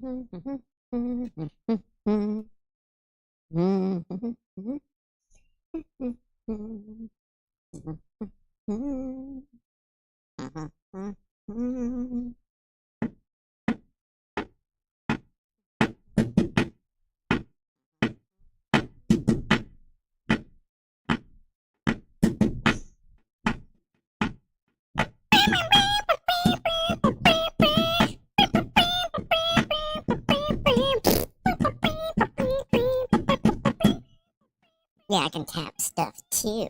Yeah, I can tap stuff too.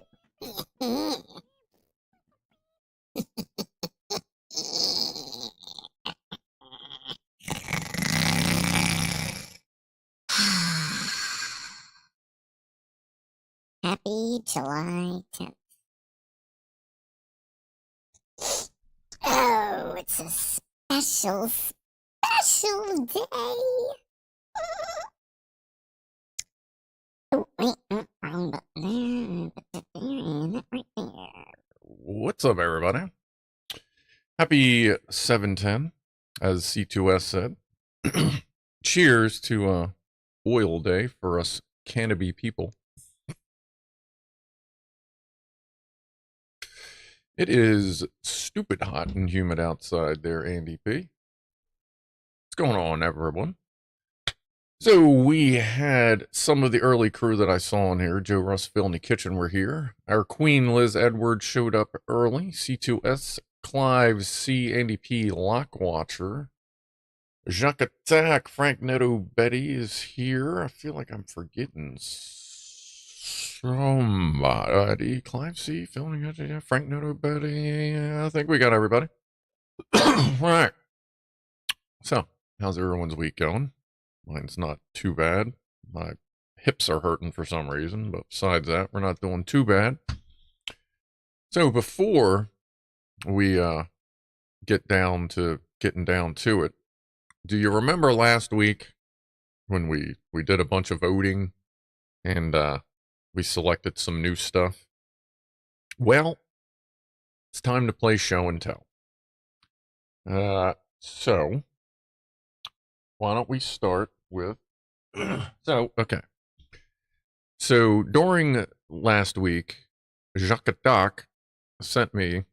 Happy July 10th. Oh, it's a special day. Oh, wait, wrong button there. That right there. What's up, everybody? Happy 7/10, as C2S said. Cheers to oil day for us Cannabis people. It is stupid hot and humid outside there, Andy P. What's going on, everyone? So we had some of the early crew that I saw in here. Joe Russ, Phil in the kitchen were here. Our queen, Liz Edwards, showed up early. C2S, Clive, C, Andy P, Lockwatcher. Jacques Attack, Frank Neto, Betty is here. I feel like I'm forgetting somebody. Clive C, Phil, Frank Neto, Betty. I think we got everybody. All right. So, how's everyone's week going? Mine's not too bad. My hips are hurting for some reason, but besides that, we're not doing too bad. So before we getting down to it, do you remember last week when we did a bunch of voting and we selected some new stuff? Well, it's time to play show and tell. So why don't we start with okay. So during last week, Jacques Attack sent me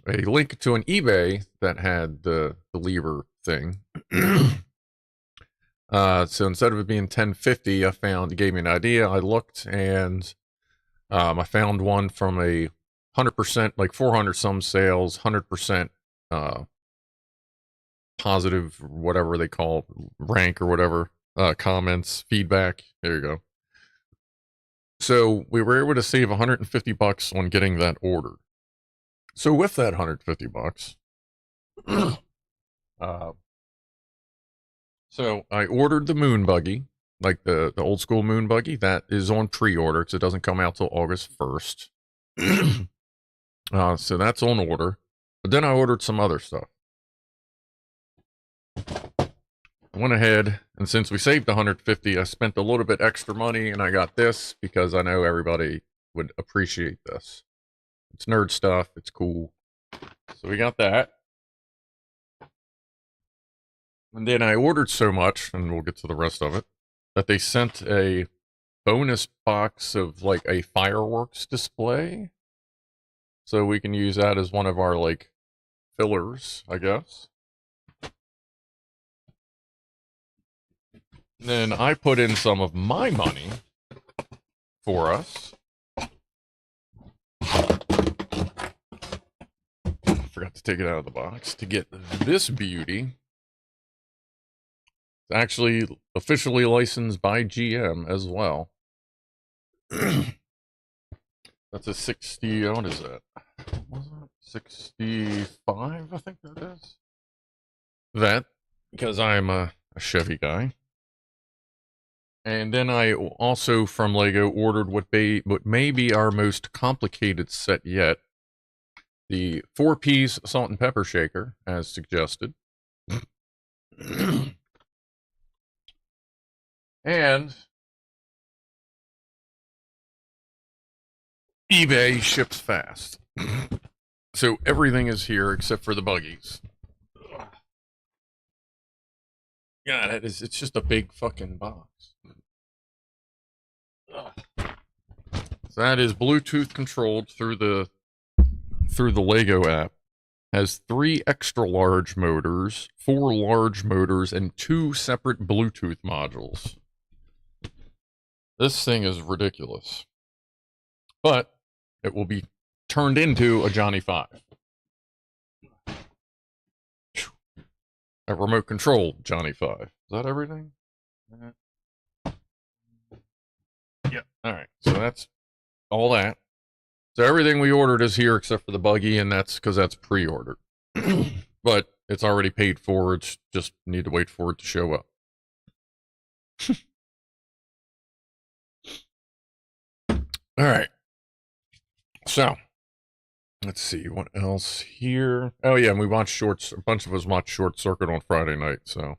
a link to an eBay that had the lever thing. So instead of it being 1050, it gave me an idea. I looked and I found one from a 100%, like 400 some sales, 100% positive, whatever they call rank or whatever, comments, feedback. There you go. So we were able to save $150 on getting that ordered. So with that $150, so I ordered the moon buggy, like the old school moon buggy. That is on pre-order because it doesn't come out till August 1st. So that's on order. But then I ordered some other stuff. I went ahead, and since we saved $150, I spent a little bit extra money, and I got this because I know everybody would appreciate this. It's nerd stuff. It's cool. So we got that. And then I ordered so much, and we'll get to the rest of it, that they sent a bonus box of like a fireworks display. So we can use that as one of our like fillers, I guess. Then I put in some of my money for us. Forgot to take it out of the box to get this beauty. It's actually officially licensed by GM as well. That's a 60, what is that? Was it 65, I think that is. That, because I'm a Chevy guy. And then I also, from Lego, ordered what may be our most complicated set yet. The 4-piece salt and pepper shaker, as suggested. And eBay ships fast. So everything is here except for the buggies. Yeah, it's just a big fucking box. Ugh. So that is Bluetooth controlled through the Lego app. Has 3 extra large motors, 4 large motors, and 2 separate Bluetooth modules. This thing is ridiculous. But it will be turned into a Johnny 5. A remote control Johnny 5. Is that everything? Yeah. Alright, so that's all that. So everything we ordered is here except for the buggy, and that's because that's pre-ordered. But it's already paid for. It's just need to wait for it to show up. All right. So let's see what else here. Oh yeah, and we watched Shorts. A bunch of us watched Short Circuit on Friday night. So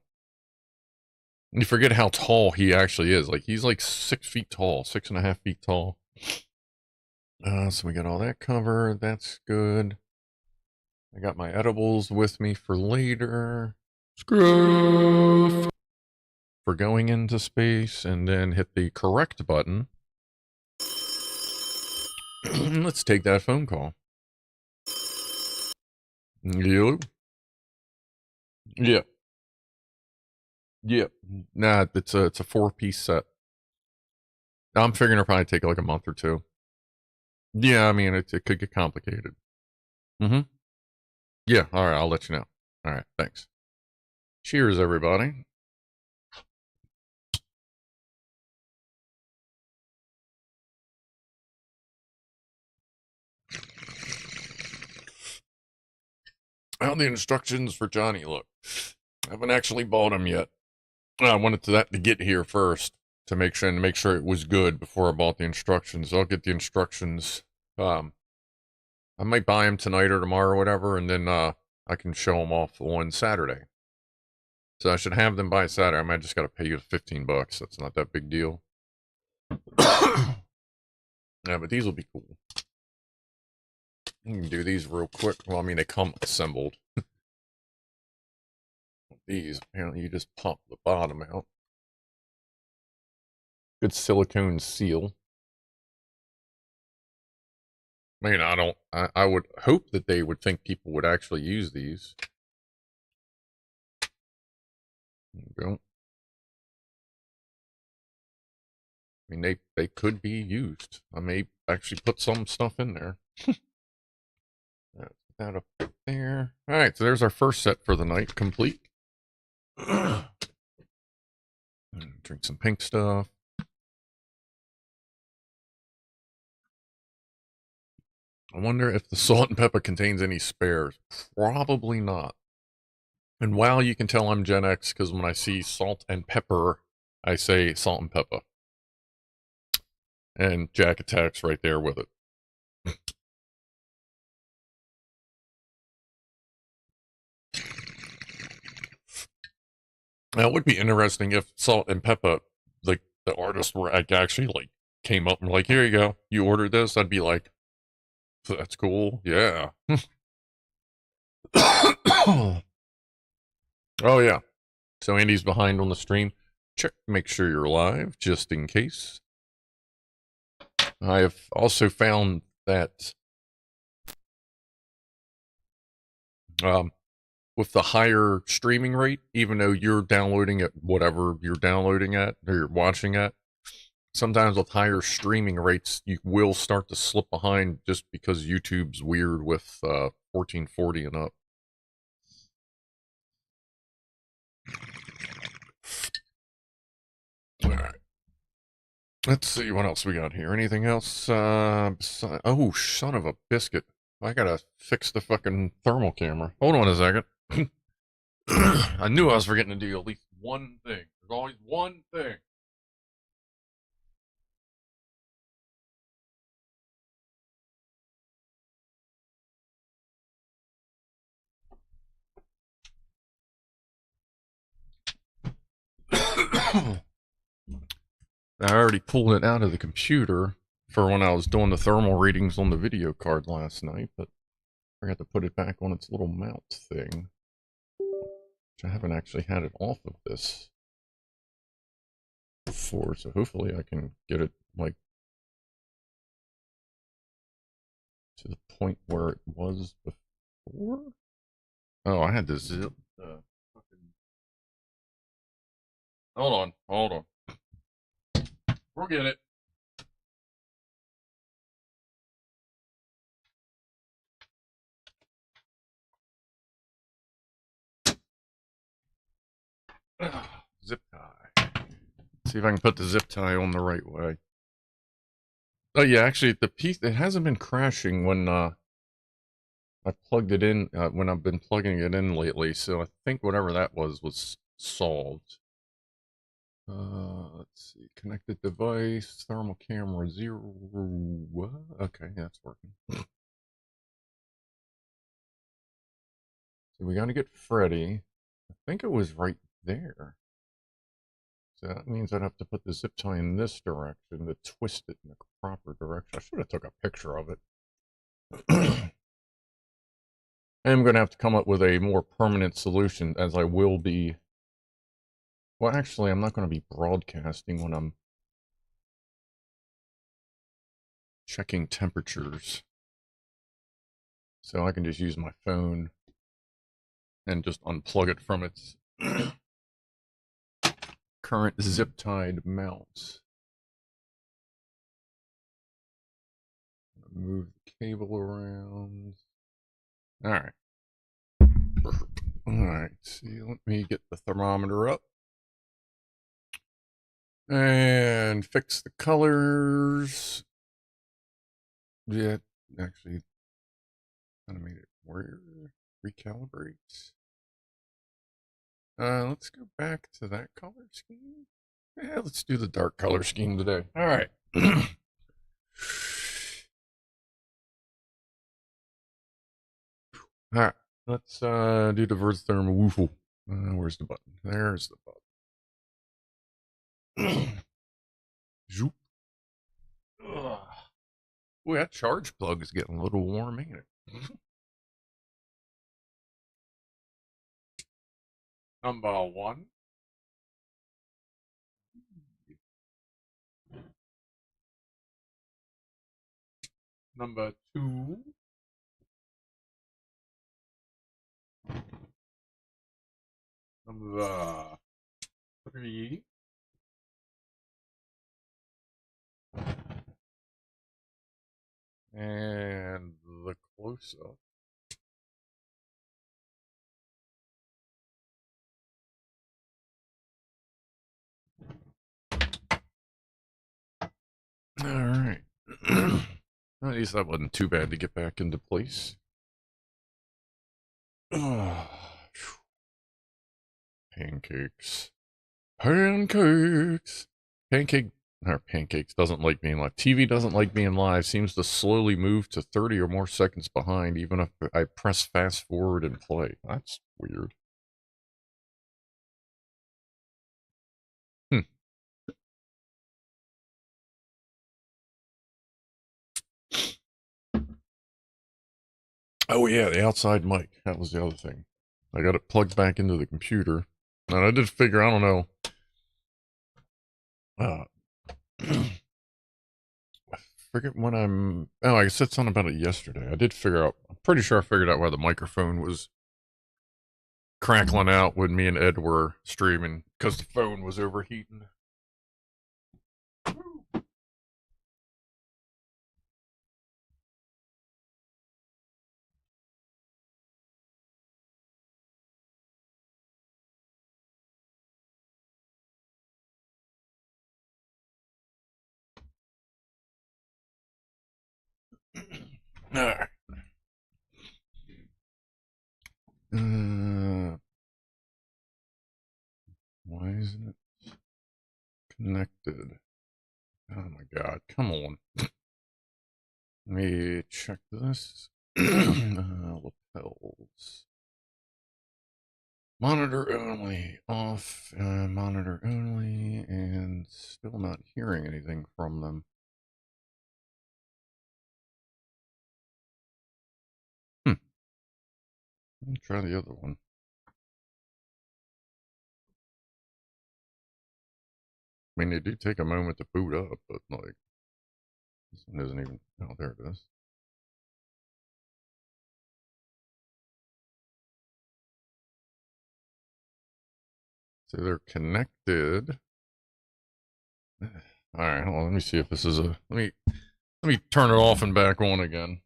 you forget how tall he actually is. Like he's like 6 feet tall, 6.5 feet tall. So we got all that covered. That's good. I got my edibles with me for later. Scroof for going into space, and then hit the correct button. Let's take that phone call. Hello? Yeah. Yeah. Nah, it's a 4-piece set. I'm figuring it'll probably take like a month or 2. Yeah, I mean, it could get complicated. Mm-hmm. Yeah, alright, I'll let you know. Alright, thanks. Cheers, everybody. How the instructions for Johnny look. I haven't actually bought them yet. I wanted to get here first to make sure it was good before I bought the instructions. I'll get the instructions. I might buy them tonight or tomorrow or whatever, and then I can show them off on Saturday. So I should have them by Saturday. I might just got to pay you $15. That's not that big deal. Yeah, but these will be cool. You can do these real quick. Well, I mean, they come assembled. These, apparently you just pop the bottom out. Good silicone seal. I mean, I would hope that they would think people would actually use these. There you go. I mean, they could be used. I may actually put some stuff in there. Put that up there. All right, so there's our first set for the night, complete. Drink some pink stuff. I wonder if the salt and pepper contains any spares. Probably not. And wow, you can tell I'm Gen X because when I see salt and pepper, I say salt and pepper. And Jack Attack's right there with it. Now, it would be interesting if Salt and Pepper, like, the artists were actually, like, came up and like, here you go, you ordered this. I'd be like, that's cool, yeah. Oh, yeah. So Andy's behind on the stream. Check, make sure you're live, just in case. I have also found that with the higher streaming rate, even though you're downloading at whatever you're downloading at or you're watching at, sometimes with higher streaming rates, you will start to slip behind just because YouTube's weird with 1440 and up. All right. Let's see what else we got here. Anything else? Oh, son of a biscuit. I gotta fix the fucking thermal camera. Hold on a second. I knew I was forgetting to do at least one thing. There's always one thing. I already pulled it out of the computer for when I was doing the thermal readings on the video card last night, but I forgot to put it back on its little mount thing. which I haven't actually had it off of this before, so hopefully I can get it like to the point where it was before. Oh, I had to zip the fucking. Hold on. We'll get it. Zip tie. See if I can put the zip tie on the right way. Oh yeah, actually the piece, it hasn't been crashing when I plugged it in when I've been plugging it in lately, so I think whatever that was solved. Let's see, connected device, thermal camera 0. What? Okay, that's working. So we got to get Freddy. I think it was right there. So that means I'd have to put the zip tie in this direction to twist it in the proper direction. I should have took a picture of it. I'm going to have to come up with a more permanent solution, as I will be. Well, actually, I'm not going to be broadcasting when I'm checking temperatures. So I can just use my phone and just unplug it from its current zip-tied mounts. Move the cable around. All right. All right. See, let me get the thermometer up and fix the colors. Yeah, actually, animate it. Where recalibrate. Let's go back to that color scheme. Yeah, let's do the dark color scheme today. All right. All right. Let's do the verse thermal woofle. Where's the button? There's the button. Zoop. Boy, that charge plug is getting a little warm, ain't it? Number 1. Number 2. Number 3. And the close-up. All right. At least that wasn't too bad to get back into place. Pancakes. Pancakes. Pancakes doesn't like being live. TV doesn't like being live. Seems to slowly move to 30 or more seconds behind, even if I press fast forward and play. That's weird. Oh yeah, the outside mic. That was the other thing. I got it plugged back into the computer. And I did figure, I don't know. I forget when I said something about it yesterday. I did figure out, I'm pretty sure I figured out why the microphone was crackling out when me and Ed were streaming, because the phone was overheating. All right. Why isn't it connected? Oh my god, come on. Let me check this. Lapels. Monitor only. Off. Monitor only. And still not hearing anything from them. Let me try the other one. I mean, they do take a moment to boot up, but like, this one isn't even, oh, there it is. So they're connected. All right, hold on, let me see if this is a, let me turn it off and back on again.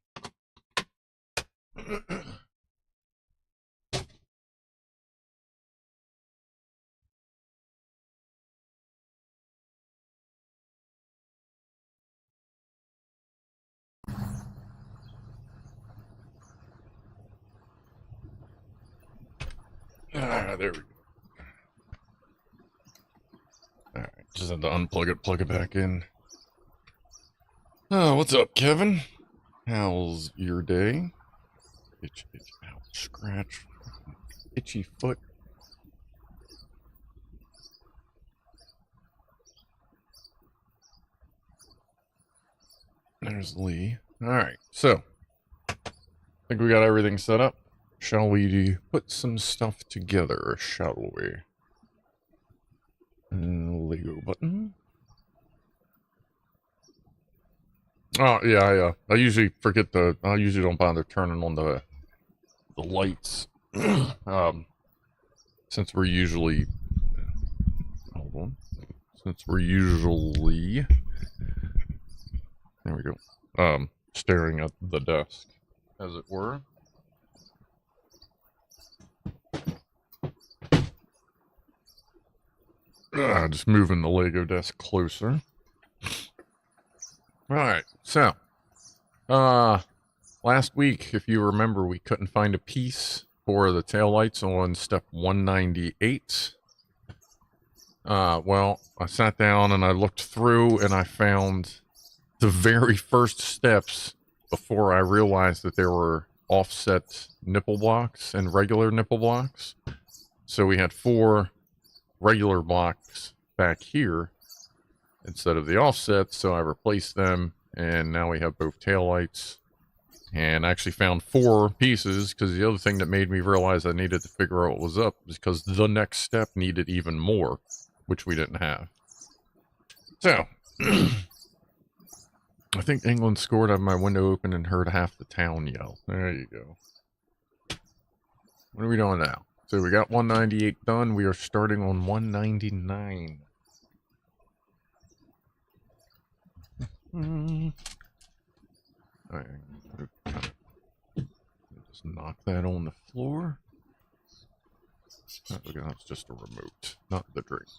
There we go. All right, just had to unplug it, plug it back in. Oh, what's up, Kevin? How's your day? Itch, ouch, scratch, itchy foot. There's Lee. All right, so I think we got everything set up. Shall we put some stuff together, shall we? Lego button. Oh, yeah, I usually forget I usually don't bother turning on the lights. Since we're usually, hold on. Since we're usually, there we go, staring at the desk, as it were. Just moving the Lego desk closer. Alright, so, last week, if you remember, we couldn't find a piece for the taillights on step 198. Well, I sat down and I looked through and I found the very first steps before I realized that there were offset nipple blocks and regular nipple blocks. So we had 4 regular blocks back here instead of the offset, so I replaced them, and now we have both taillights. And I actually found 4 pieces, because the other thing that made me realize I needed to figure out what was up was because the next step needed even more, which we didn't have. So, I think England scored. I have my window open and heard half the town yell. There you go. What are we doing now? So we got 198 done. We are starting on 199. Alright, just knock that on the floor. Oh, that's just a remote, not the drink.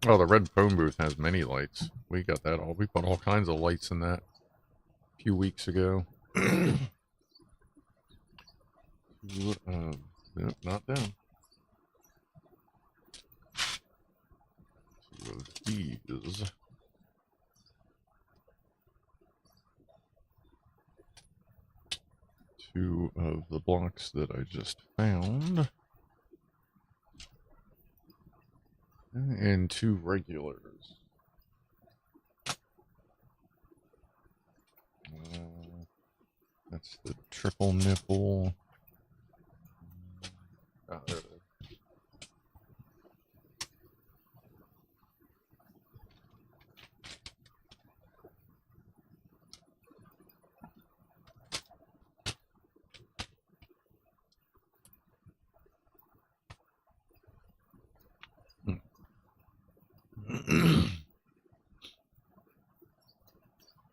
Oh, the red phone booth has many lights. We got that all. We put all kinds of lights in that a few weeks ago. Nope, not them. These. 2 of the blocks that I just found. And 2 regulars. That's the triple nipple. Ah, there it is.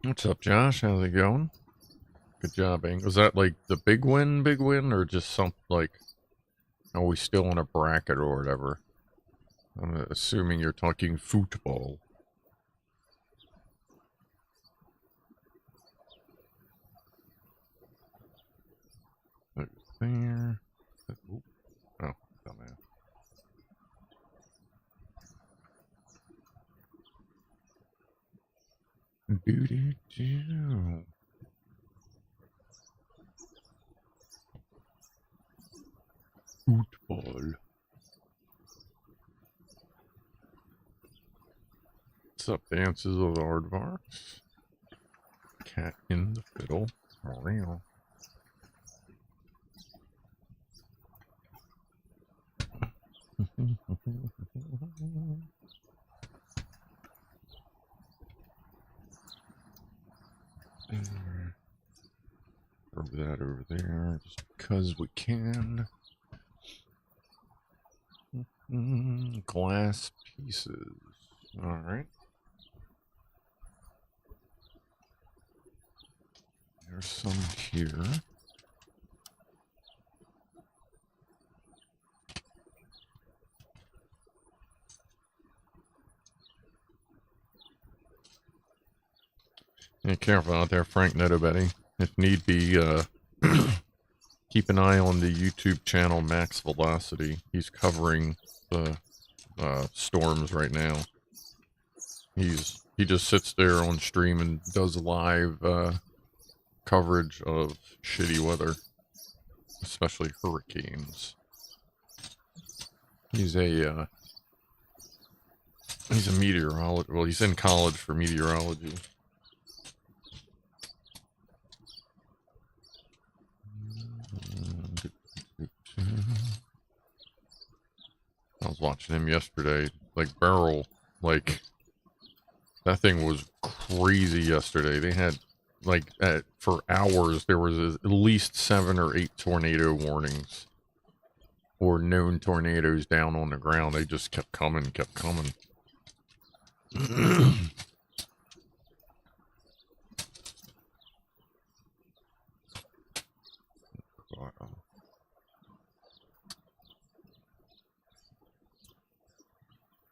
What's up, Josh? How's it going? Good job, Ing. Was that like the big win, or just something like, are we still in a bracket or whatever? I'm assuming you're talking football. There. Oh, dumbass. Do-do-do. Football. What's up, dances of the aardvarks? Cat in the fiddle. Oh, real. Throw that over there just because we can. Glass pieces. Alright. There's some here. Be careful out there, Frank Nettobetti. If need be, keep an eye on the YouTube channel Max Velocity. He's covering the storms right now. He just sits there on stream and does live coverage of shitty weather, especially hurricanes. He's a meteorologist. Well, he's in college for meteorology. I was watching him yesterday. Like, Barrel, like, that thing was crazy yesterday. They had, like, for hours, there was at least 7 or 8 tornado warnings. Or known tornadoes down on the ground. They just kept coming, kept coming.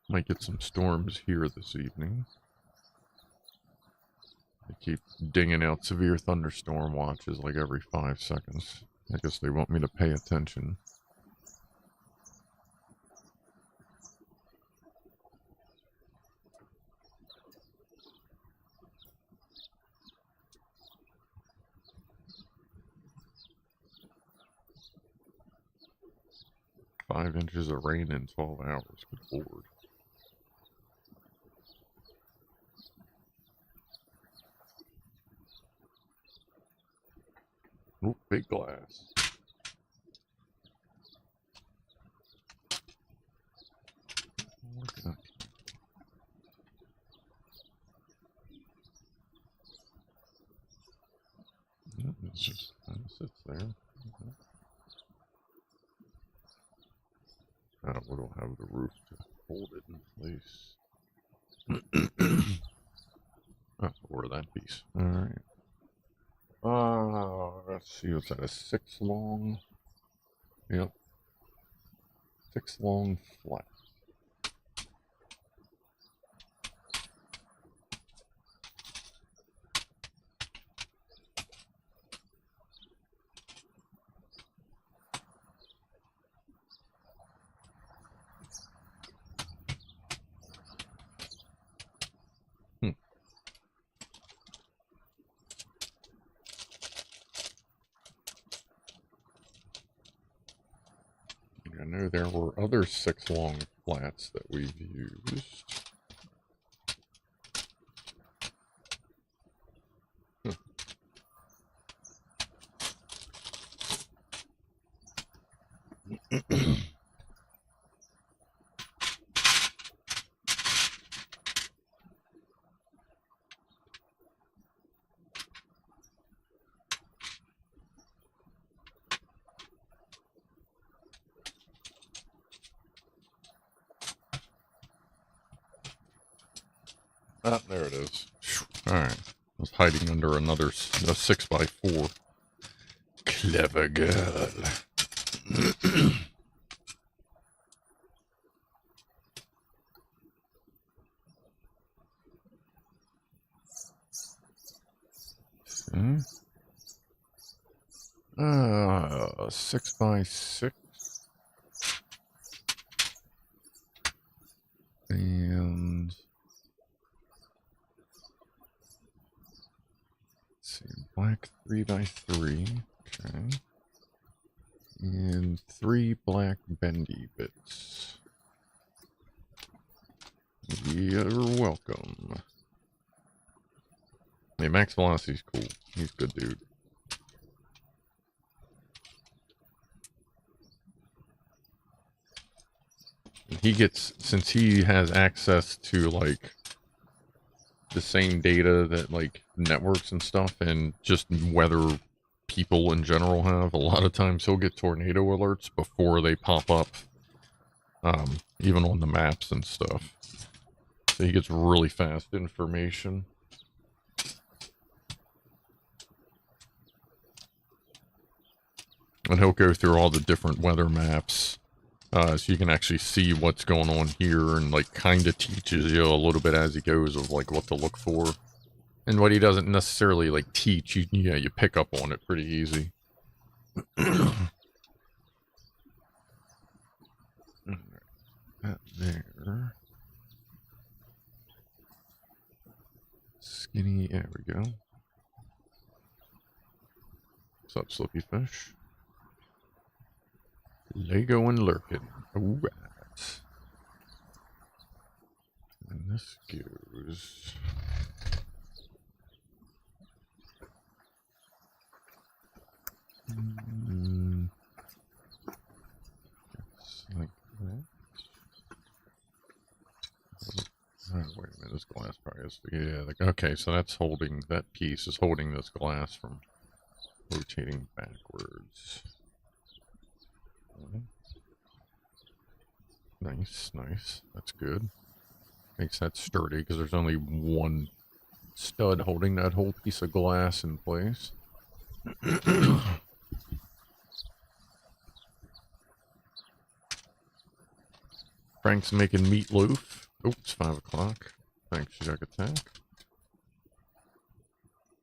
Might get some storms here this evening. They keep dinging out severe thunderstorm watches like every 5 seconds. I guess they want me to pay attention. Five inches of rain in 12 hours. Good lord. Oh, big glass. Look at that. It's just kind of sits there. Okay. We don't have the roof to hold it in place. Oh, or that piece. Alright. Let's see, what's that, a 6 long? Yep. 6 long flat. I know there were other 6 long flats that we've used. Ah, there it is. Alright. I was hiding under another 6x4. Clever girl. Okay. 6x6. And let's see, black 3x3. Okay. And 3 black bendy bits. You're welcome. Hey, Max Velocity's cool. He's a good dude. he gets, since he has access to like the same data that like networks and stuff and just weather people in general have, a lot of times he'll get tornado alerts before they pop up, even on the maps and stuff. So he gets really fast information. And he'll go through all the different weather maps, so you can actually see what's going on here, and like kind of teaches you a little bit as he goes of like what to look for. And what he doesn't necessarily like teach, you pick up on it pretty easy. That there. Skinny, there we go. What's up, Slippy Fish? Lego and lurking. Alright. And this goes. Just like that. Oh, wait a minute, this glass probably is. Yeah, like, okay, so that's holding, that piece is holding this glass from rotating backwards. Nice, nice. That's good. Makes that sturdy because there's only one stud holding that whole piece of glass in place. Frank's making meatloaf. Oh, it's 5 o'clock. Thanks, Jack Attack.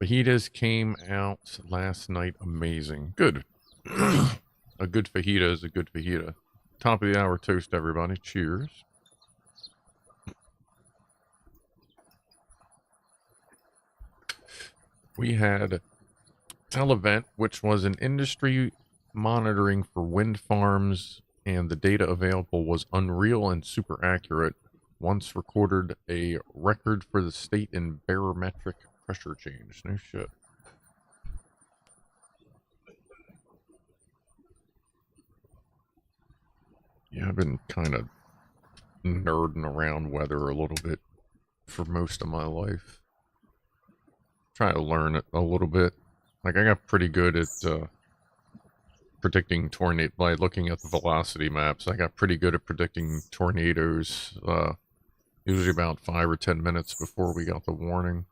Fajitas came out last night. Amazing. Good. A good fajita is a good fajita. Top of the hour toast, everybody. Cheers. We had Televent, which was an industry monitoring for wind farms, and the data available was unreal and super accurate. Once recorded a record for the state in barometric pressure change. No shit. Yeah, I've been kind of nerding around weather a little bit for most of my life. Try to learn it a little bit. Like, I got pretty good at predicting tornado by looking at the velocity maps. I got pretty good at predicting tornadoes, usually about 5 or 10 minutes before we got the warning.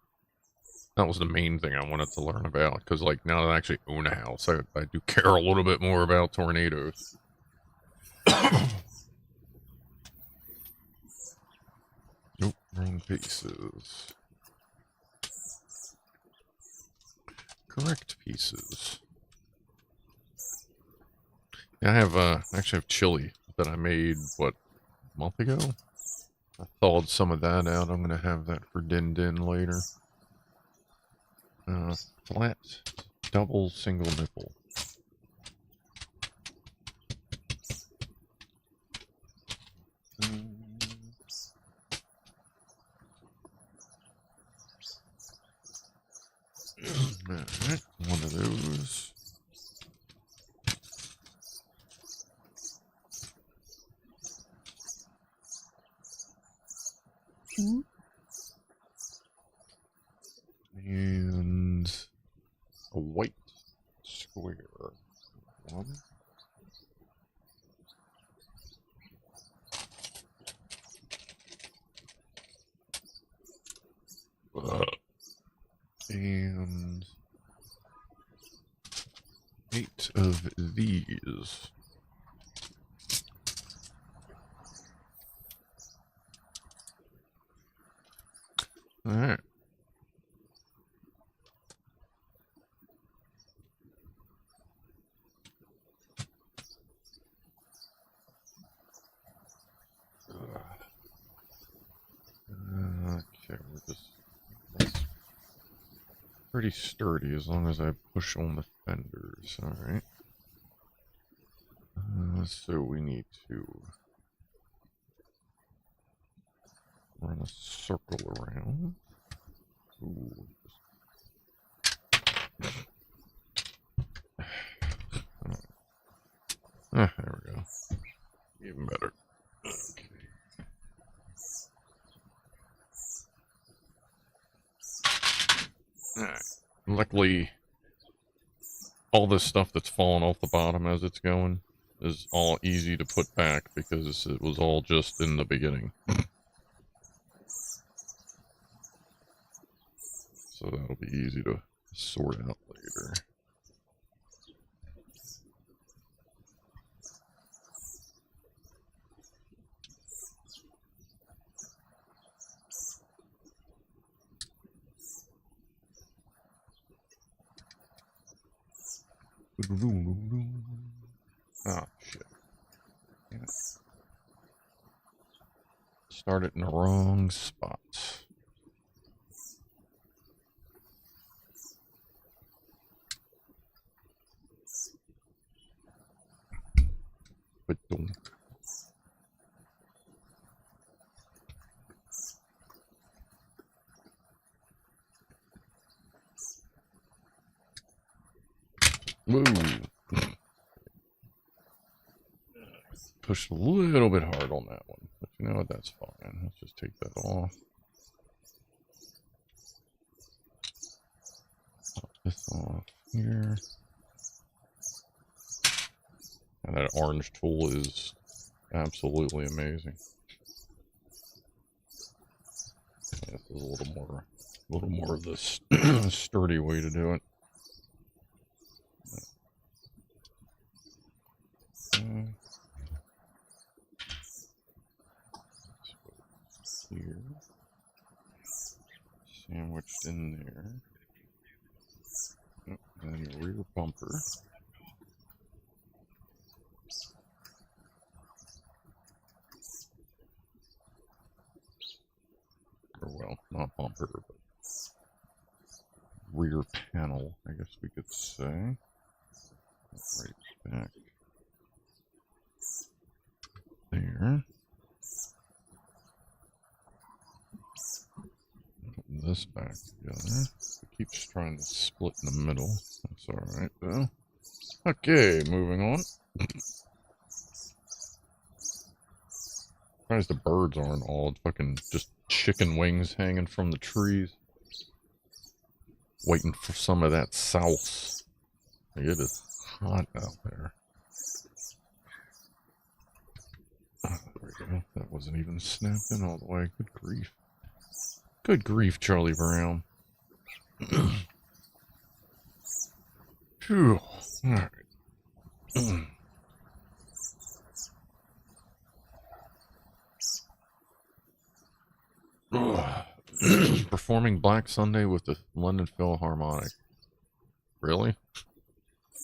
That was the main thing I wanted to learn about, because like now that I actually own a house, I do care a little bit more about tornadoes. Nope, wrong pieces. Correct pieces. Yeah, I have actually have chili that I made, what, a month ago? I thawed some of that out. I'm gonna have that for Din Din later. Flat double single nipple. Alright, one of those. And a white square. One. And 8 of these. All right. Okay, we're just pretty sturdy as long as I push on the fenders. All right. So we need to run a circle around. Ooh. There we go. Even better. Okay. luckily, all this stuff that's falling off the bottom as it's going is all easy to put back because it was all just in the beginning. So that'll be easy to sort out later. Oh, shit. Damn it. Started in the wrong spot. But don't. Woo. Pushed a little bit hard on that one, but you know what, that's fine. Let's just take that off. Pop this off here. And that orange tool is absolutely amazing. This is a little more of this sturdy way to do it. Here, sandwiched in there, and then your rear bumper. Or well, not bumper, but rear panel, I guess we could say. Right back there. Putting this back together. It keeps trying to split in the middle. That's alright though. Okay, moving on. Surprised the birds aren't all fucking just chicken wings hanging from the trees. Waiting for some of that sauce. It is hot out there. There we go. That wasn't even snapped in all the way. Good grief. Good grief, Charlie Brown. Phew. Alright. Performing Black Sunday with the London Philharmonic. Really?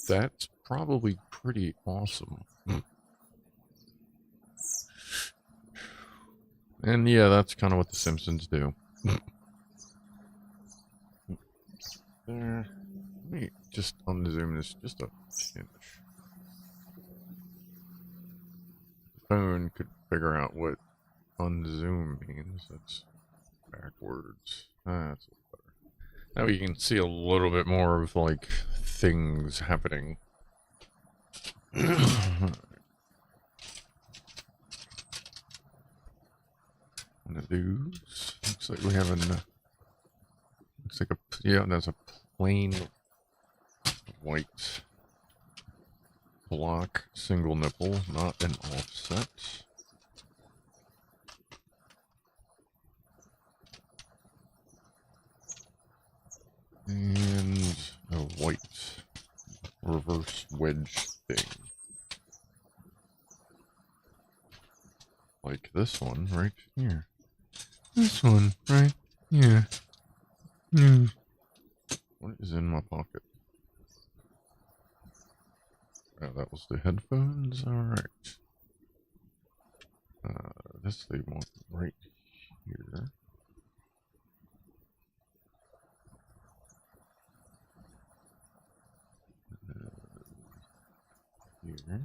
That's probably pretty awesome. And yeah, that's kind of what the Simpsons do. There. Let me just unzoom this just a pinch. The phone could figure out what unzoom means. That's backwards. That's a little better. Now you can see a little bit more of like things happening. One of those. Looks like we have an. Looks like a. Yeah, that's a plain white block single nipple, not an offset. And a white reverse wedge thing. Like this one right here. This one right here. What is in my pocket? Oh, that was the headphones? Alright. This they want right here. Here.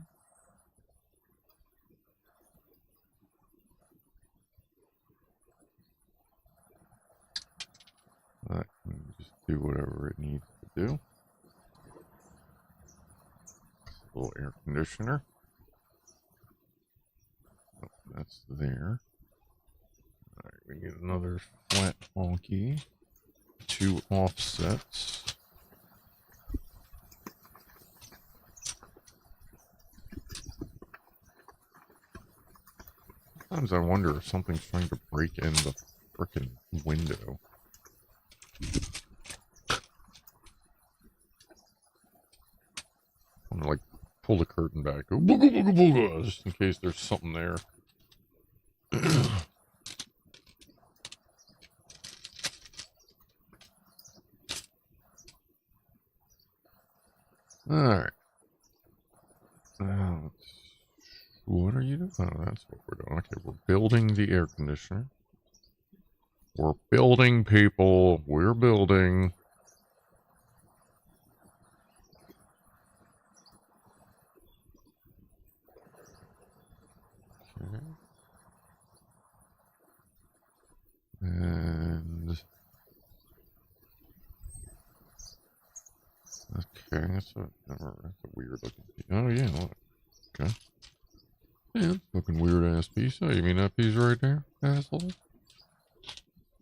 That can just do whatever it needs to do. A little air conditioner. Oh, that's there. Alright, we need another flat honky. 2 offsets. Sometimes I wonder if something's trying to break in the frickin' window. I'm gonna, like, pull the curtain back. Go, booga, booga, booga, just in case there's something there. Alright. What are you doing? Oh, that's what we're doing. Okay, we're building the air conditioner. We're building, people. We're building. Okay. And... okay, that's a weird looking piece. Oh, yeah, look. Okay. Yeah, looking weird ass piece. Oh, you mean that piece right there, asshole?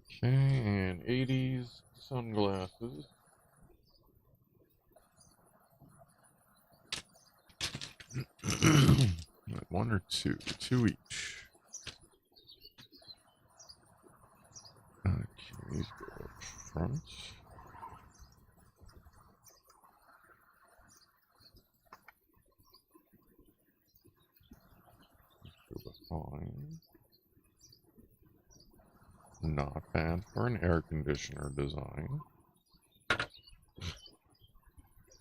Okay, and 80s sunglasses. One or two? Two each. Okay, these go up front. Go behind. Not bad for an air conditioner design.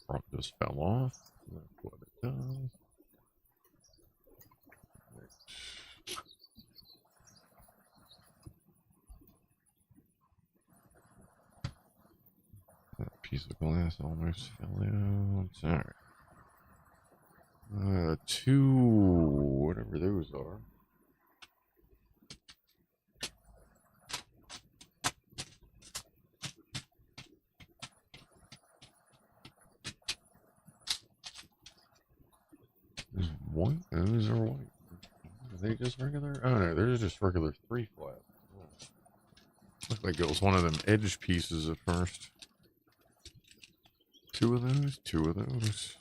Front just fell off. That's what it does. That piece of glass almost fell out. Alright. Two, whatever those are. There's white. Those are white. Are they just regular? Oh no, they're just regular 3 flat. Oh. Looked like it was one of them edge pieces at first. Two of those, two of those.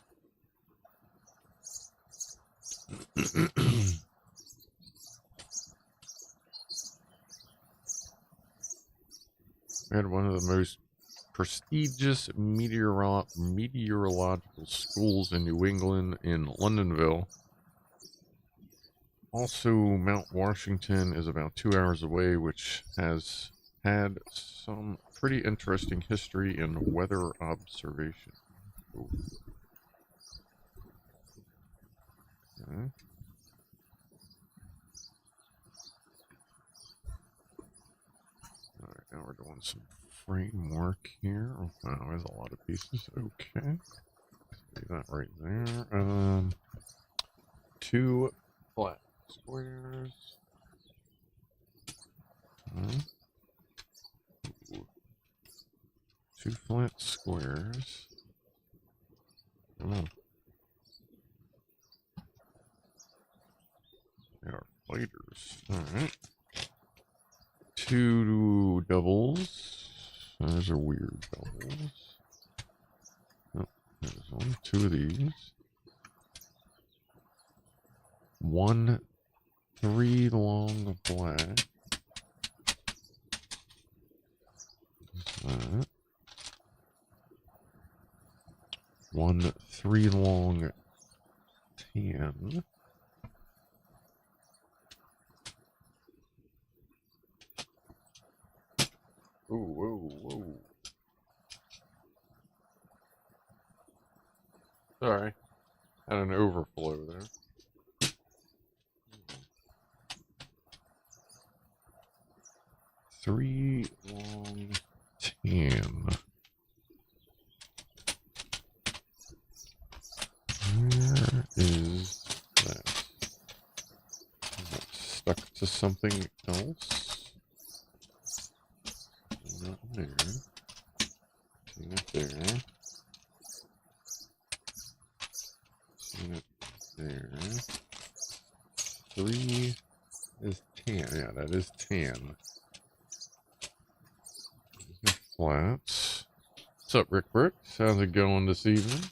We had one of the most prestigious meteorological schools in New England in Londonville. Also, Mount Washington is about 2 hours away, which has had some pretty interesting history in weather observation. Ooh. Okay. Alright, now we're doing some framework here. Oh, wow, there's a lot of pieces. Okay. Leave that right there. 2 flat squares. Ooh. 2 flat squares. Come on. They are fighters. Alright. 2 doubles. Those are weird doubles. Oh, there's one. 2 of these. 1 3 long black. That. 1 3 long tan. Ooh, whoa, whoa. Sorry. Had an overflow there. 3 long tan. Where is that? Is it stuck to something else? Not there. Seen it there. Seen it there. 3 is tan. Yeah, that is tan. Flats. What's up, Rick Bricks? How's it going this evening?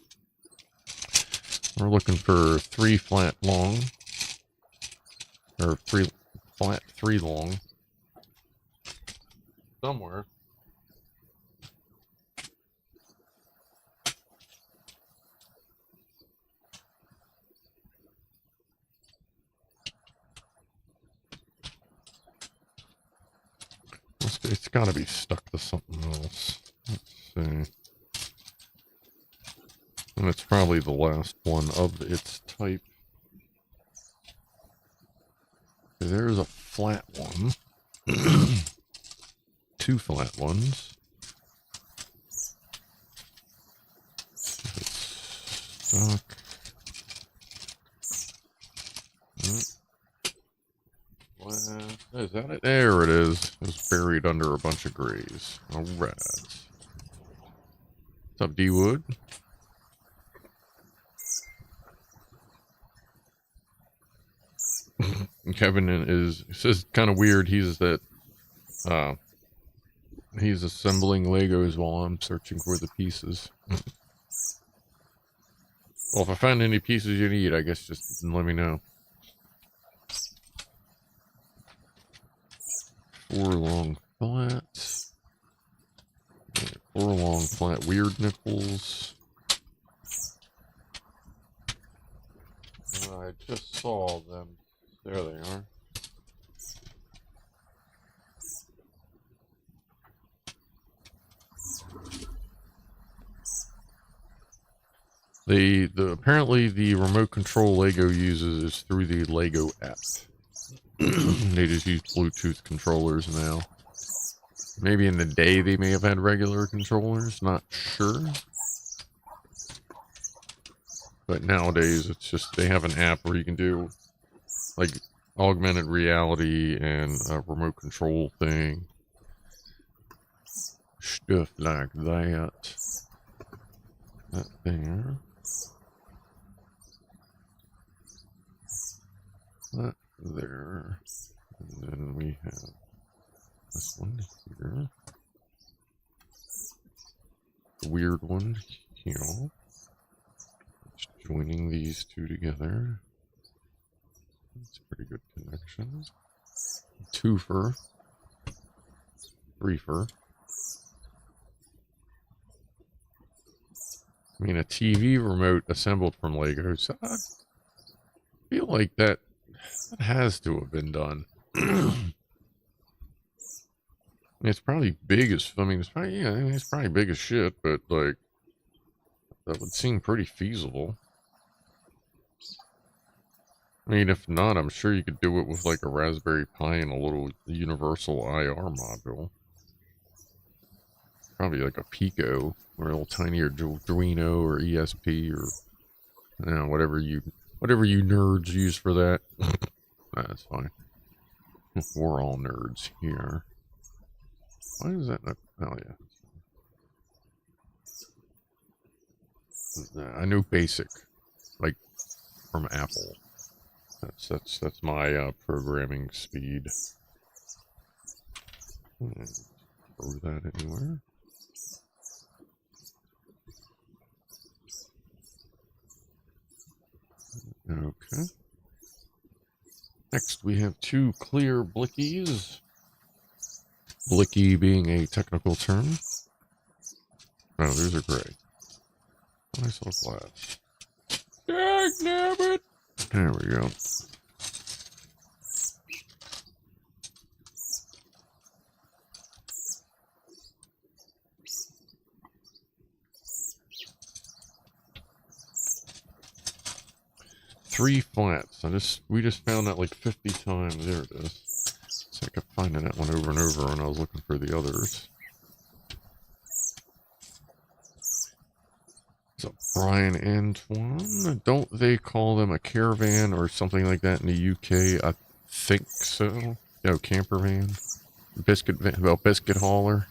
We're looking for 3 flat long. Or 3 flat 3 long somewhere. It's got to be stuck to something else. Let's see. And it's probably the last one of its type. There's a flat one. 2 flat ones. It's stuck. Is that it? There it is. It was buried under a bunch of grays. Alright. What's up, D-Wood? Kevin says kind of weird. He's assembling Legos while I'm searching for the pieces. Well, if I find any pieces you need, I guess just let me know. 4 long flats. 4 long flat weird nipples. I just saw them. There they are. Apparently the remote control Lego uses is through the Lego app. They just use Bluetooth controllers now. Maybe in the day they may have had regular controllers, not sure. But nowadays it's just they have an app where you can do like augmented reality and a remote control thing. Stuff like that. That there. That there. And then we have this one here. The weird one here. Just joining these two together. That's a pretty good connection. 2-fer. 3-fer. I mean, a TV remote assembled from Legos. I feel like that has to have been done. It's probably big as, I mean, it's probably, yeah, it's probably big as shit, but like, that would seem pretty feasible. I mean, if not, I'm sure you could do it with like a Raspberry Pi and a little universal IR module. Probably like a Pico or a little tinier Arduino or ESP or, you know, whatever you nerds use for that. That's fine. We're all nerds here. Why is that not? Oh yeah. I know BASIC, like from Apple. That's my programming speed. Throw that anywhere. Okay. Next, we have 2 clear blickies. Blicky being a technical term. Oh, these are gray. Nice little glass. Dagnabbit! There we go. Three flats. We just found that like 50 times. There it is. So I kept finding that one over and over when I was looking for the others. So Brian Antoine, don't they call them a caravan or something like that in the UK? I think so. No, camper van. Biscuit hauler.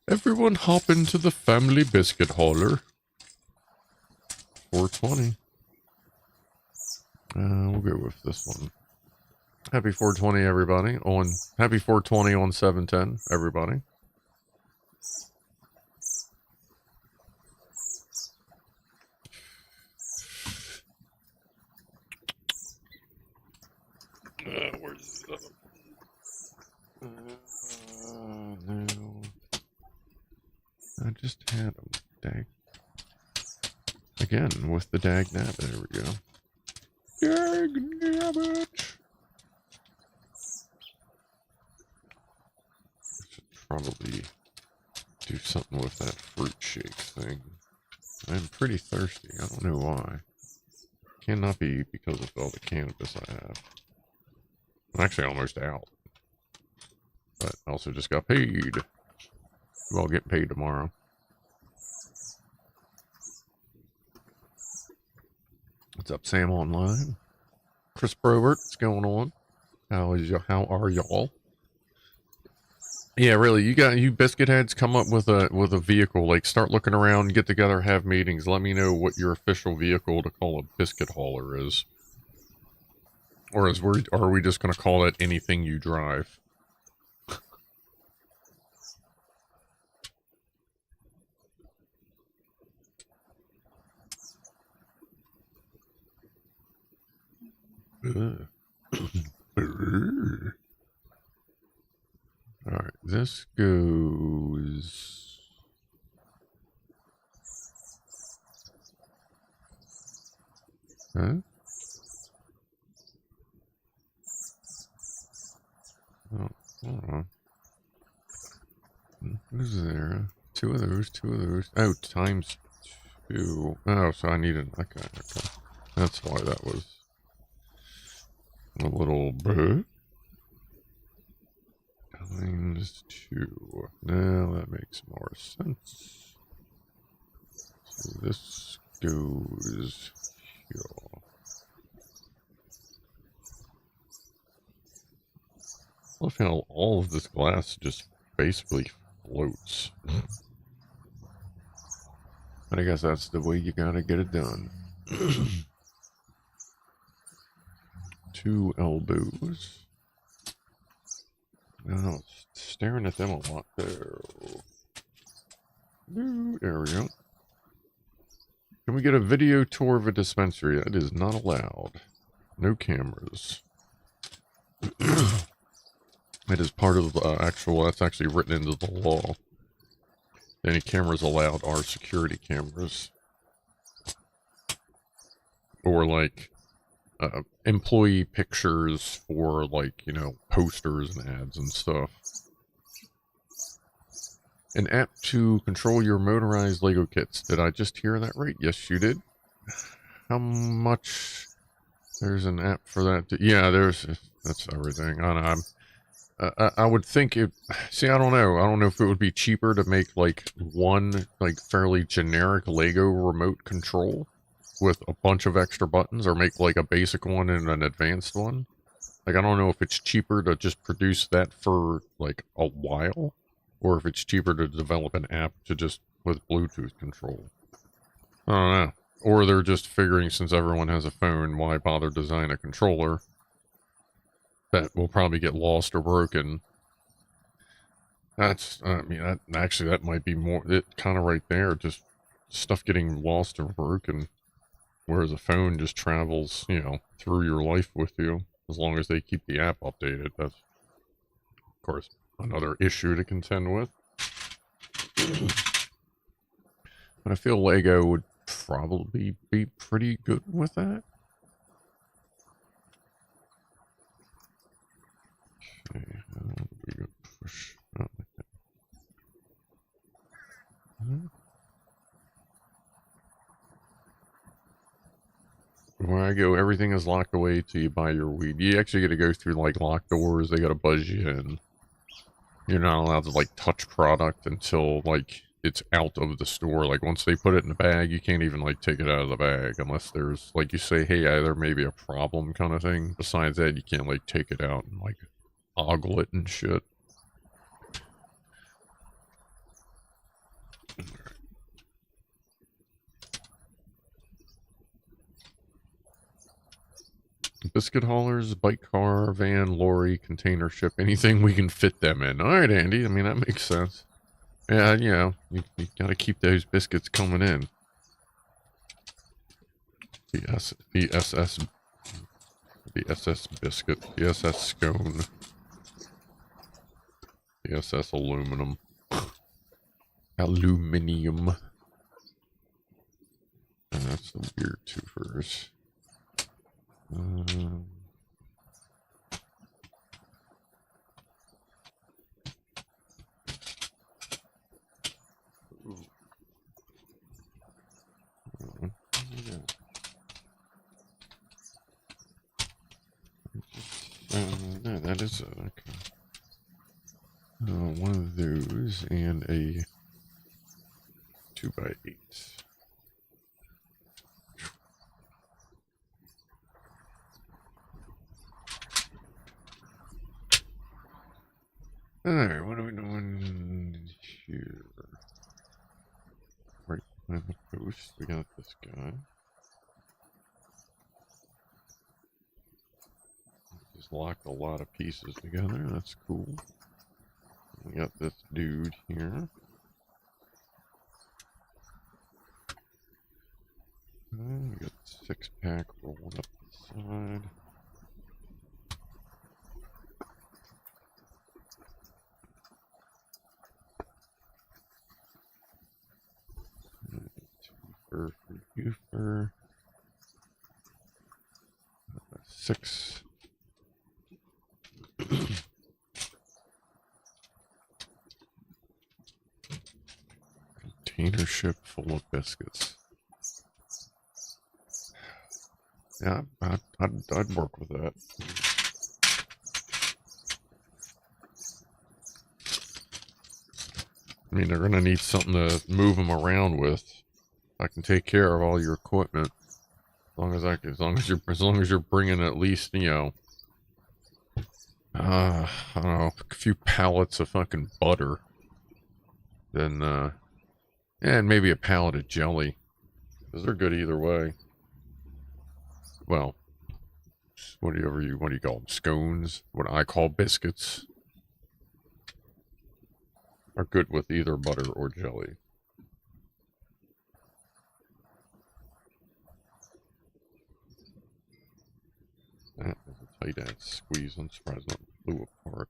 Everyone hop into the family biscuit hauler. 420. We'll go with this one. Happy 420, everybody. Happy 420 on 710, everybody. just had them. Dag. Again, with the dag nabbit. There we go. Dag nabbit. Should probably do something with that fruit shake thing. I'm pretty thirsty. I don't know why. Cannot be because of all the cannabis I have. I'm actually almost out. But I also just got paid. We'll get paid tomorrow. What's up, Sam Online? Chris Probert, what's going on? How are y'all? Yeah, really, you biscuit heads, come up with a vehicle. Like, start looking around, get together, have meetings. Let me know what your official vehicle to call a biscuit hauler is. Or are we just gonna call it anything you drive? Alright, this goes... Huh? Oh, hold on. What is there? Two of those. Oh, times 2. Oh, so I need an... Okay. That's why that was a little bit. Times 2. Now that makes more sense. So this goes here. I love how all of this glass just basically floats. But I guess that's the way you gotta get it done. 2 elbows. Oh, staring at them a lot there. There we go. Can we get a video tour of a dispensary? That is not allowed. No cameras. It is part of the that's actually written into the law. Any cameras allowed are security cameras. Or like employee pictures for, like, you know, posters and ads and stuff. An app to control your motorized Lego kits. Did I just hear that right? Yes, you did. How much? There's an app for that. Yeah, that's everything. I would think it... See, I don't know. I don't know if it would be cheaper to make, like, one, like, fairly generic Lego remote control with a bunch of extra buttons, or make, like, a basic one and an advanced one. Like, I don't know if it's cheaper to just produce that for, like, a while, or if it's cheaper to develop an app to just, with Bluetooth control. I don't know. Or they're just figuring, since everyone has a phone, why bother design a controller that will probably get lost or broken. That's, I mean, that might be more, it kind of right there, just stuff getting lost or broken. Whereas a phone just travels, you know, through your life with you, as long as they keep the app updated. That's, of course, another issue to contend with. But I feel Lego would probably be pretty good with that. Okay, we push out like that. Where I go, everything is locked away till you buy your weed. You actually get to go through, like, locked doors. They gotta buzz you in. You're not allowed to, like, touch product until, like, it's out of the store. Like, once they put it in the bag, you can't even, like, take it out of the bag unless there's, like, you say, hey, there may be a problem kind of thing. Besides that, you can't, like, take it out and, like, ogle it and shit. Biscuit haulers, bike car, van, lorry, container ship, anything we can fit them in. Alright, Andy, I mean, that makes sense. Yeah, you know, you gotta keep those biscuits coming in. The SS biscuit, the SS scone, the SS aluminum. Aluminium. And that's the weird twofers. No, that is it. Okay. One of those and a 2x8. Alright, what are we doing here? Right behind the post, we got this guy. Just locked a lot of pieces together, that's cool. We got this dude here. We got 6-pack rolling up the side. For you for 6. Container ship full of biscuits. Yeah, I'd work with that. I mean, they're gonna need something to move them around with. I can take care of all your equipment, as long as you're bringing at least, you know, I don't know, a few pallets of fucking butter. Then, yeah, and maybe a pallet of jelly, because they're good either way. Well, what do you call them? Scones? What I call biscuits are good with either butter or jelly. That was a tight ass squeeze. I'm surprised nothing flew apart.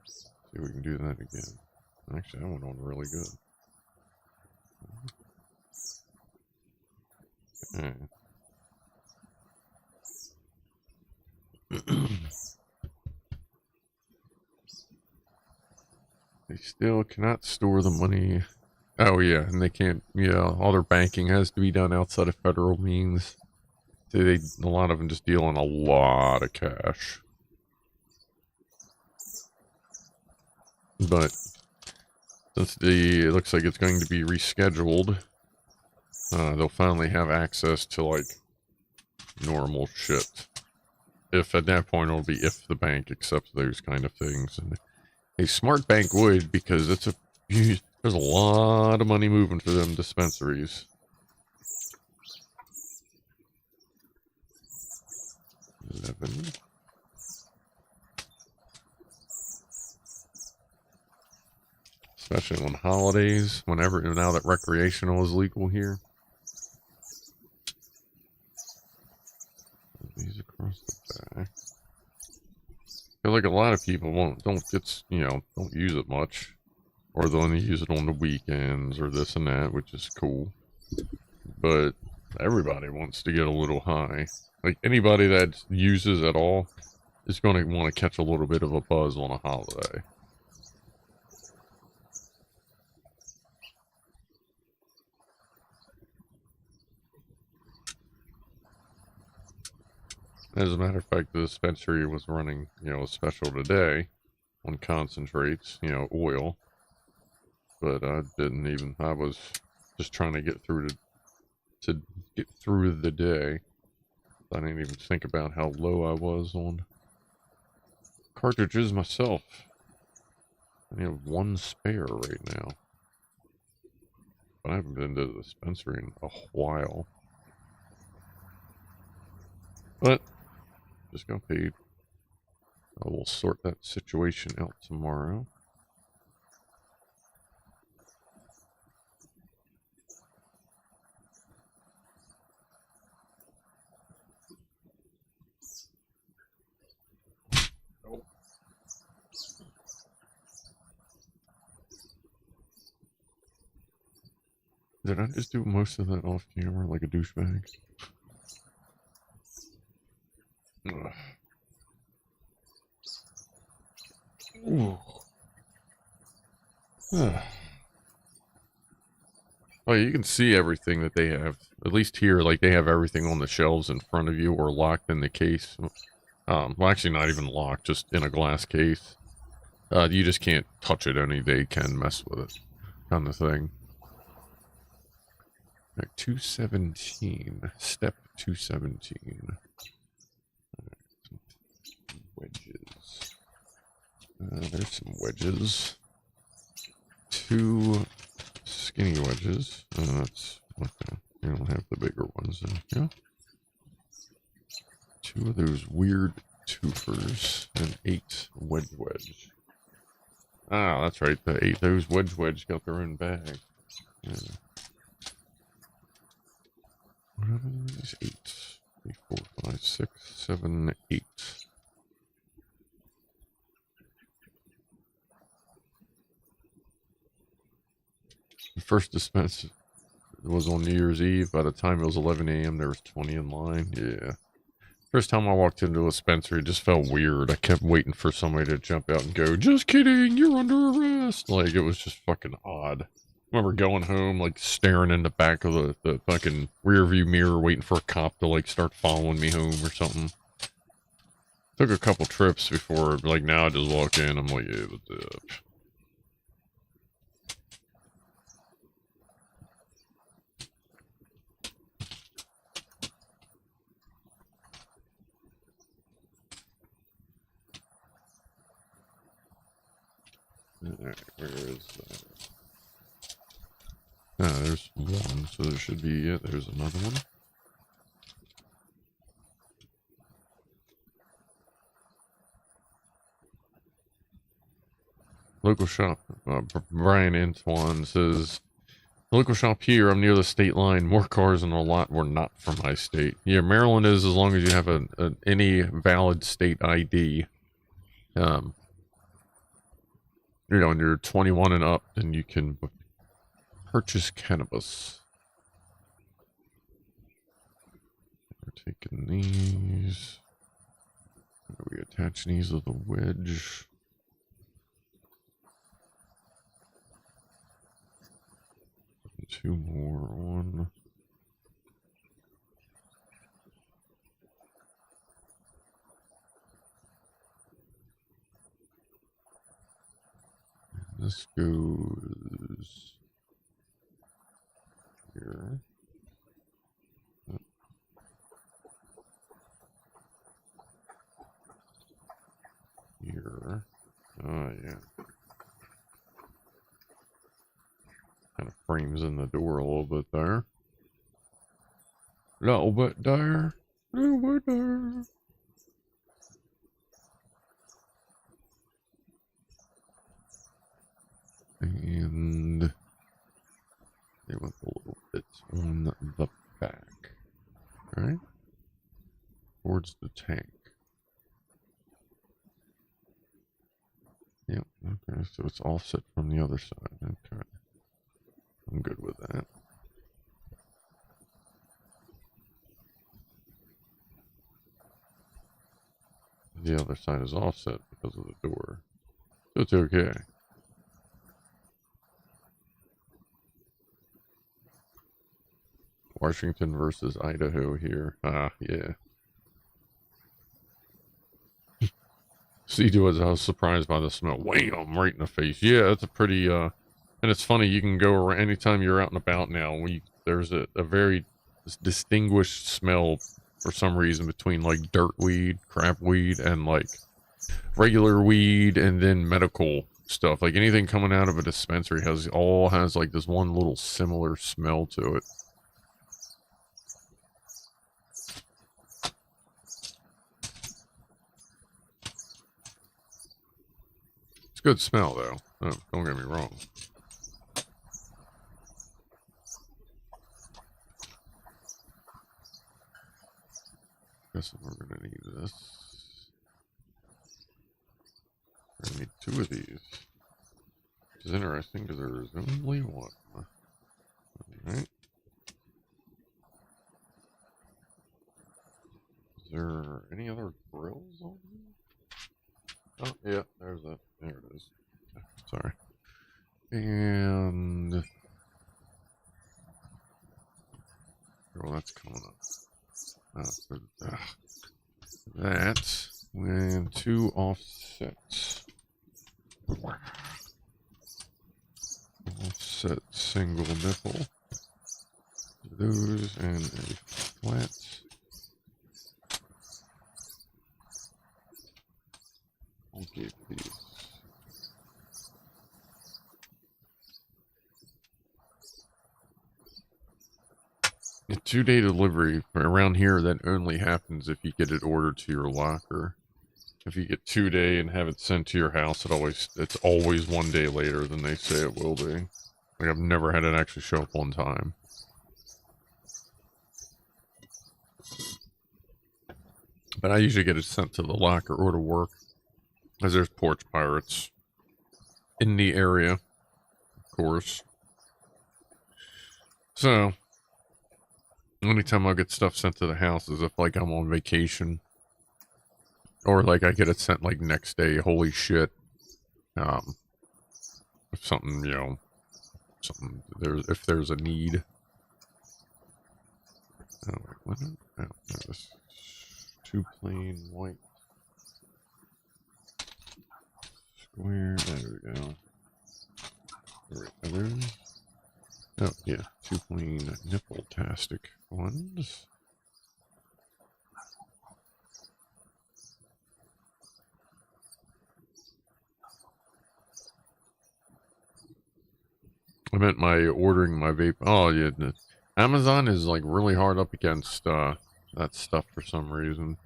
See if we can do that again. Actually, that went on really good. Okay. They still cannot store the money. Oh yeah, and they can't, yeah, all their banking has to be done outside of federal means. So a lot of them just deal in a lot of cash. But since it looks like it's going to be rescheduled, they'll finally have access to like normal shit. If at that point it'll be if the bank accepts those kind of things. And a smart bank would, because there's a lot of money moving for them dispensaries. Especially on holidays, now that recreational is legal here. These across the back. I feel like a lot of people don't use it much, or they'll only use it on the weekends or this and that, which is cool. But everybody wants to get a little high. Like anybody that uses at all is going to want to catch a little bit of a buzz on a holiday. As a matter of fact, the dispensary was running, a special today on concentrates, oil. But I was just trying to get through to get through the day. I didn't even think about how low I was on cartridges myself. I have one spare right now. But I haven't been to the dispensary in a while. But just got paid. I will sort that situation out tomorrow. Did I just do most of that off camera like a douchebag? Ugh. Ooh. Ugh. Oh, you can see everything that they have. At least here, like they have everything on the shelves in front of you or locked in the case. Well, actually not even locked, just in a glass case. You just can't touch it any. They can mess with it, kind of thing. Right, 217. Step 217. Wedges. There's some wedges. 2 skinny wedges. That's okay. You don't have the bigger ones then. Yeah. 2 of those weird twofers and 8 wedge. Ah, that's right. The 8 those wedge got their own bag. Yeah. What are these? 8, 3, 4, 5, 6, 7, 8. The first dispense was on New Year's Eve. By the time it was 11 a.m., there was 20 in line. Yeah. First time I walked into a dispensary, it just felt weird. I kept waiting for somebody to jump out and go, "Just kidding, you're under arrest." Like, it was just fucking odd. I remember going home, like, staring in the back of the fucking rear view mirror, waiting for a cop to, like, start following me home or something. Took a couple trips before, like, now I just walk in, I'm like, yeah, what's up? Alright, where is that? Ah, there's one, so there should be, yeah, there's another one. Local shop, Brian Antoine says, local shop here, I'm near the state line, more cars in a lot were not from my state. Yeah, Maryland is, as long as you have any valid state ID. You know, when you're 21 and up, then you can purchase cannabis. We're taking these. We attach these with a wedge. Two more on. This goes here. Here. Oh, yeah. Kind of frames in the door a little bit there. Little bit there. Little bit there. And they went a little bit on the back. Right? Towards the tank. Yep, okay, so it's offset from the other side. Okay. I'm good with that. The other side is offset because of the door. So it's okay. Washington versus Idaho here. Ah, yeah. C2 was, I was surprised by the smell. Wham! Right in the face. Yeah, it's a pretty, and it's funny, you can go around, anytime you're out and about now, there's a very distinguished smell for some reason between, like, dirt weed, crap weed, and, like, regular weed, and then medical stuff. Like, anything coming out of a dispensary has, like, this one little similar smell to it. Good smell, though. Oh, don't get me wrong. Guess we're gonna need this. We're gonna need 2 of these. Which is interesting because there is only one. Alright. any other grills on here? Oh, yeah, there's that. There it is. Sorry. And... well, that's coming up. That. And 2 offsets. Offset single nipple. Those and a flat. Okay, please. A 2-day delivery around here. That only happens if you get it ordered to your locker. If you get 2-day and have it sent to your house, it's always 1 day later than they say it will be. Like, I've never had it actually show up on time. But I usually get it sent to the locker or to work, as there's porch pirates in the area, of course. So, anytime I get stuff sent to the house is if, like, I'm on vacation. Or, like, I get it sent, like, next day. Holy shit. If something, you know, if there's a need. Oh, wait, what? Oh, this 2 plain white. Square, there we go. Other. Oh, yeah, 2 plain nipple-tastic ones. I meant ordering my vape. Oh, yeah. Amazon is, like, really hard up against that stuff for some reason.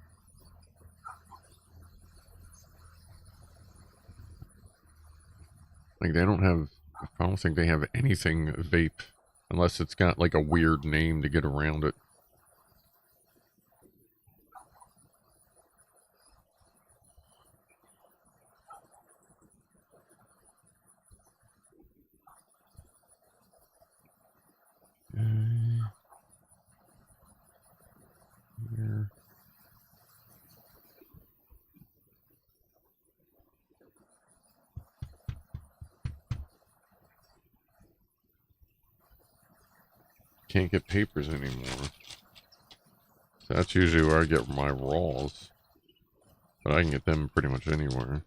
Like, they don't have... I don't think they have anything vape. Unless it's got, like, a weird name to get around it. Here. Can't get papers anymore. So that's usually where I get my raws. But I can get them pretty much anywhere.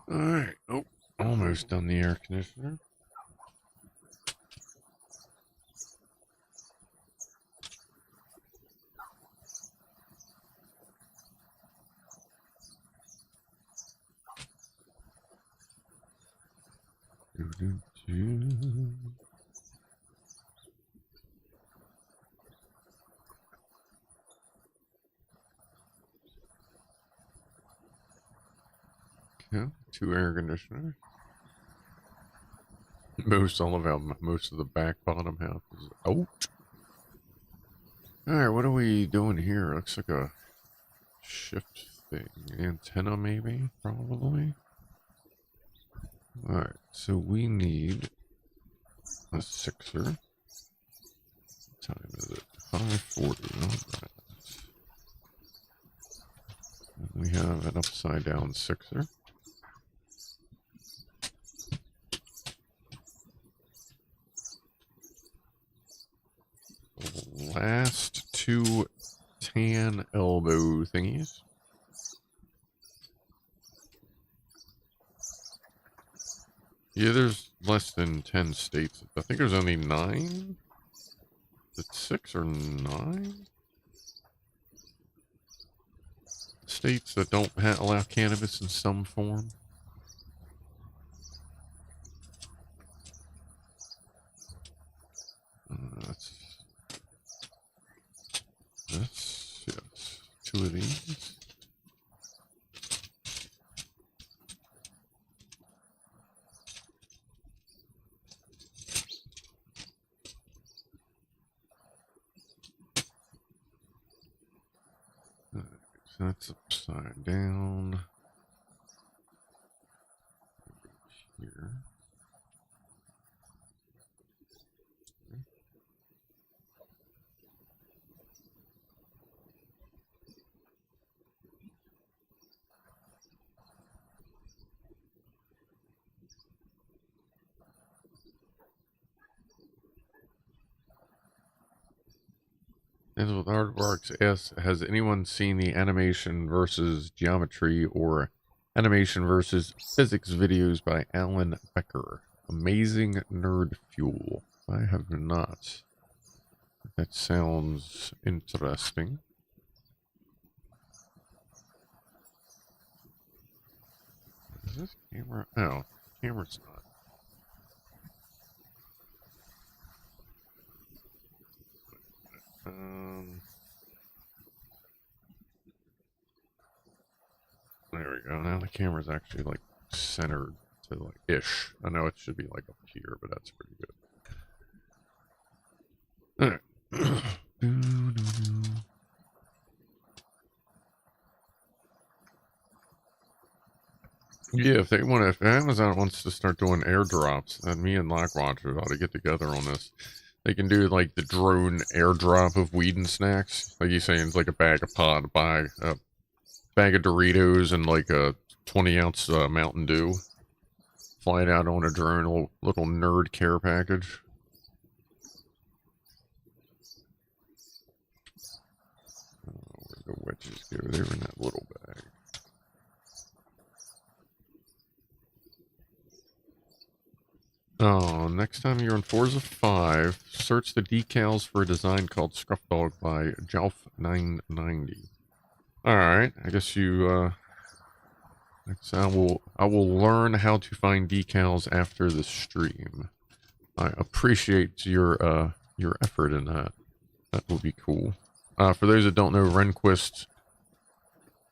Alright. Oh, almost done the air conditioner. Yeah, 2 air conditioners. Most all of how most of the back bottom half is out. Alright, what are we doing here? Looks like a shift thing. Antenna maybe? Probably. Alright, so we need a 6er. What time is it? 5:40. Alright. We have an upside down 6er. Last 2 tan elbow thingies. Yeah, there's less than 10 states. I think there's only 9. Is it 6 or 9 states that don't allow cannabis in some form? That's yes. 2 of these. So that's upside down. Here. As with Artworks asks, has anyone seen the animation versus geometry or animation versus physics videos by Alan Becker? Amazing Nerd Fuel. I have not. That sounds interesting. Is this camera? Oh, camera's not. There we go. Now the camera's actually like centered to like ish. I know it should be like up here, but that's pretty good. Alright. Yeah, if Amazon wants to start doing airdrops, then me and Blackwatcher ought to get together on this. They can do like the drone airdrop of weed and snacks. Like he's saying, it's like a bag of pot, a bag of Doritos, and like a 20-ounce Mountain Dew. Fly it out on a drone, little nerd care package. Where the wedges go? They were in that little bag. Oh, next time you're in Forza 5, search the decals for a design called Scrufdog by Jalf990. Alright, I guess you, I will learn how to find decals after the stream. I appreciate your effort in that. That will be cool. For those that don't know, Rehnquist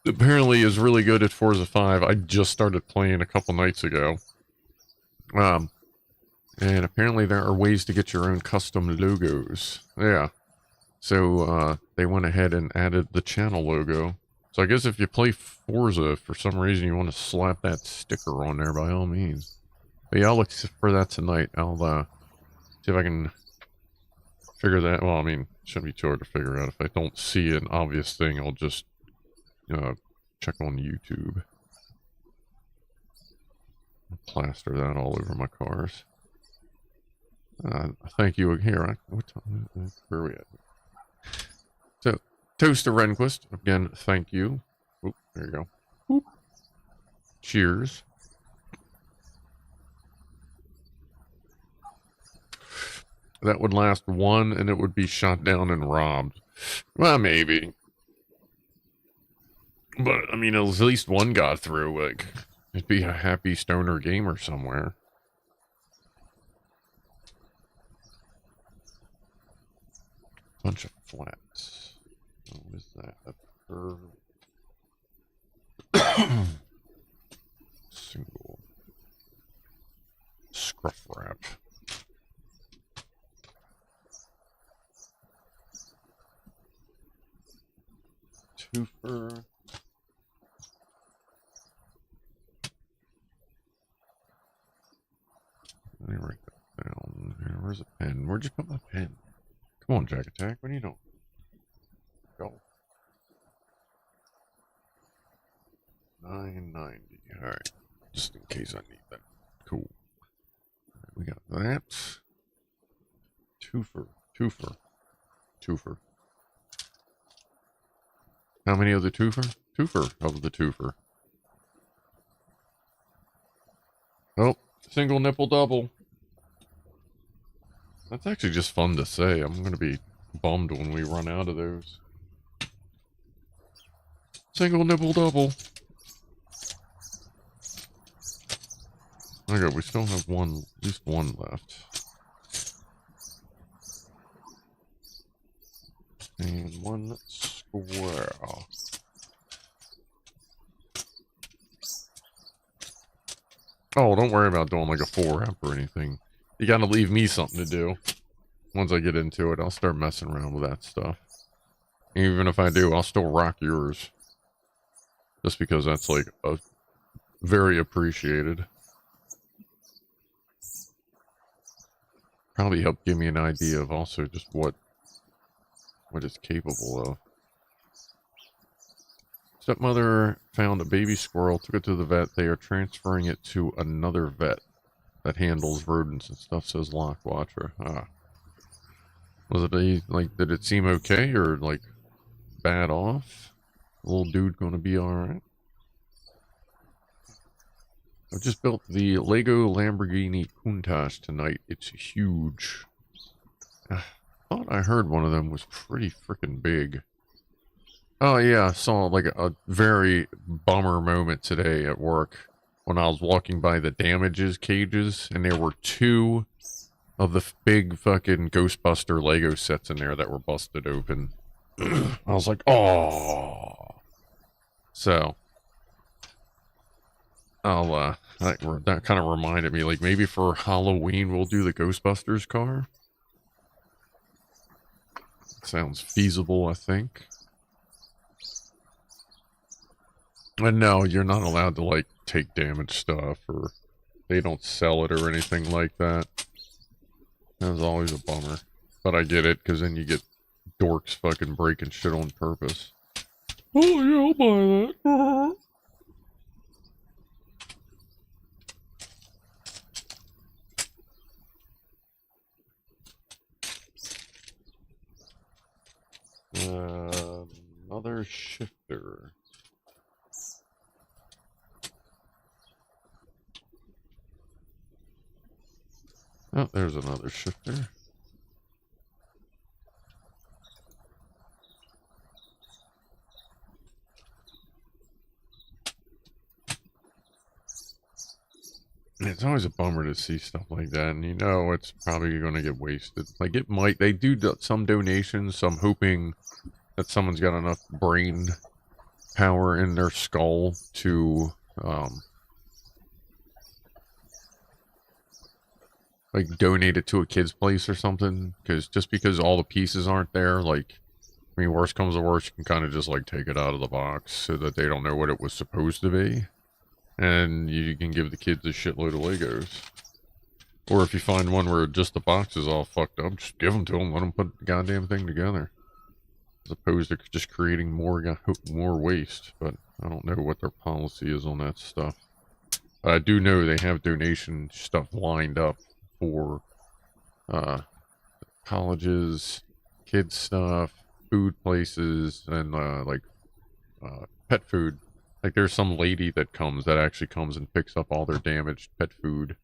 apparently is really good at Forza 5. I just started playing a couple nights ago. And apparently there are ways to get your own custom logos. Yeah. So, they went ahead and added the channel logo. So I guess if you play Forza, for some reason you want to slap that sticker on there, by all means. But yeah, I'll look for that tonight. I'll, see if I can figure that. Well, I mean, it shouldn't be too hard to figure out. If I don't see an obvious thing, I'll just, check on YouTube. I'll plaster that all over my cars. Thank you here. What time? Where are we at? So, Toaster Rehnquist, again, thank you. Oop, there you go. Oop. Cheers. That would last one, and it would be shot down and robbed. Well, maybe. But, I mean, at least one got through. Like, it'd be a happy stoner gamer somewhere. Bunch of flats. What is that? Single scruff wrap. Twofer. Let me write that down. Here, where's a pen? Where'd you put my pen? Come on, Jack Attack. What are you doing? Go. 990. Alright. Just in case I need that. Cool. Right, we got that. Twofer. How many of the twofer? Twofer of the twofer. Oh, single nipple double. That's actually just fun to say. I'm going to be bummed when we run out of those. Single nipple double. Okay, we still have one, at least one left. And one square. Oh, don't worry about doing like a 4-amp or anything. You gotta leave me something to do. Once I get into it, I'll start messing around with that stuff. Even if I do, I'll still rock yours. just because that's like a very appreciated. Probably help give me an idea of also just what it's capable of. Stepmother found a baby squirrel, took it to the vet. They are transferring it to another vet that handles rodents and stuff, says Lock Watcher. Ah. Was it like, did it seem okay or like bad off? Little dude gonna be alright? I just built the Lego Lamborghini Countach tonight. It's huge. I thought I heard one of them was pretty freaking big. Oh yeah, I saw like a very bummer moment today at work when I was walking by the damages cages, and there were 2 of the big fucking Ghostbuster Lego sets in there that were busted open. I was like, oh. So, that kind of reminded me, like maybe for Halloween we'll do the Ghostbusters car. Sounds feasible, I think. And no, you're not allowed to, like, take damaged stuff, or they don't sell it or anything like that. That was always a bummer. But I get it, because then you get dorks fucking breaking shit on purpose. Oh, yeah, I'll buy that. Another shifter. Oh, there's another shifter. It's always a bummer to see stuff like that, and you know it's probably going to get wasted. Like, it might, they do some donations, so I'm hoping that someone's got enough brain power in their skull to, like, donate it to a kid's place or something, because just because all the pieces aren't there, like, I mean, worst comes to worst, you can kind of just, like, take it out of the box so that they don't know what it was supposed to be. And you can give the kids a shitload of Legos. Or if you find one where just the box is all fucked up, just give them to them, let them put the goddamn thing together. As opposed to just creating more waste. But I don't know what their policy is on that stuff. But I do know they have donation stuff lined up for colleges, kids stuff, food places, and pet food. Like, there's some lady that actually comes and picks up all their damaged pet food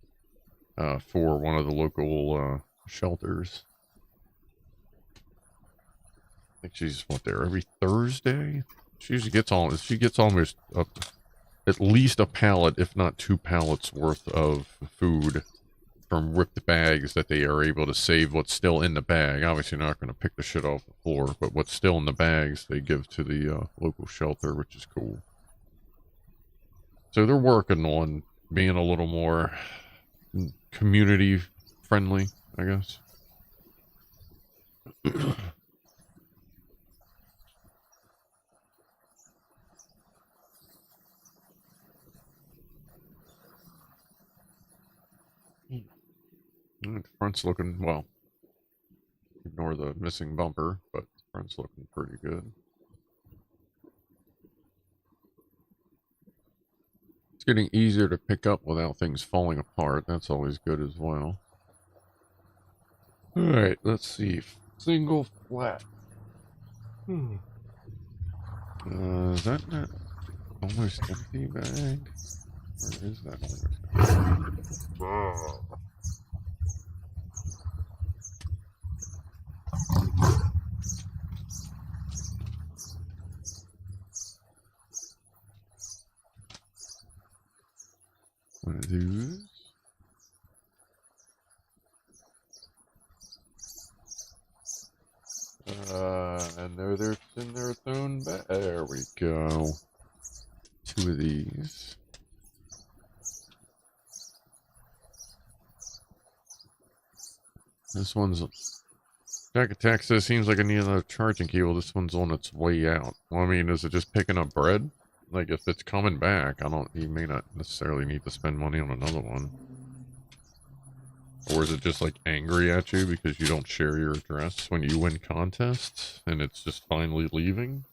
for one of the local shelters. I think she's, there every Thursday? She usually gets almost at least a pallet, if not 2 pallets worth of food from ripped bags that they are able to save what's still in the bag. Obviously not going to pick the shit off the floor, but what's still in the bags they give to the local shelter, which is cool. So they're working on being a little more community friendly, I guess. The front's looking, well, ignore the missing bumper, but the front's looking pretty good. It's getting easier to pick up without things falling apart. That's always good as well. Alright, let's see. Single flat. Is that not almost empty bag? Or is that almost empty? One of these. And they're in their own bag. There we go. 2 of these. This one's... Jack Attack says, seems like I need another charging cable. This one's on its way out. Well, I mean, is it just picking up bread? like if it's coming back, you may not necessarily need to spend money on another one. Or is it just like angry at you because you don't share your address when you win contests and it's just finally leaving?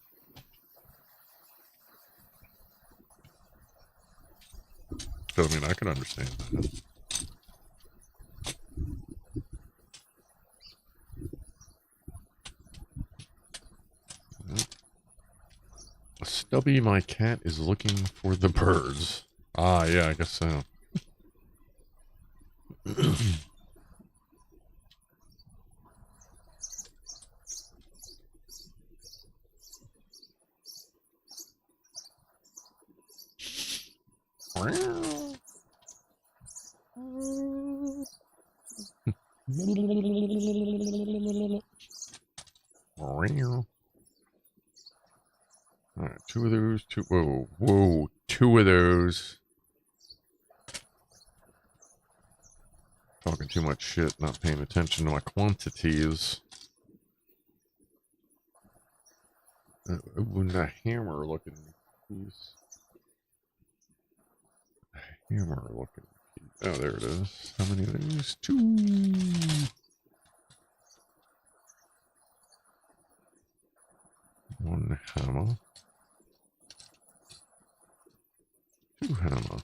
So, I mean, I can understand that. Stubby, my cat is looking for the birds. Ah, yeah, I guess so. Alright, two of those, whoa, two of those. Talking too much shit, not paying attention to my quantities. And the hammer looking piece. Hammer looking piece. Oh, there it is. How many of these? Two. One hammer. Two hammer.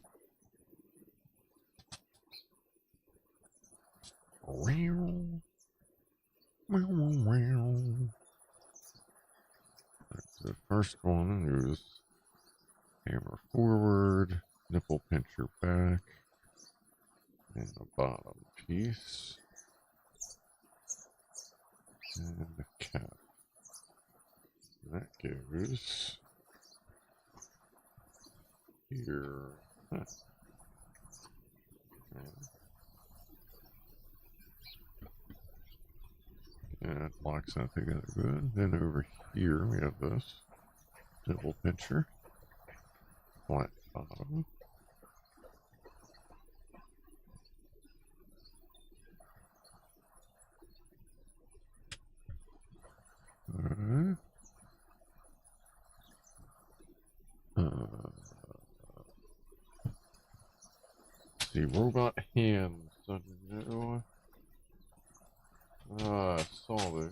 The first one is hammer forward, nipple pincher back, and the bottom piece, and the cap. That goes here. Huh. Yeah, it locks that together good. Then over here we have this nipple pincher, flat bottom. See, robot hands. I know. I saw those.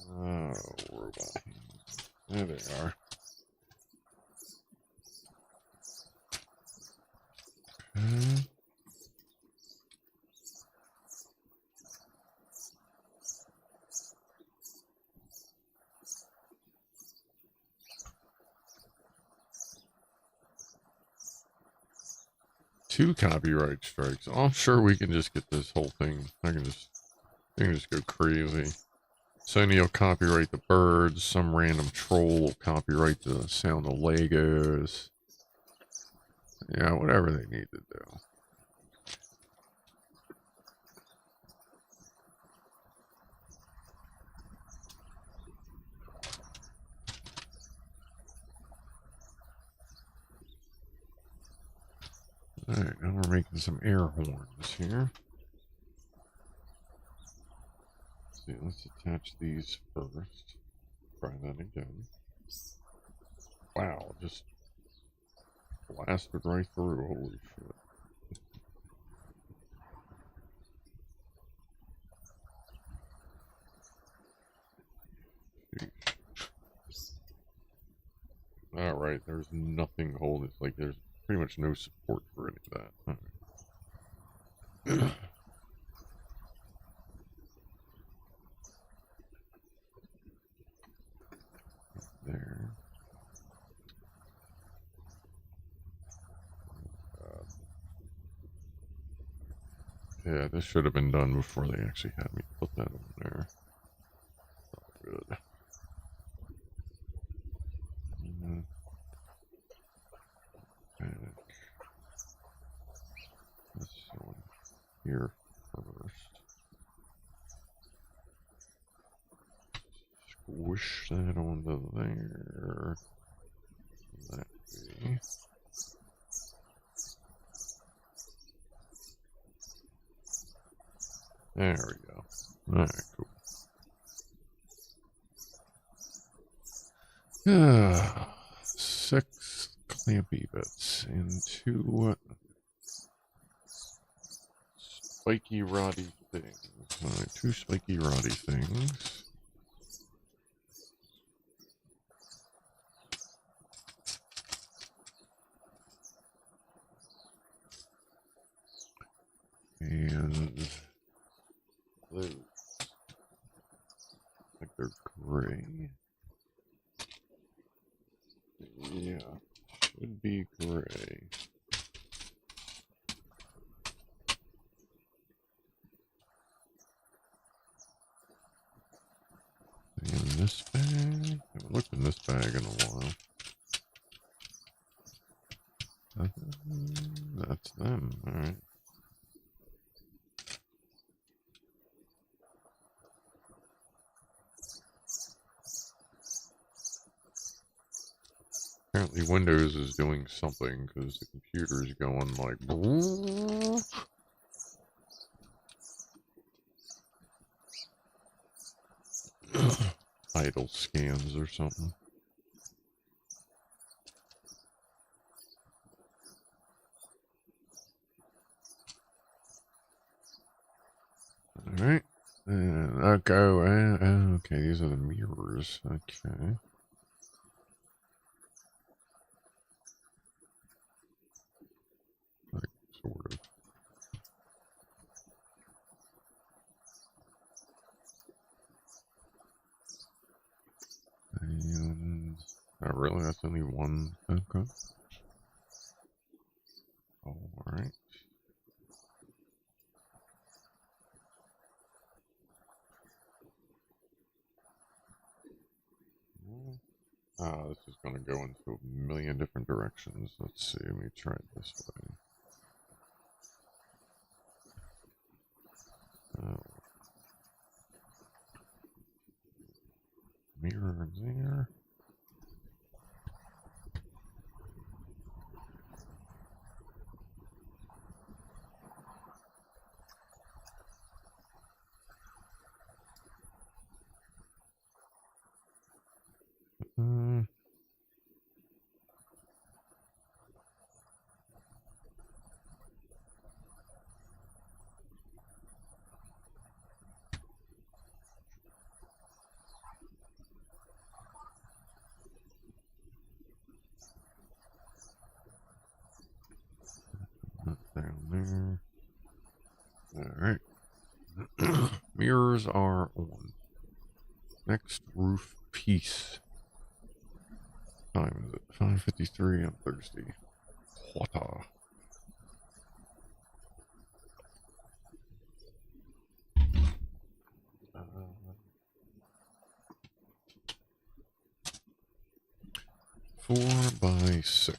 Oh, robot hands. There they are. Okay. Two copyright strikes. Oh, I'm sure we can just get this whole thing. I can just go crazy. Sony will copyright the birds. Some random troll will copyright the sound of Legos. Yeah, whatever they need to do. Alright, now we're making some air horns here. Let's see, let's attach these first. Try that again. Wow, just blasted right through. Holy shit. Alright, there's nothing holding. It's like there's pretty much no support for any of that. Right. There. Yeah, this should have been done before they actually had me put that on there. All good. And this one here first. Squish that onto there. That be. There we go. Alright, cool. 6 clampy bits and 2 spiky roddy things. Alright, 2 spiky roddy things. And those, I think they're gray. Yeah, should be gray. In this bag? I haven't looked in this bag in a while. That's them, alright. Apparently Windows is doing something because the computer is going like idle scans or something. Alright. Okay, these are the mirrors. Okay. Like, sort of. And oh, really? That's only one. Okay. Alright. This is going to go into a million different directions. Let's see. Let me try it this way. Mirror there. Down there. Alright. Mirrors are on. Next roof piece. Time is it? 5:53 on Thursday. Water. Four by 6.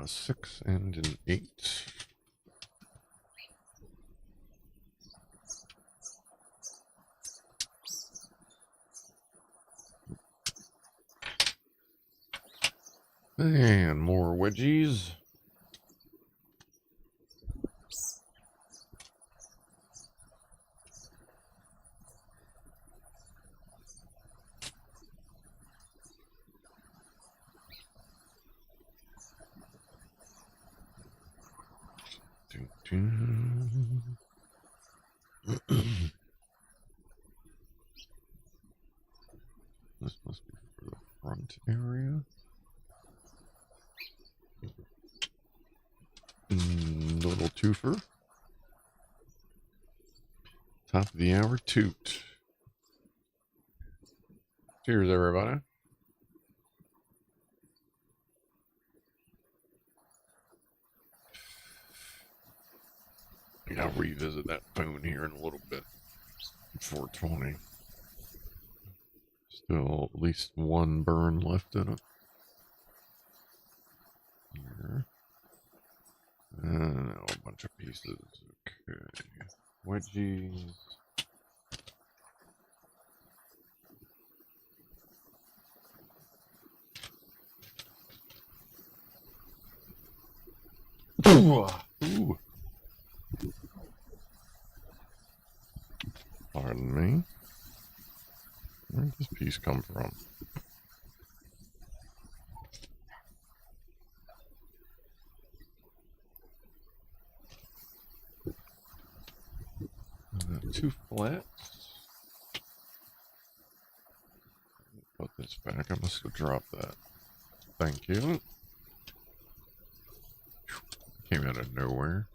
A 6 and an 8. And more wedgies. This must be for the front area. Little twofer. Top of the hour toot. Cheers, everybody. I'll revisit that phone here in a little bit. 420. Still at least one burn left in it. Here. And a bunch of pieces. Okay. Wedgies. Ooh. Pardon me. Where did this piece come from? Two flats. Put this back. I must have dropped that. Thank you. Came out of nowhere.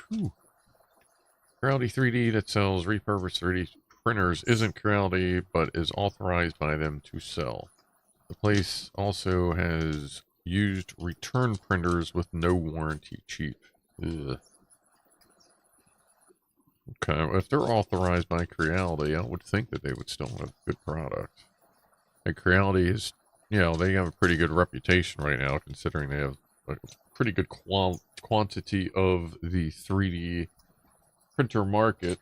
Whew. Creality 3D that sells repurposed 3D printers isn't Creality, but is authorized by them to sell. The place also has used return printers with no warranty cheap. Ugh. Okay, well, if they're authorized by Creality, I would think that they would still have good product. And Creality is, you know, they have a pretty good reputation right now, considering they have a pretty good quantity of the 3D printer market.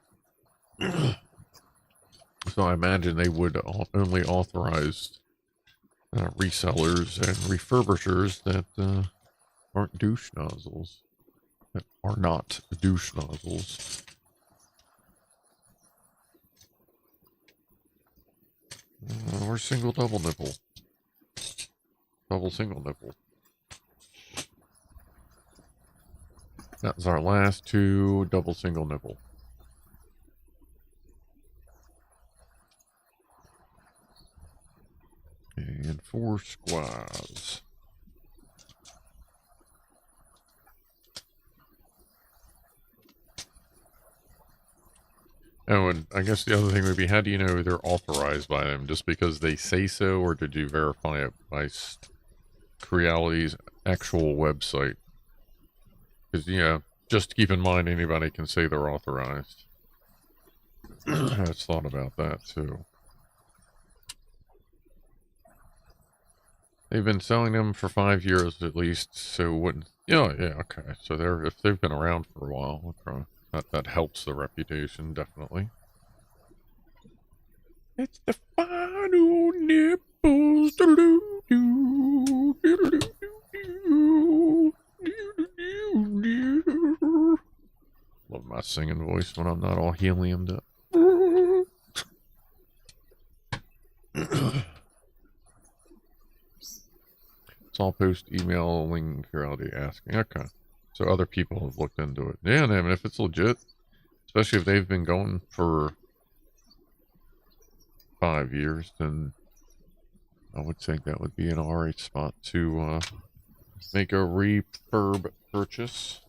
So I imagine they would only authorize resellers and refurbishers that aren't douche nozzles. That are not douche nozzles. Or single double nipple. Double single nipple. That was our last two double single nipple. And 4 squads. Oh, and I guess the other thing would be, how do you know they're authorized by them? Just because they say so, or did you verify it by Creality's actual website? Because, yeah, just keep in mind anybody can say they're authorized. I just thought about that, too. They've been selling them for 5 years at least, so wouldn't... Yeah, okay. So if they've been around for a while, that helps the reputation, definitely. It's the final nipples. Love my singing voice when I'm not all heliumed up. It's all post emailing Creality asking. Okay. So other people have looked into it. Yeah, I mean, if it's legit, especially if they've been going for 5 years, then I would think that would be an alright spot to make a refurb purchase.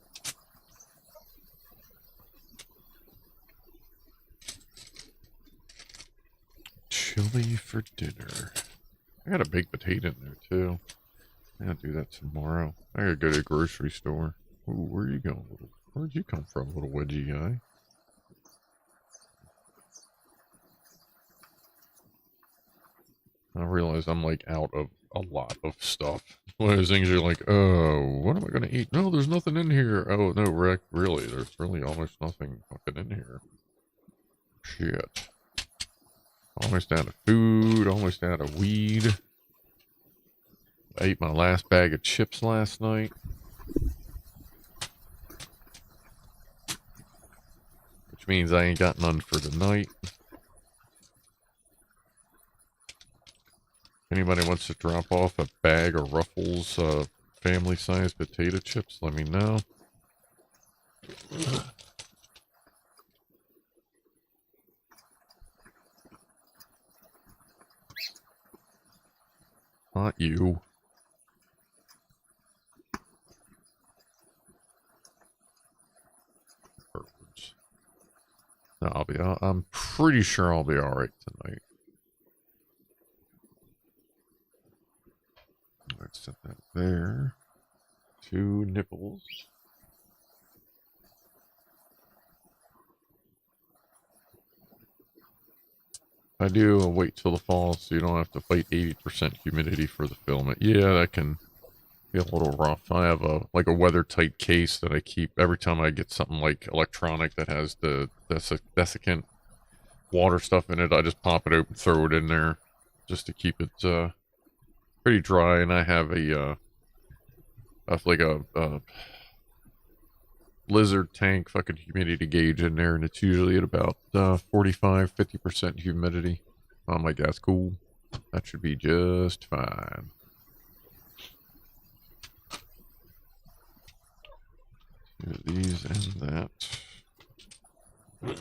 Chili for dinner. I got a baked potato in there too. I'll do that tomorrow. I gotta go to the grocery store. Ooh, where are you going, little? Where'd you come from, little wedgie guy? I realize I'm like out of a lot of stuff. One of those things you're like, oh, what am I gonna eat? No, there's nothing in here. Oh, no, Rick, really, there's really almost nothing fucking in here. Shit. Almost out of food, almost out of weed. I ate my last bag of chips last night. Which means I ain't got none for tonight. Anybody wants to drop off a bag of Ruffles family-sized potato chips, let me know. Not you. No, I'm pretty sure I'll be alright tonight. Let's set that there. 2 nipples. I do wait till the fall so you don't have to fight 80% humidity for the filament. Yeah, that can be a little rough. I have a like a weather tight case that I keep every time I get something like electronic that has the desiccant water stuff in it. I just pop it open, throw it in there, just to keep it pretty dry. And I have a lizard tank fucking humidity gauge in there, and it's usually at about 45-50% humidity. I'm like, that's cool. That should be just fine. These and that. Okay,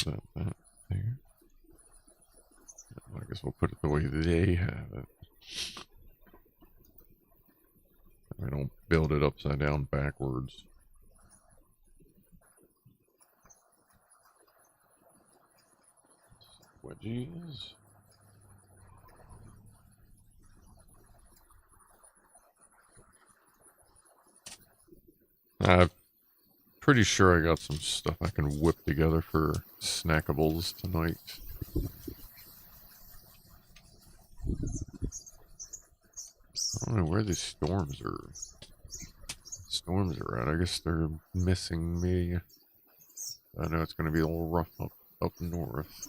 that there. I guess we'll put it the way they have it. I don't build it upside down backwards. Wedgies. I'm pretty sure I got some stuff I can whip together for snackables tonight. I don't know where these storms are at. I guess they're missing me. I know it's going to be a little rough up north.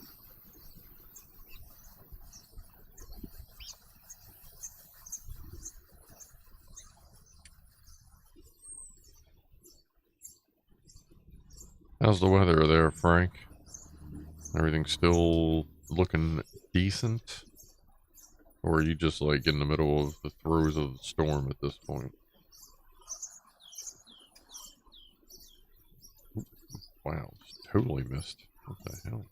How's the weather there, Frank? Everything still looking decent? Or are you just like in the middle of the throes of the storm at this point? Wow, totally missed. What the hell?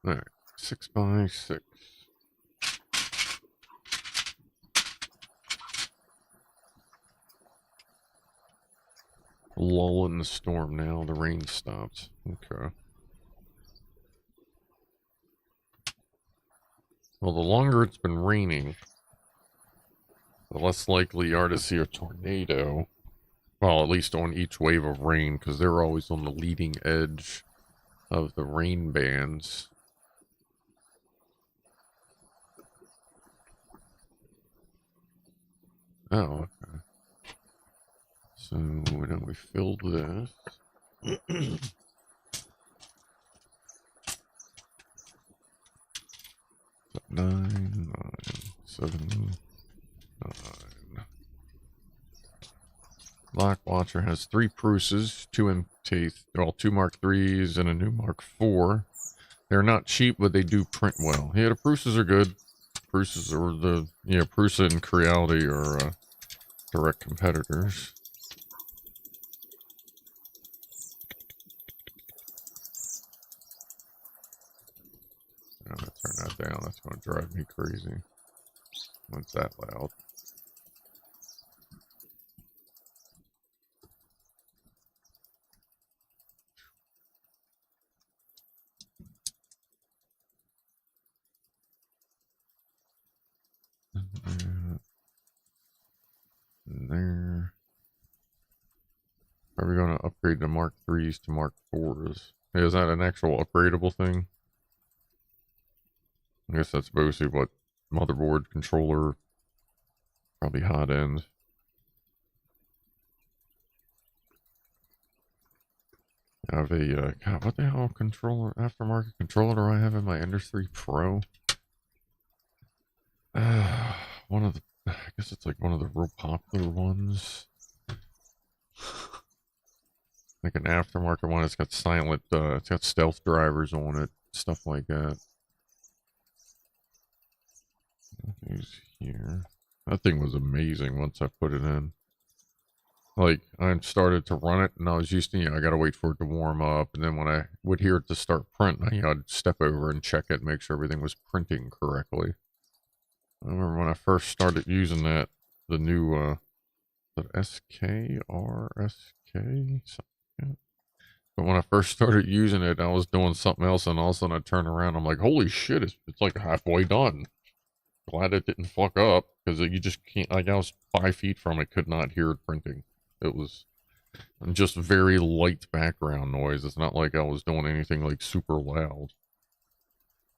Alright, 6x6. Lull in the storm now, the rain stops. Okay. Well, the longer it's been raining, the less likely you are to see a tornado. Well, at least on each wave of rain, because they're always on the leading edge of the rain bands. Oh, okay. So, when we filled this. 9, 7, 9. Blackwatcher has 3 Pruses, 2 MT, well, 2 Mark 3s and a new Mark 4. They're not cheap, but they do print well. Yeah, the Pruses are good. Pruses are the, Prusa and Creality are direct competitors. I'm gonna turn that down. That's gonna drive me crazy. What's that loud? There. Are we going to upgrade the Mark 3s to Mark 4s? Hey, is that an actual upgradable thing? I guess that's mostly what motherboard, controller, probably hot end. I have a, God, what the hell controller, aftermarket controller do I have in my Ender 3 Pro? One of the, I guess it's like one of the real popular ones. Like an aftermarket one. It's got silent, it's got stealth drivers on it, stuff like that. Nothing's here. That thing was amazing once I put it in. Like, I started to run it, and I was used to, I gotta wait for it to warm up, and then when I would hear it to start printing, I'd step over and check it, make sure everything was printing correctly. I remember when I first started using that, the new, the SKRSK, something like that. But when I first started using it, I was doing something else, and all of a sudden I turn around, I'm like, holy shit, it's like halfway done. Glad it didn't fuck up, because you just can't, like, I was 5 feet from it, could not hear it printing. It was just very light background noise. It's not like I was doing anything like super loud.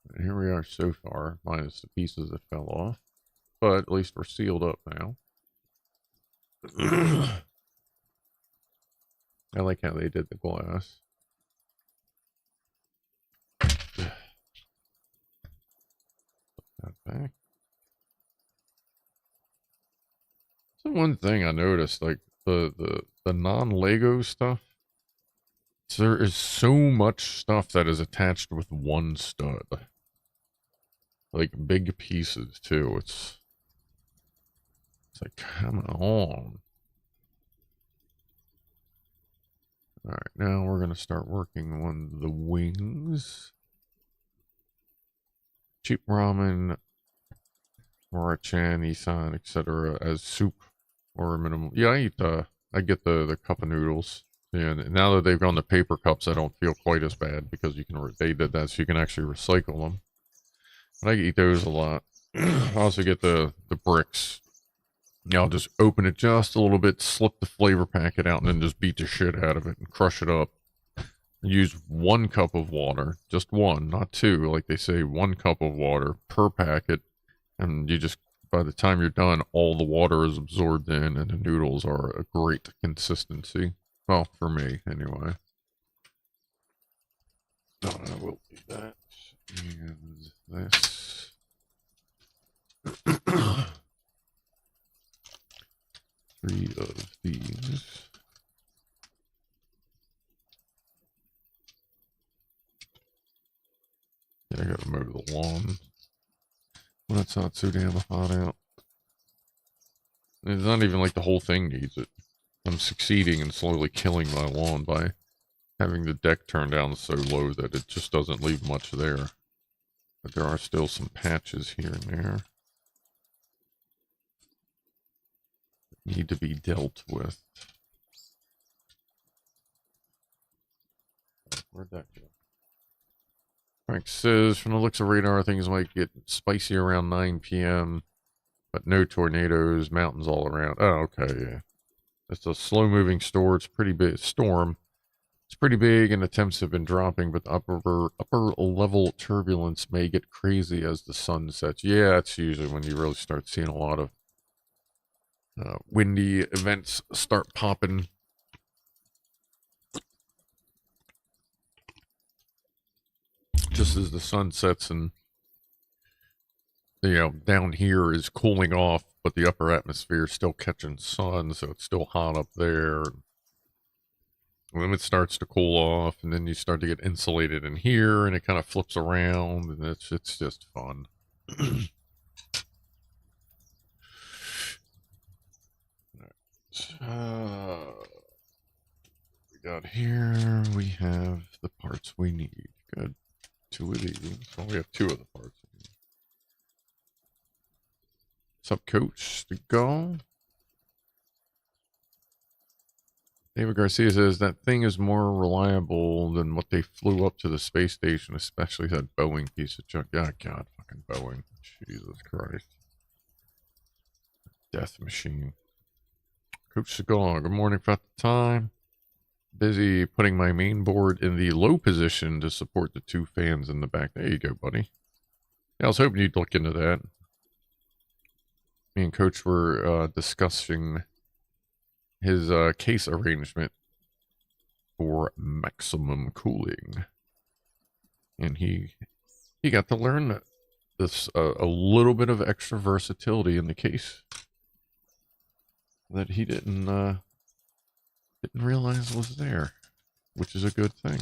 And here we are so far, minus the pieces that fell off. But at least we're sealed up now. I like how they did the glass. Put that back. So one thing I noticed, like the non-Lego stuff, there is so much stuff that is attached with one stud. Like big pieces too. It's like, come on. Alright, now we're going to start working on the wings. Cheap ramen, Morachan, Isan, etc. as soup or minimum. Yeah, I get the cup of noodles. And now that they've gone to paper cups, I don't feel quite as bad because they did that so you can actually recycle them. But I eat those a lot. I also get the bricks. Yeah, I'll just open it just a little bit, slip the flavor packet out, and then just beat the shit out of it and crush it up. Use 1 cup of water, just 1, not 2, like they say, 1 cup of water per packet, and you just, by the time you're done, all the water is absorbed in, and the noodles are a great consistency. Well, for me, anyway. I will do that, and this. 3 of these. Yeah, I gotta mow the lawn when it's not so damn hot out. It's not even like the whole thing needs it. I'm succeeding in slowly killing my lawn by having the deck turned down so low that it just doesn't leave much there. But there are still some patches here and there that need to be dealt with. Where'd that go? Frank says, from the looks of radar, things might get spicy around 9 p.m., but no tornadoes, mountains all around. Oh, okay, yeah. It's a slow-moving storm. It's pretty big. It's pretty big, and the temps have been dropping, but the upper level turbulence may get crazy as the sun sets. Yeah, it's usually when you really start seeing a lot of windy events start popping. Just as the sun sets and, you know, down here is cooling off, but the upper atmosphere is still catching sun, so it's still hot up there. And then it starts to cool off, and then you start to get insulated in here, and it kind of flips around, and it's just fun. We got here, we have the parts we need. Good. 2 of these. Well, we have 2 of the parts. What's up, Coach? To go. David Garcia says that thing is more reliable than what they flew up to the space station, especially that Boeing piece of junk. Oh, God, fucking Boeing. Jesus Christ. Death machine. Coach Segal, good morning for the time. Busy putting my main board in the low position to support the 2 fans in the back. There you go, buddy. Yeah, I was hoping you'd look into that. Me and Coach were discussing his case arrangement for maximum cooling. And he got to learn this a little bit of extra versatility in the case that he didn't realize was there, which is a good thing.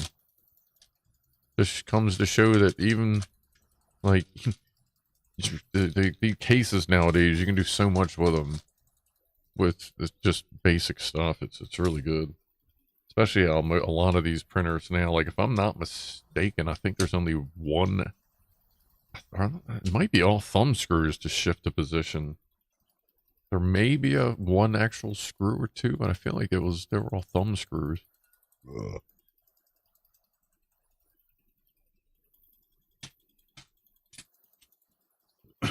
This comes to show that even like the cases nowadays, you can do so much with them with just basic stuff. It's really good, especially how a lot of these printers now, like if I'm not mistaken, I think there's only one, it might be all thumb screws to shift the position. There may be one actual screw or 2, but I feel like they were all thumb screws. Ugh.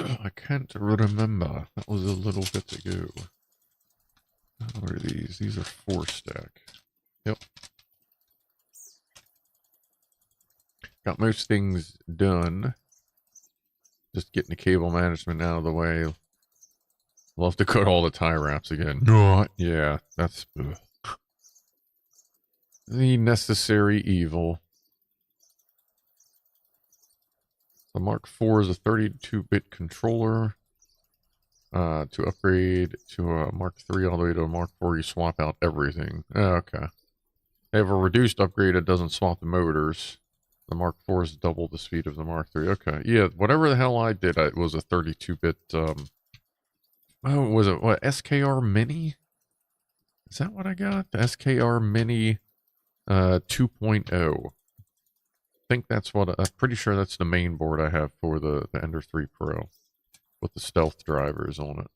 I can't remember. That was a little bit ago. What are these? These are 4-stack. Yep. Got most things done. Just getting the cable management out of the way. Love to cut all the tie wraps again. No, yeah, that's the necessary evil. The Mark IV is a 32-bit controller. To upgrade to a Mark III all the way to a Mark IV, you swap out everything. Okay. They have a reduced upgrade that doesn't swap the motors. The Mark IV is double the speed of the Mark III. Okay. Yeah, whatever the hell I did, it was a 32-bit, oh, was it, what, SKR Mini? Is that what I got? The SKR Mini 2.0. I think that's what, I'm pretty sure that's the main board I have for the Ender 3 Pro. With the stealth drivers on it.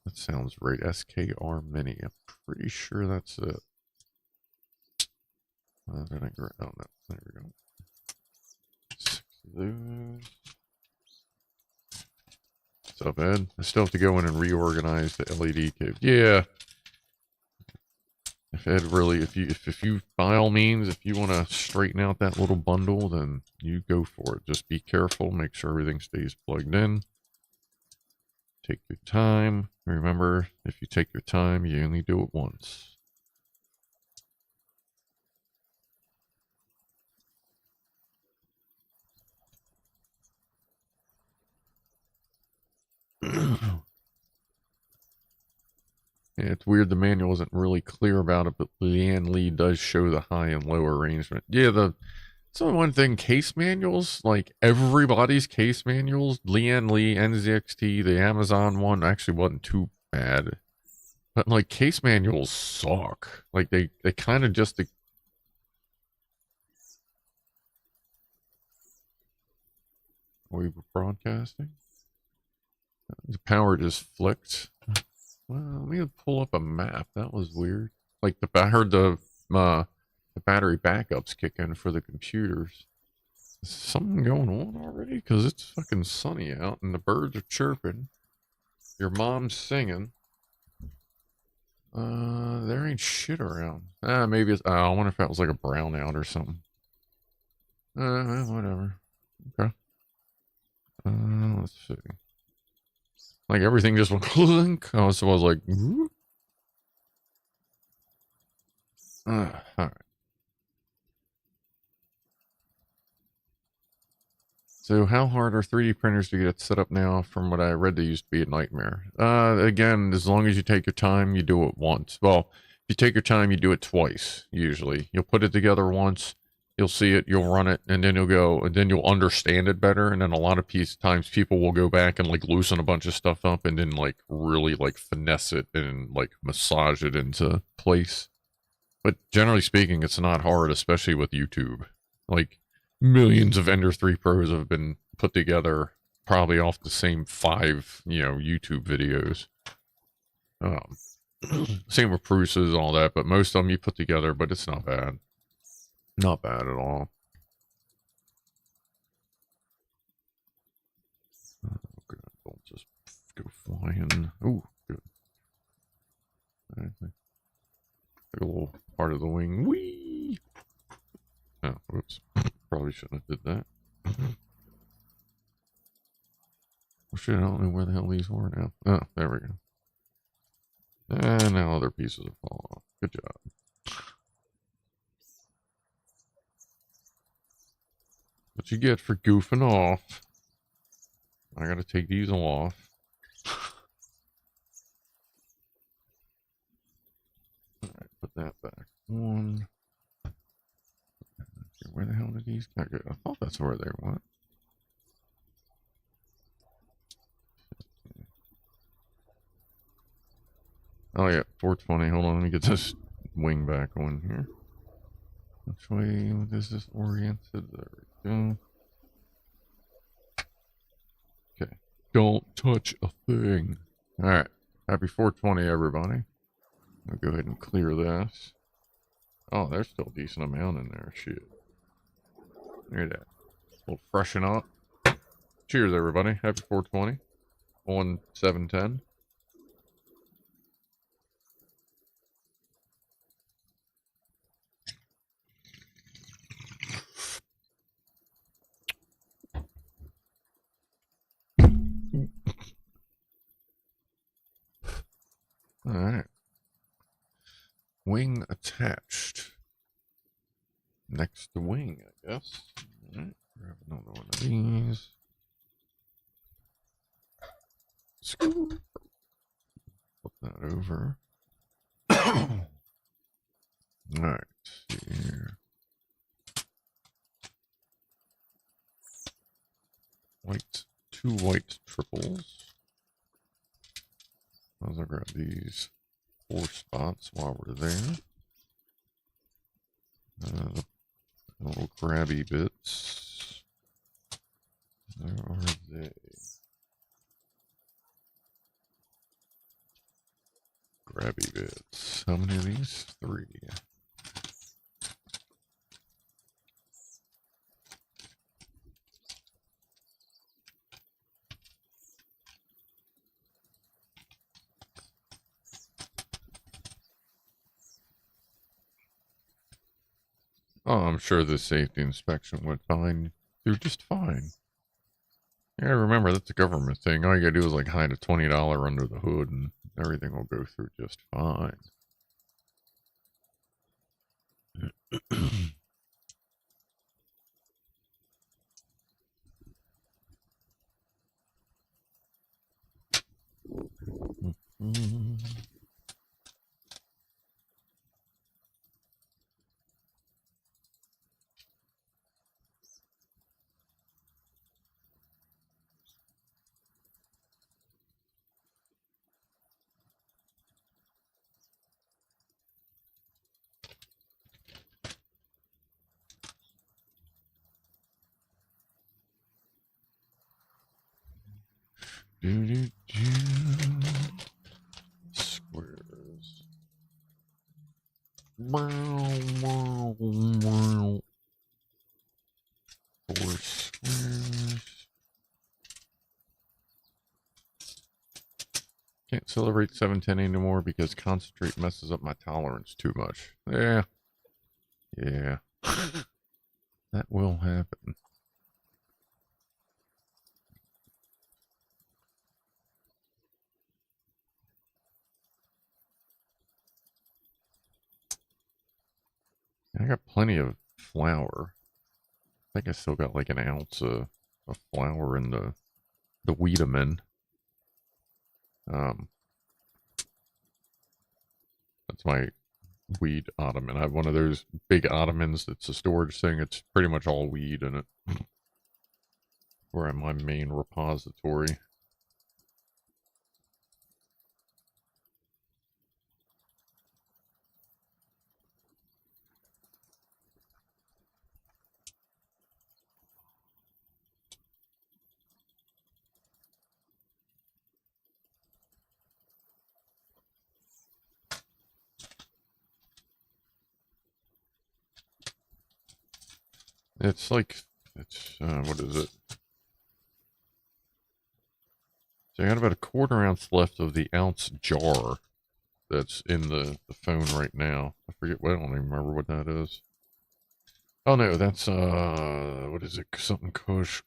That sounds right. SKR Mini. I'm pretty sure that's it. Then I grab, oh no, there we go. 6 of those. What's up, Ed? I still have to go in and reorganize the LED cable. Yeah. If Ed really, if you, by all means, if you want to straighten out that little bundle, then you go for it. Just be careful. Make sure everything stays plugged in. Take your time. Remember, if you take your time, you only do it once. Yeah, it's weird the manual isn't really clear about it, but Leanne Lee does show the high and low arrangement. Yeah, so one thing, case manuals, like everybody's case manuals, Leanne Lee, NZXT, the Amazon one actually wasn't too bad. But like case manuals suck. Like they kind of just... Are we broadcasting? The power just flicked. Well, let me pull up a map. That was weird. Like I heard the battery backups kick in for the computers. Is something going on already? Because it's fucking sunny out and the birds are chirping. Your mom's singing. There ain't shit around. Maybe it's... I wonder if that was like a brownout or something. Whatever. Okay. Let's see. Like everything just went clunk. Oh, so I was like, all right. So how hard are 3D printers to get set up now? From what I read, they used to be a nightmare. Again, as long as you take your time, you do it once. Well, if you take your time, you do it twice, usually. You'll put it together once, you'll see it, you'll run it, and then you'll go, and then you'll understand it better. And then a lot of times people will go back and like loosen a bunch of stuff up and then like really like finesse it and like massage it into place. But generally speaking, it's not hard, especially with YouTube. Like millions of Ender 3 Pros have been put together probably off the same 5, YouTube videos. Same with Prusa's, all that, but most of them you put together, but it's not bad. Not bad at all. Oh, good. Don't just go flying. Ooh, good. Right. Like a little part of the wing. Whee! Oh, whoops. Probably shouldn't have did that. Well, shit, I don't know where the hell these were now. Oh, there we go. And now other pieces have fallen off. Good job. What you get for goofing off. I gotta take these off. Alright, put that back on. Okay, where the hell did these go? I thought that's where they went. Oh yeah, 420. Hold on, let me get this wing back on here. Which way is this oriented? There we go. Okay. Don't touch a thing. Alright. Happy 420, everybody. I'll go ahead and clear this. Oh, there's still a decent amount in there. Shit. Look at that. A little freshen up. Cheers, everybody. Happy 420 on 710. All right. Wing attached. Next to wing, I guess. All right. Grab another one of these. Scoop. Flip that over. All right. See here. Two white triples. I'll grab these 4 spots while we're there. Little grabby bits. Where are they? Grabby bits. How many of these? 3. Oh, I'm sure the safety inspection went fine. They're just fine. Yeah, remember, that's a government thing. All you gotta do is like hide a $20 under the hood and everything will go through just fine. Squares. Four squares. Can't celebrate 710 anymore because concentrate messes up my tolerance too much. Yeah. That will happen. I got plenty of flour. I think I still got like an ounce of flour in the Wiedemann. That's my weed ottoman. I have one of those big ottomans that's a storage thing. It's pretty much all weed in it. Where my main repository. It's like, what is it? So I got about a 1/4 ounce left of the ounce jar that's in the phone right now. I forget, I don't even remember what that is. Oh no, that's, what is it? Something Kush.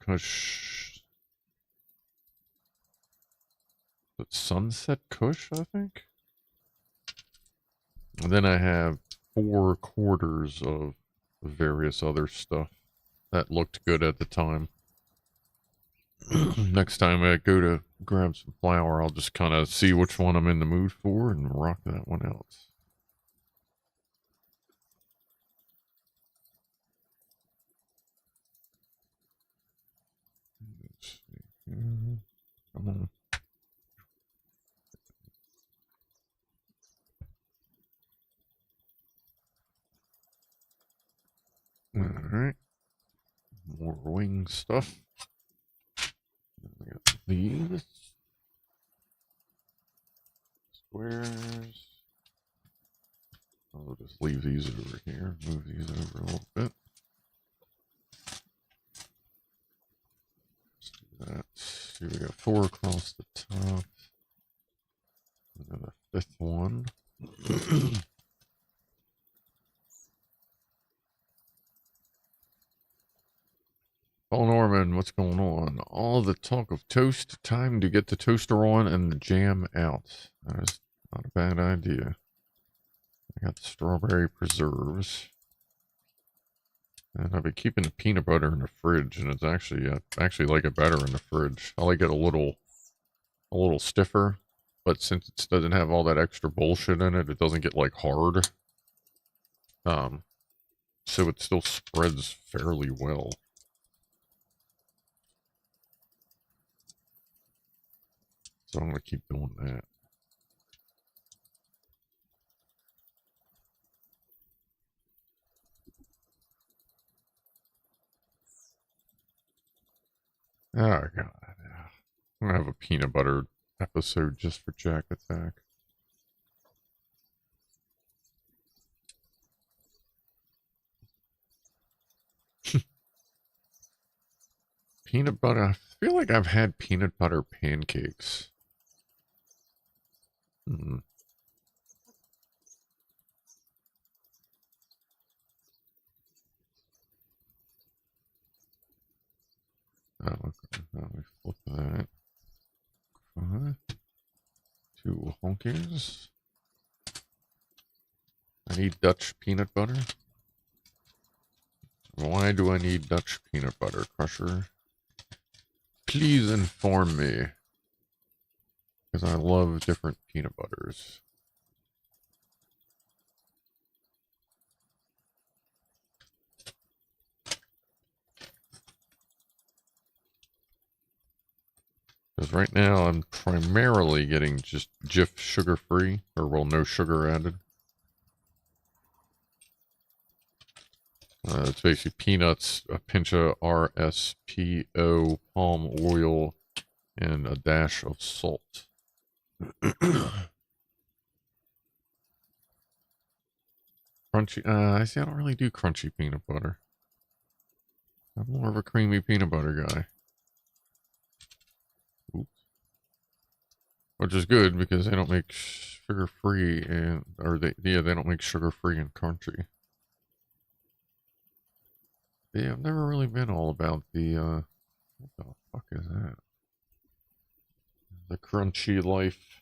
It's Sunset Kush, I think? And then I have 4/4 of various other stuff that looked good at the time. Next time I go to grab some flour, I'll just kind of see which one I'm in the mood for and rock that one out. Let's see. Come on. Alright. More wing stuff. We got these. Squares. I'll just leave these over here. Move these over a little bit. Let's do Let's see, we got 4 across the top. And then a 5th one. Paul Norman, what's going on? All the talk of toast, time to get the toaster on and the jam out. That is not a bad idea. I got the strawberry preserves. And I've been keeping the peanut butter in the fridge, and it's actually, I actually like it better in the fridge. I like it a little stiffer, but since it doesn't have all that extra bullshit in it, it doesn't get like hard. So it still spreads fairly well. So I'm gonna keep doing that. Oh god, yeah. I'm gonna have a peanut butter episode just for Jack Attack. Peanut butter. I feel like I've had peanut butter pancakes. Hmm. Oh, okay. Now we flip that. 2 honkies. I need Dutch peanut butter. Why do I need Dutch peanut butter, Crusher? Please inform me. Because I love different peanut butters. Because right now I'm primarily getting just Jif sugar-free, or well, no sugar added. It's basically peanuts, a pinch of RSPO, palm oil, and a dash of salt. Crunchy, I see I don't really do crunchy peanut butter. I'm more of a creamy peanut butter guy. Oops. Which is good because they don't make sugar-free and, or they don't make sugar-free and crunchy. Yeah, I've never really been all about the, what the fuck is that? The crunchy life.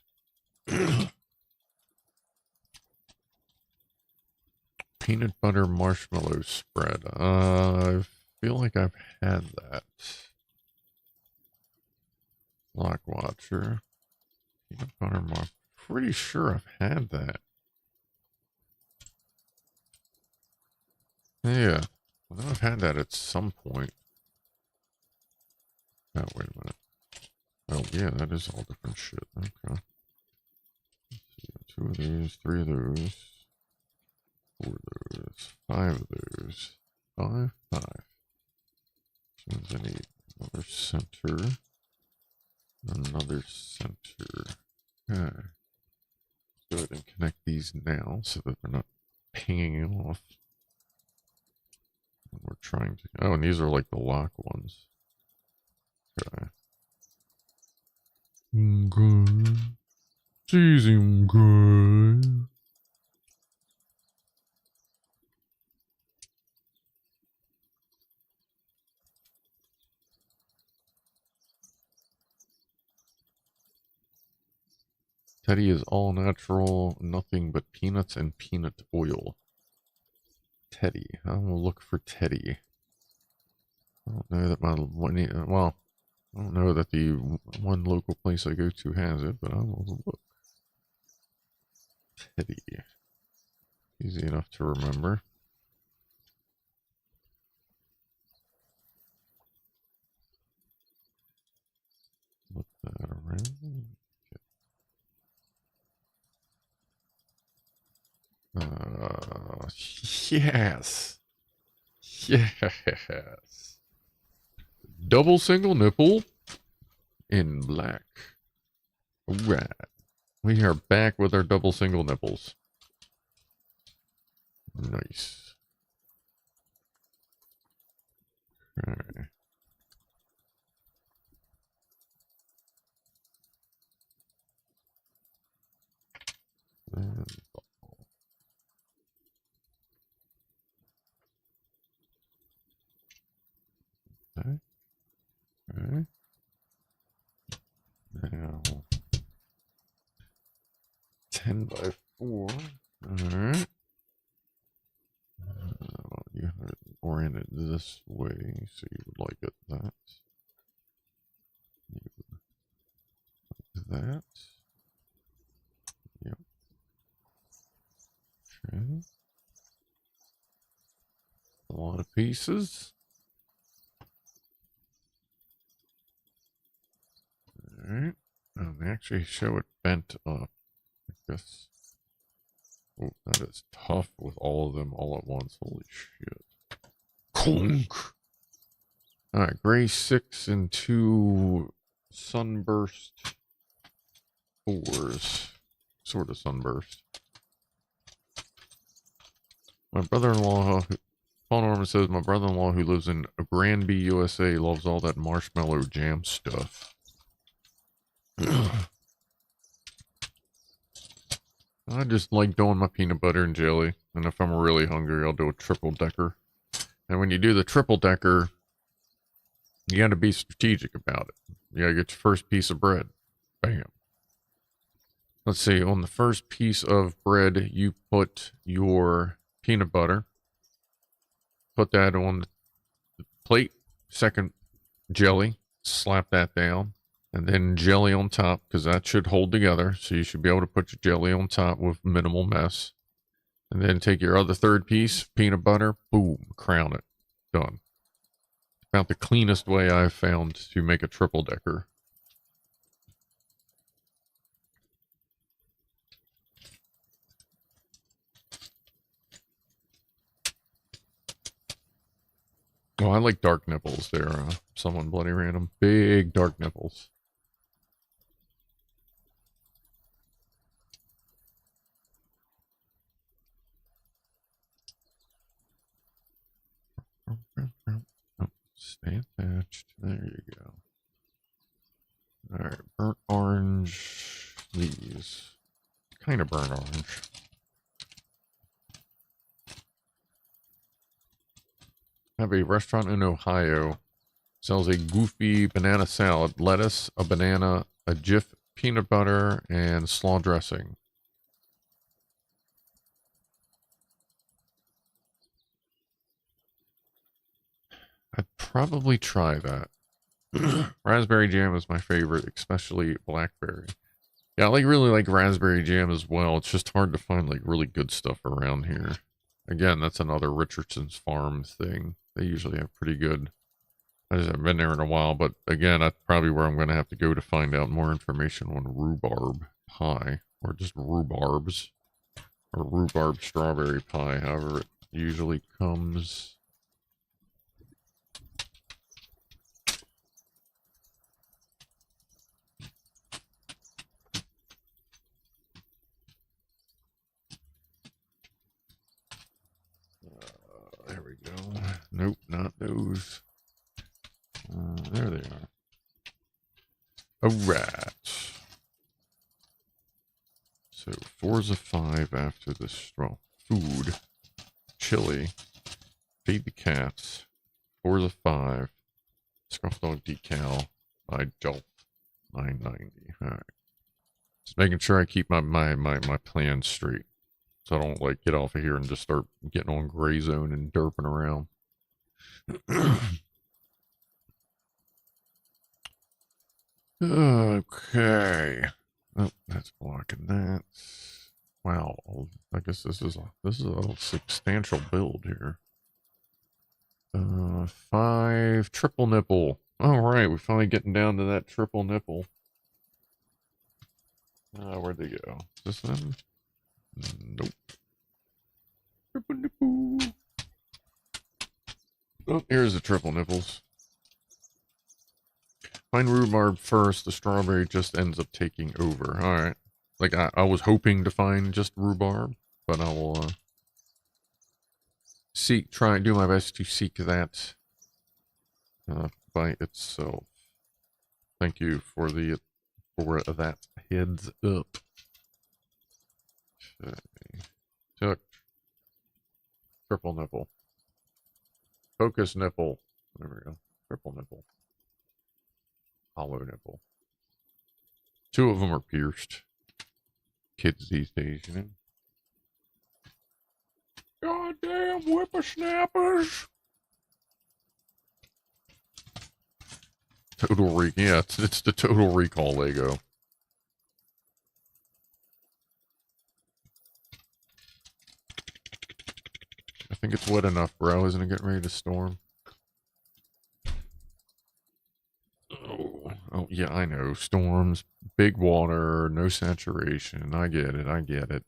Peanut butter marshmallow spread. I feel like I've had that. Lock Watcher. Peanut butter marshmallow. Pretty sure I've had that. Yeah. I know I've had that at some point. Oh, wait a minute. Oh, yeah, that is all different shit. Okay. Let's see, 2 of these, 3 of those, 4 of those, 5 of those. 5, 5. Which means I need another center. Another center. Okay. Go ahead and connect these now so that they're not pinging off. And we're trying to. Oh, and these are like the lock ones. Okay. Okay. It's easy, okay. Teddy is all natural, nothing but peanuts and peanut oil. Teddy. I will look for Teddy. I don't know that my well, I don't know that the one local place I go to has it, but I will look. Teddy. Easy enough to remember. Flip that around. Yes. Yes. Double single nipple in black. Alright. We are back with our double single nipples. Nice. Okay. 10 by 4. Alright. You have it oriented this way, so you would like it that. You would like that. Yep. Okay. A lot of pieces. Alright. They actually show it bent up, I guess. Oh, that is tough with all of them all at once. Holy shit. Conk! Alright, gray 6 and 2 sunburst 4s. Sort of sunburst. My brother-in-law, Paul Norman says, my brother-in-law who lives in Granby, USA, loves all that marshmallow jam stuff. I just like doing my peanut butter and jelly. And if I'm really hungry, I'll do a triple decker. And when you do the triple decker, you got to be strategic about it. You got to get your first piece of bread. Bam. Let's see. On the first piece of bread, you put your peanut butter. Put that on the plate. Second, jelly. Slap that down. And then jelly on top, because that should hold together. So you should be able to put your jelly on top with minimal mess. And then take your other third piece, peanut butter, boom, crown it. Done. About the cleanest way I've found to make a triple decker. Oh, I like dark nipples there. Someone bloody random. Big dark nipples. Oh, stay attached. There you go. Alright, burnt orange. These. Kind of burnt orange. I have a restaurant in Ohio. Sells a goofy banana salad, lettuce, a banana, a Jif peanut butter, and slaw dressing. I'd probably try that. Raspberry jam is my favorite, especially blackberry. Yeah, I really like raspberry jam as well. It's just hard to find like really good stuff around here. Again, that's another Richardson's Farm thing. They usually have pretty good. I just haven't been there in a while, but again, that's probably where I'm going to have to go to find out more information on rhubarb pie, or just rhubarbs, or rhubarb strawberry pie, however it usually comes. There we go. Nope, not those. There they are. Alright. So, 4's a 5 after this straw. Food. Chili. Feed the cats. 4's a 5. Scrufdog decal. By Jolf. 990. Alright. Just making sure I keep my plans straight. So I don't like get off of here and just start getting on gray zone and derping around. Okay. Oh, that's blocking that. Wow. I guess this is a substantial build here. 5 triple nipple. All right, we're finally getting down to that triple nipple. Where'd they go? Is this them? Nope. Triple nipple. Oh, here's the triple nipples. Find rhubarb first. The strawberry just ends up taking over. All right. Like I was hoping to find just rhubarb, but I will try and do my best to seek that by itself. Thank you for that heads up. Okay. Took triple nipple. Focus nipple. There we go. Triple nipple. Hollow nipple. 2 of them are pierced. kids these days, you know. Goddamn whippersnappers! Total Recall. Yeah, it's the Total Recall Lego. I think it's wet enough, bro. Isn't it getting ready to storm? Oh, yeah, I know. Storms, big water, no saturation. I get it. I get it.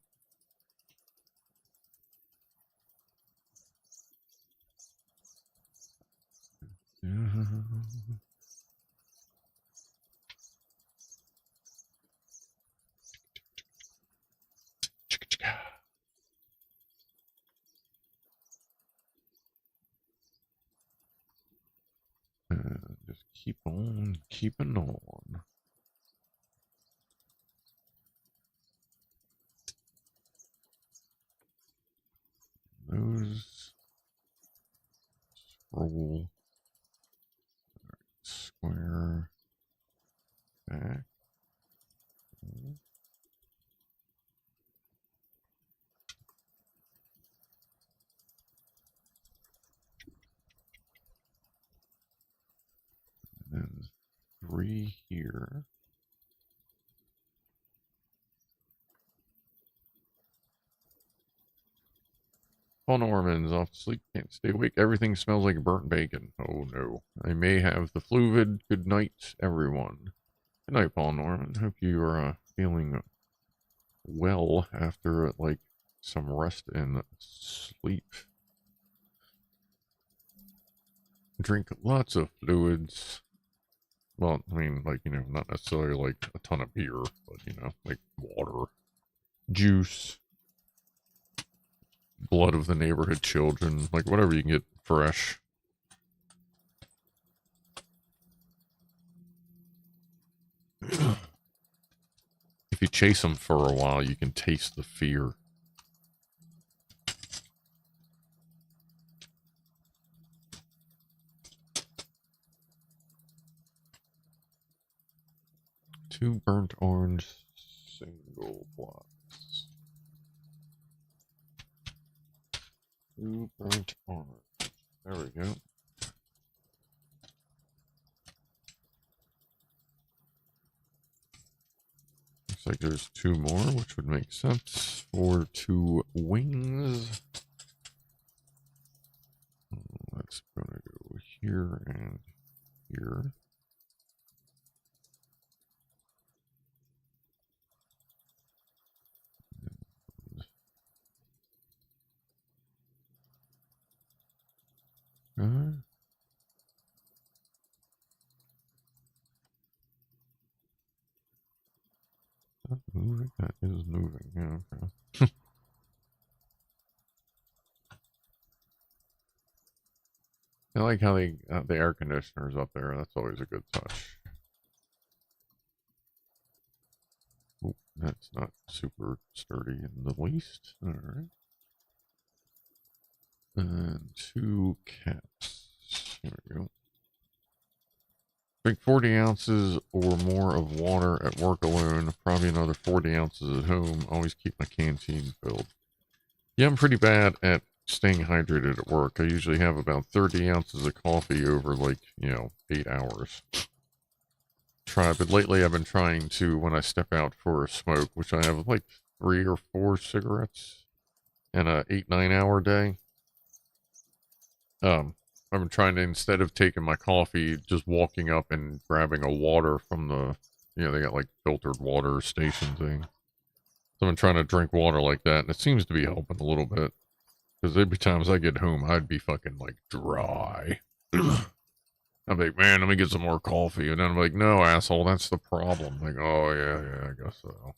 Just keep on keeping on. Those scroll square back. And then 3 here. Paul Norman's off to sleep, can't stay awake. Everything smells like burnt bacon. Oh no. I may have the fluid. Good night, everyone. Good night, Paul Norman. Hope you are feeling well after like some rest and sleep. Drink lots of fluids. Well, I mean, like, you know, not necessarily like a ton of beer, but, you know, like water, juice, blood of the neighborhood children, like whatever you can get fresh. If you chase them for a while, you can taste the fear. Two burnt orange single blocks. 2 burnt orange. There we go. Looks like there's 2 more, which would make sense for 2 wings. That's gonna go here and here. Moving? That is moving. Yeah, okay. I like how they the air conditioner's up there. That's always a good touch. Ooh, that's not super sturdy in the least. All right. And 2 caps. Here we go. Drink 40 ounces or more of water at work alone. Probably another 40 ounces at home. Always keep my canteen filled. Yeah, I'm pretty bad at staying hydrated at work. I usually have about 30 ounces of coffee over, like, you know, 8 hours. But lately I've been trying to, when I step out for a smoke, which I have like 3 or 4 cigarettes in a 8-9 hour day. I've been trying to, instead of taking my coffee, just walking up and grabbing a water from the, you know, they got like filtered water station thing. So I've been trying to drink water like that, and it seems to be helping a little bit. Because every time I get home, I'd be fucking like dry. I'm like, man, let me get some more coffee. And then I'm like, no, asshole, that's the problem. Like, oh, yeah, I guess so.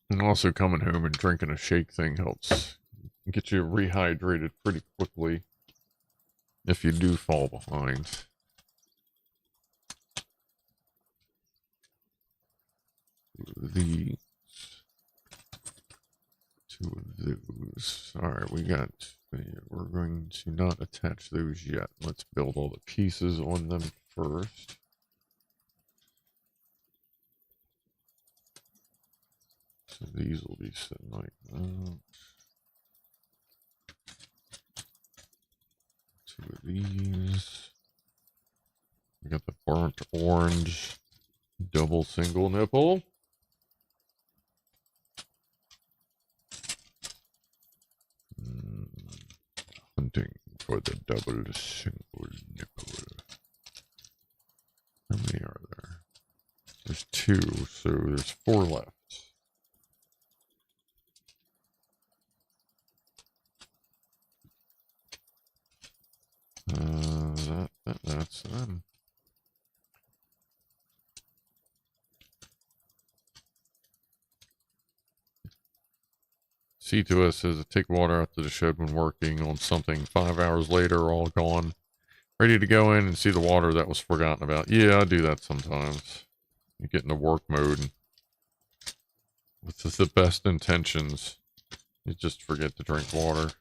And also coming home and drinking a shake thing helps get you rehydrated pretty quickly if you do fall behind. The 2 of those. Alright, we got, we're going to not attach those yet. Let's build all the pieces on them first. So these will be sitting like that. Two of these. We got the burnt orange double single nipple. Hunting for the double single nipple. How many are there? There's 2, so there's 4 left. That's them. C2S says take water out to the shed when working on something. 5 hours later, all gone. Ready to go in and see the water that was forgotten about. Yeah, I do that sometimes. You get into work mode with the best intentions. You just forget to drink water.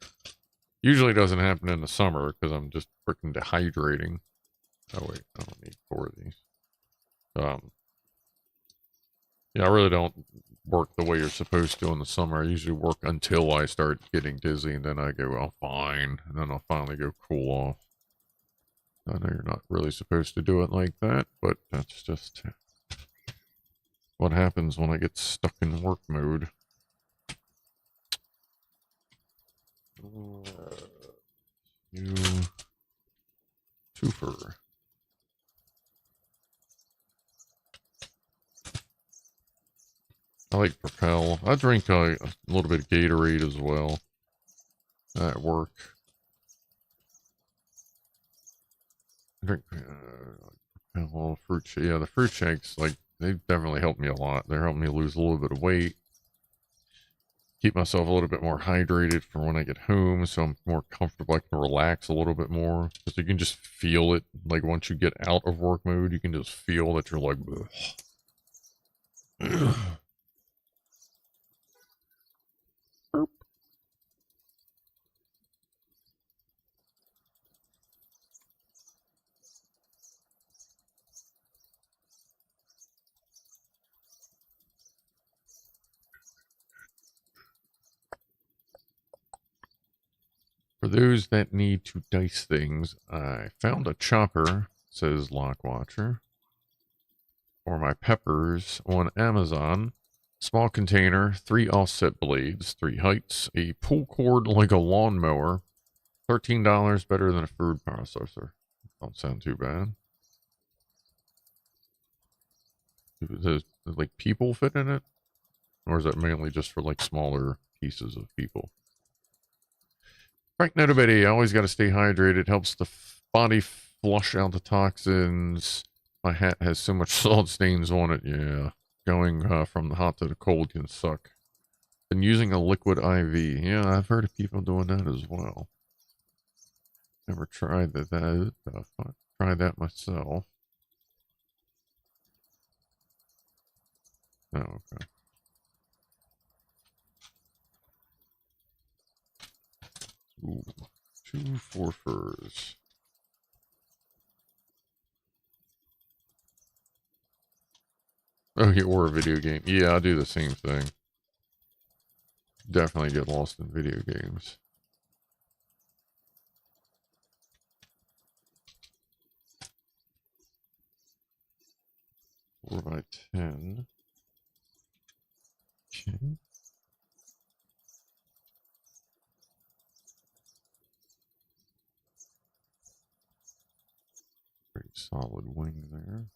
Usually doesn't happen in the summer because I'm just freaking dehydrating. Oh wait, I don't need 4 of these. Yeah, I really don't work the way you're supposed to in the summer. I usually work until I start getting dizzy, and then I go, well, fine. And then I'll finally go cool off. I know you're not really supposed to do it like that, but that's just what happens when I get stuck in work mode. You twofer. I like Propel. I drink a little bit of Gatorade as well at work. I drink Propel, fruit shake. Yeah, the fruit shakes, like, they definitely help me a lot. They're helping me lose a little bit of weight. Keep myself a little bit more hydrated for when I get home, so I'm more comfortable. I can relax a little bit more. Because you can just feel it. Like, once you get out of work mode, you can just feel that you're like... For those that need to dice things, I found a chopper, says Lockwatcher, for my peppers on Amazon. Small container, 3 offset blades, 3 heights, a pull cord like a lawnmower. $13, better than a food processor. Don't sound too bad. Does like people fit in it? Or is that mainly just for like smaller pieces of people? Frank Notobetty, I always got to stay hydrated. Helps the body flush out the toxins. My hat has so much salt stains on it. Yeah. Going from the hot to the cold can suck. Been using a liquid IV. Yeah, I've heard of people doing that as well. Never tried that. Tried that myself. Oh, okay. Ooh, 2 forfers. Oh, yeah, or a video game. Yeah, I do the same thing. Definitely get lost in video games. Four by 10. Okay. Pretty solid wing there.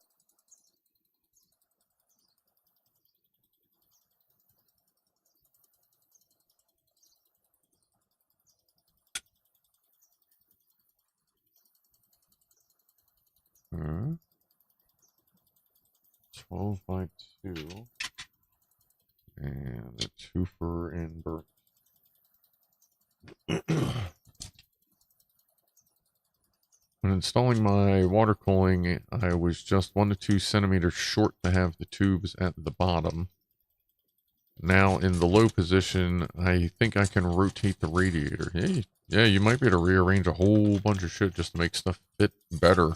Huh? 12 by 2. And a twofer in burnt. When installing my water cooling, I was just 1 to 2 centimeters short to have the tubes at the bottom. Now in the low position, I think I can rotate the radiator. Hey, yeah, you might be able to rearrange a whole bunch of shit just to make stuff fit better.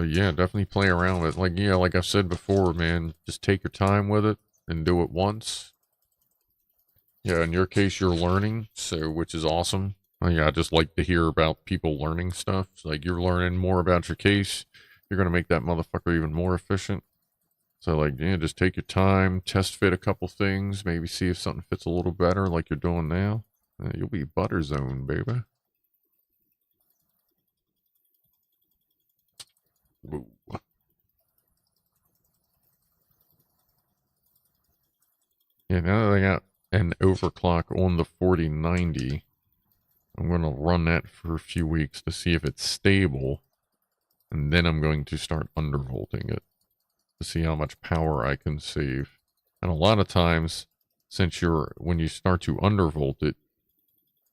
Yeah, definitely play around with it. Like, yeah, like I've said before, man, just take your time with it and do it once. Yeah, in your case, you're learning, so which is awesome. Yeah, I just like to hear about people learning stuff. It's like you're learning more about your case. You're gonna make that motherfucker even more efficient. So like, yeah, just take your time, test fit a couple things, maybe see if something fits a little better, like you're doing now. You'll be butter zone, baby. Woo. Yeah, now that I got an overclock on the 4090, I'm going to run that for a few weeks to see if it's stable. And then I'm going to start undervolting it to see how much power I can save. And a lot of times, when you start to undervolt it,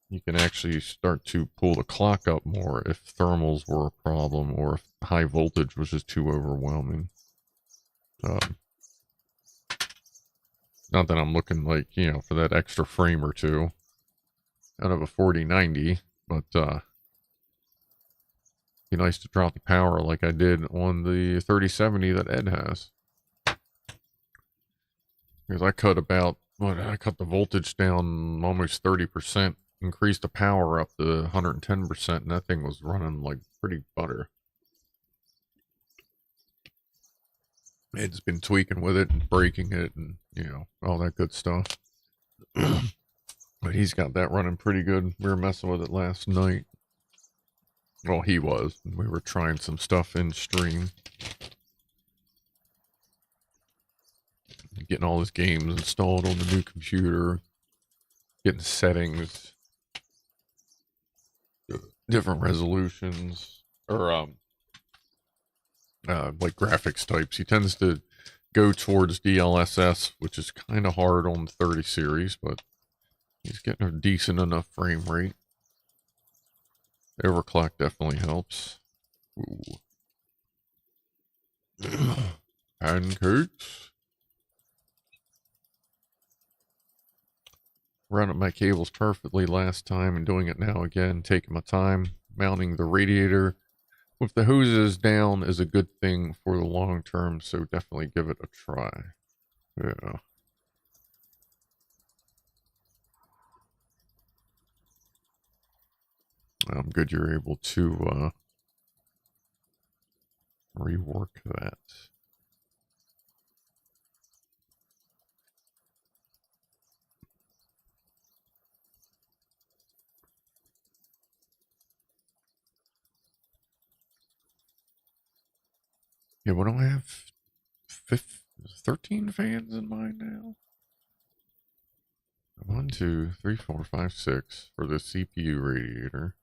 you can actually start to pull the clock up more if thermals were a problem or if high voltage was just too overwhelming. Not that I'm looking like, for that extra frame or two out of a 4090, but be nice to drop the power like I did on the 3070 that Ed has. Because I cut the voltage down almost 30%, increased the power up to 110%, and that thing was running like pretty butter. Ed's been tweaking with it and breaking it and, all that good stuff. But he's got that running pretty good. We were messing with it last night. Well, he was. We were trying some stuff in stream. Getting all his games installed on the new computer. Getting settings. Different resolutions. Or, like graphics types. He tends to go towards DLSS, which is kind of hard on the 30 series, but he's getting a decent enough frame rate. Overclock definitely helps. Ooh. Pancakes. Running my cables perfectly last time and doing it now again, taking my time. Mounting the radiator with the hoses down is a good thing for the long term, so definitely give it a try. Yeah. I'm good you're able to rework that. Yeah, what do I have? 13 fans in mine now? 1, 2, 3, 4, 5, 6 for the CPU radiator.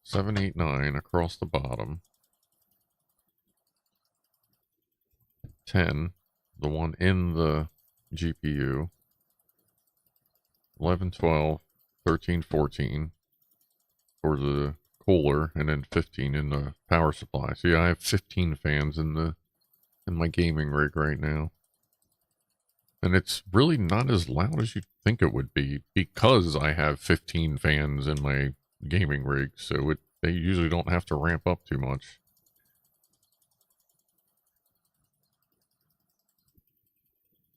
7, 8, 9 across the bottom. 10, the one in the GPU. 11, 12, 13, 14 for the cooler, and then 15 in the power supply. So yeah, I have 15 fans in my gaming rig right now. And it's really not as loud as you'd think it would be because I have 15 fans in my gaming rig, so they usually don't have to ramp up too much.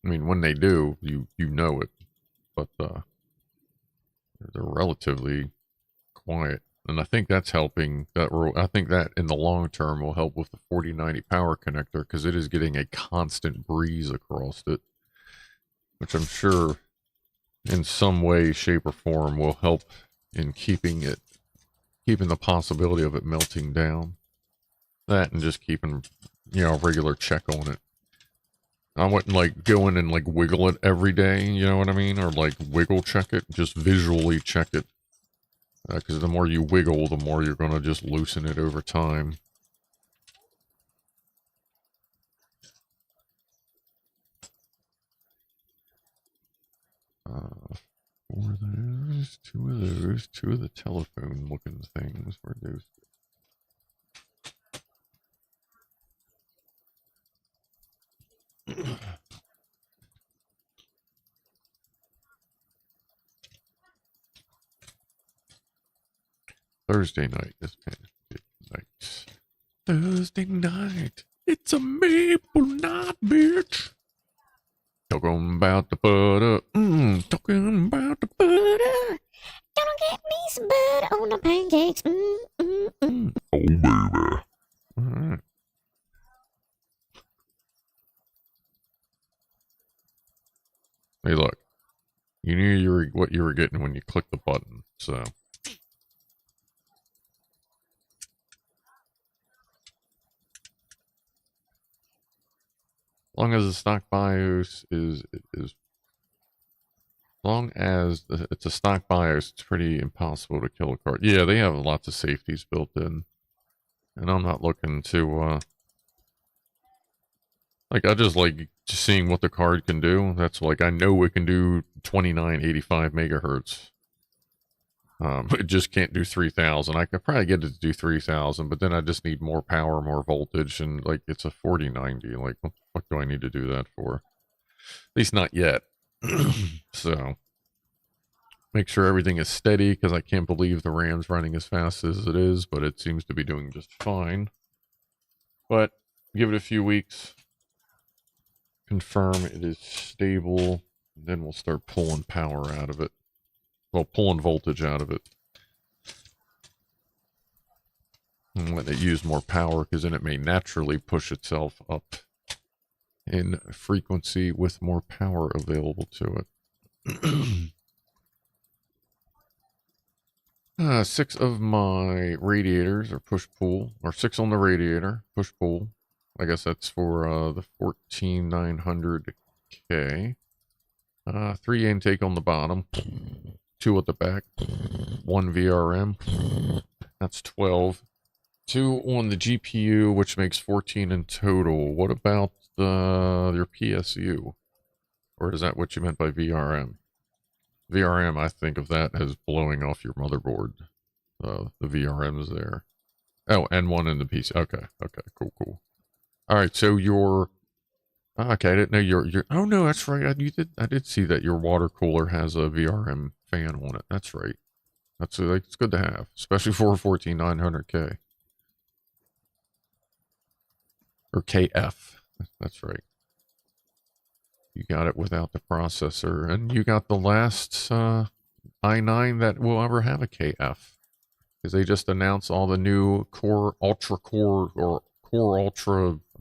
I mean, when they do, you know it, but they're relatively quiet. And I think that's helping. I think that in the long term will help with the 4090 power connector because it is getting a constant breeze across it, which I'm sure in some way, shape, or form will help in keeping the possibility of it melting down. That and just keeping, a regular check on it. I wouldn't like go in and like wiggle it every day, you know what I mean? Or like wiggle check it, just visually check it. Because the more you wiggle, the more you're going to just loosen it over time. Four of those, two of those, two of the telephone looking things. Where those? Thursday night, this man. Nice. Thursday night. It's a maple night, bitch. Talking about the butter. Talking about the butter. Gonna get me some butter on the pancakes. Oh, baby. All right. Hey, look. You knew what you were getting when you clicked the button, so. As long as the stock BIOS is long as it's a stock BIOS, it's pretty impossible to kill a card. Yeah, they have lots of safeties built in. And I'm not looking to, like, I just like seeing what the card can do. That's like, I know it can do 2985 megahertz. It just can't do 3000. I could probably get it to do 3000, but then I just need more power, more voltage, and like, it's a 4090. Like, what the fuck do I need to do that for? At least not yet. So make sure everything is steady, because I can't believe the RAM's running as fast as it is, but it seems to be doing just fine. But give it a few weeks, confirm it is stable, then we'll start pulling power out of it. Well, pulling voltage out of it. And let it use more power, because then it may naturally push itself up in frequency with more power available to it. 6 of my radiators are push-pull, or 6 on the radiator, push-pull. I guess that's for the 14900K. 3 intake on the bottom, 2 at the back, 1 VRM, that's 12. 2 on the GPU, which makes 14 in total. What about your PSU? Or is that what you meant by VRM? VRM, I think of that as blowing off your motherboard. The VRM is there. Oh, and 1 in the PC. Okay, cool. All right, so your... Okay, I didn't know your... Oh, no, that's right. I did see that your water cooler has a VRM fan on it. That's right. That's like, it's good to have, especially for a 14900K. Or KF. That's right. You got it without the processor, and you got the last i9 that will ever have a KF, because they just announced all the new Core Ultra,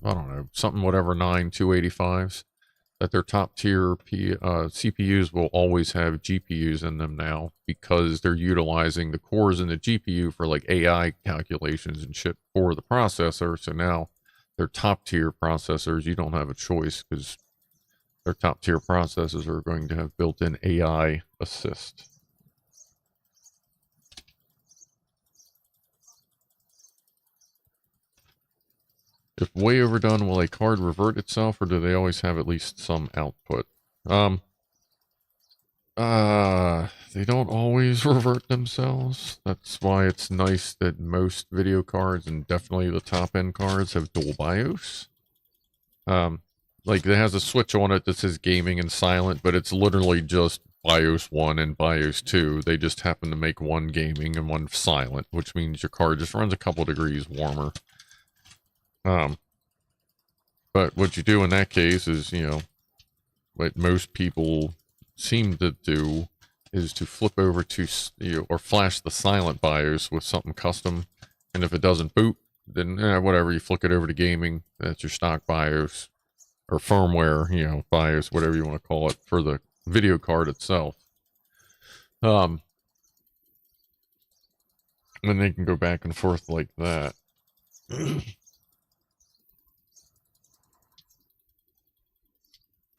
I don't know, something whatever 9 285s, that their top tier CPUs will always have GPUs in them now, because they're utilizing the cores in the GPU for like AI calculations and shit for the processor. So now their top tier processors, you don't have a choice, because their top tier processors are going to have built-in AI assist. If way overdone, will a card revert itself, or do they always have at least some output? They don't always revert themselves. That's why it's nice that most video cards, and definitely the top-end cards, have dual BIOS. Like, it has a switch on it that says gaming and silent, but it's literally just BIOS 1 and BIOS 2. They just happen to make one gaming and one silent, which means your card just runs a couple degrees warmer. But what you do in that case is, you know, what most people seem to do is to flip over to, or flash the silent BIOS with something custom. And if it doesn't boot, then whatever, you flick it over to gaming. That's your stock BIOS. Or firmware, you know, BIOS, whatever you want to call it, for the video card itself. And they can go back and forth like that.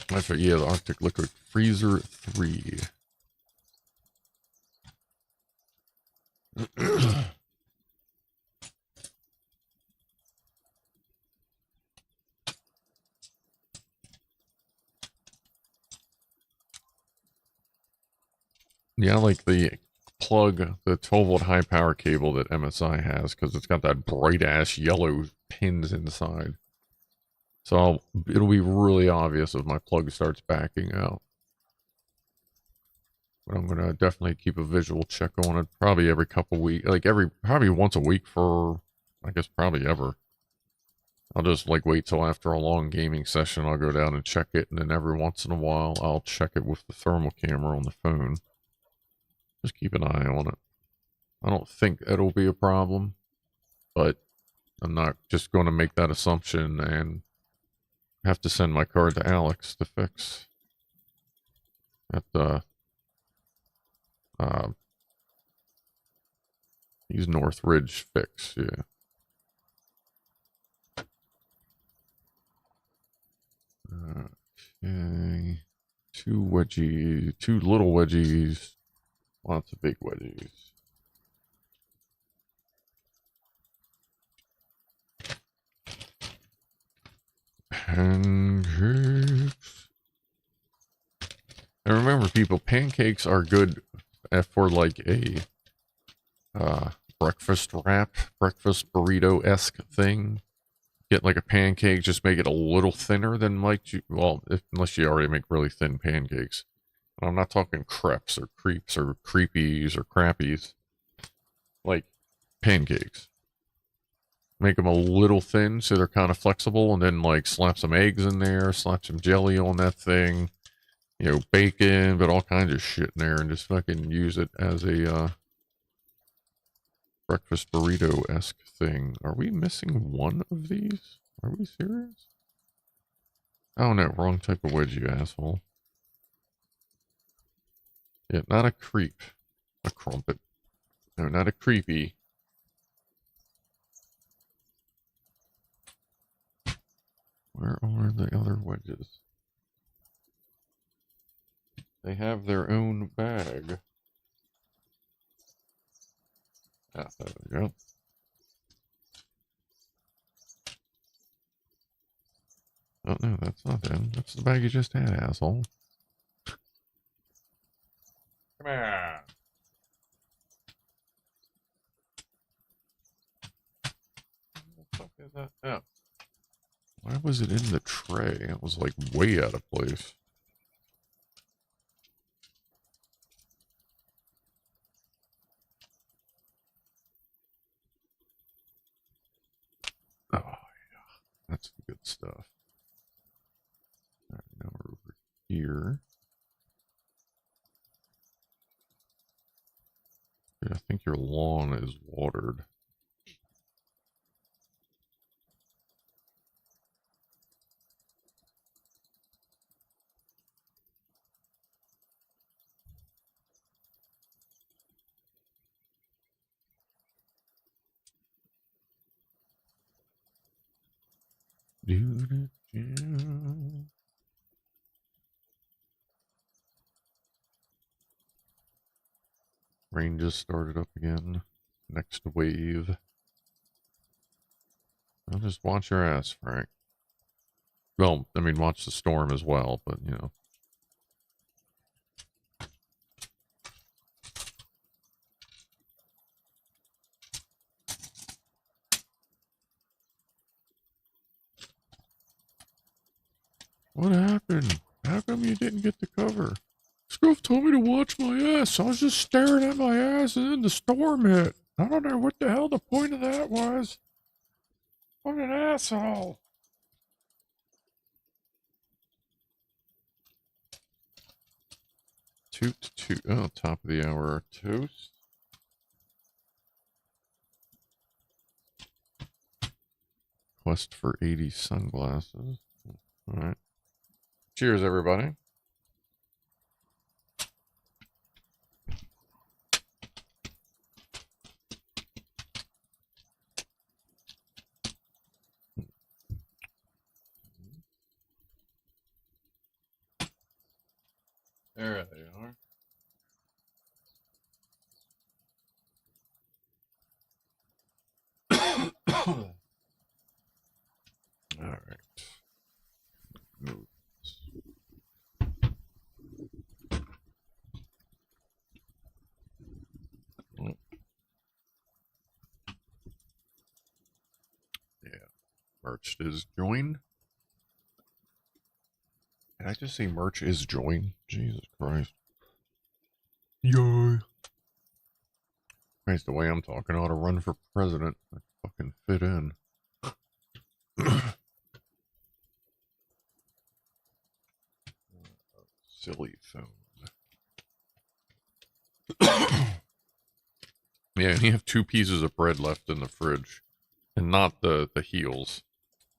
That's right, yeah, the Arctic Liquid Freezer 3. Yeah, I like the plug, the 12-volt high-power cable that MSI has, because it's got that bright-ass yellow pins inside. So it'll be really obvious if my plug starts backing out. But I'm going to definitely keep a visual check on it, probably every couple weeks, like probably once a week for, I guess, probably ever. I'll just like wait till after a long gaming session. I'll go down and check it, and then every once in a while I'll check it with the thermal camera on the phone. Just keep an eye on it. I don't think it'll be a problem, but I'm not just going to make that assumption and have to send my card to Alex to fix at the he's Northridge Fix, yeah. Okay. Two little wedgies, lots of big wedgies. Pancakes. And remember, people, pancakes are good for like a breakfast wrap, breakfast burrito-esque thing. Get like a pancake, just make it a little thinner than like you, well, unless you already make really thin pancakes. And I'm not talking crepes or creeps or creepies or crappies. Like pancakes. Make them a little thin so they're kind of flexible, and then like slap some eggs in there, slap some jelly on that thing, you know, bacon, but all kinds of shit in there, and just fucking use it as a breakfast burrito-esque thing. Are we missing one of these? Are we serious? Oh no, wrong type of wedge, you asshole. Yeah, not a creep. A crumpet. No, not a creepy. Where are the other wedges? They have their own bag. Ah, there we go. Oh, no, that's not them. That's the bag you just had, asshole. Come on. What the fuck is that? Oh. Why was it in the tray? It was like way out of place. Oh, yeah. That's the good stuff. All right, now we're over here. Yeah, I think your lawn is watered. Rain just started up again. Next wave. I'll just watch your ass, Frank. Well, I mean, watch the storm as well, but, you know. What happened? How come you didn't get the cover? Scruff told me to watch my ass. I was just staring at my ass and then the storm hit. I don't know what the hell the point of that was. What an asshole. Toot toot. Oh, top of the hour toast. Quest for 80 sunglasses. All right. Cheers, everybody. There they are. All right. Move. Yeah. Merch is joined. Did I just say merch is joined? Jesus Christ. Yay. Christ, the way I'm talking, I ought to run for president. I fucking fit in. Silly phone. Yeah, and you have 2 pieces of bread left in the fridge. And not the heels.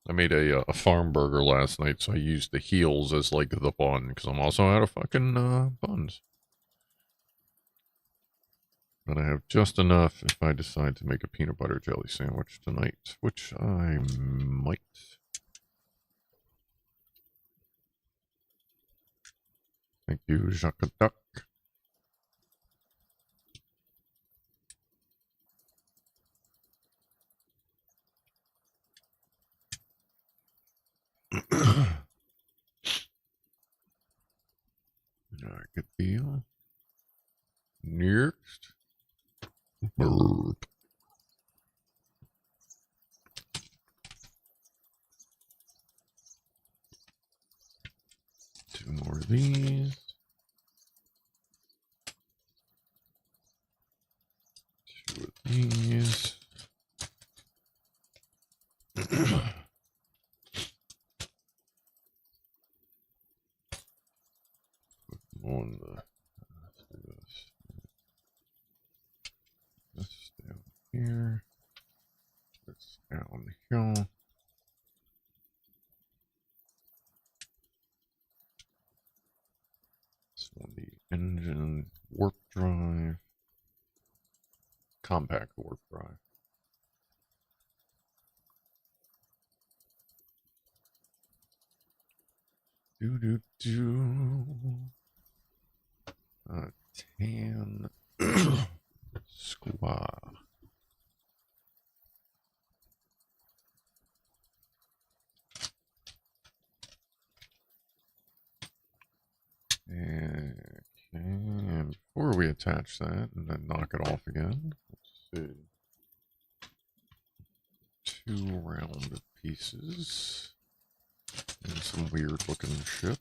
I made a farm burger last night, so I used the heels as like the bun, because I'm also out of fucking buns. But I have just enough if I decide to make a peanut butter jelly sandwich tonight, which I might. Thank you, Jacques Duck. Good deal. Next. Burp. Two more of these. Two of these. On the, let's do this. This down here. This down here. This one, the engine warp drive. Compact warp drive. Tan squaw. Okay, and before we attach that and then knock it off again, let's see. 2 round pieces and some weird looking shit.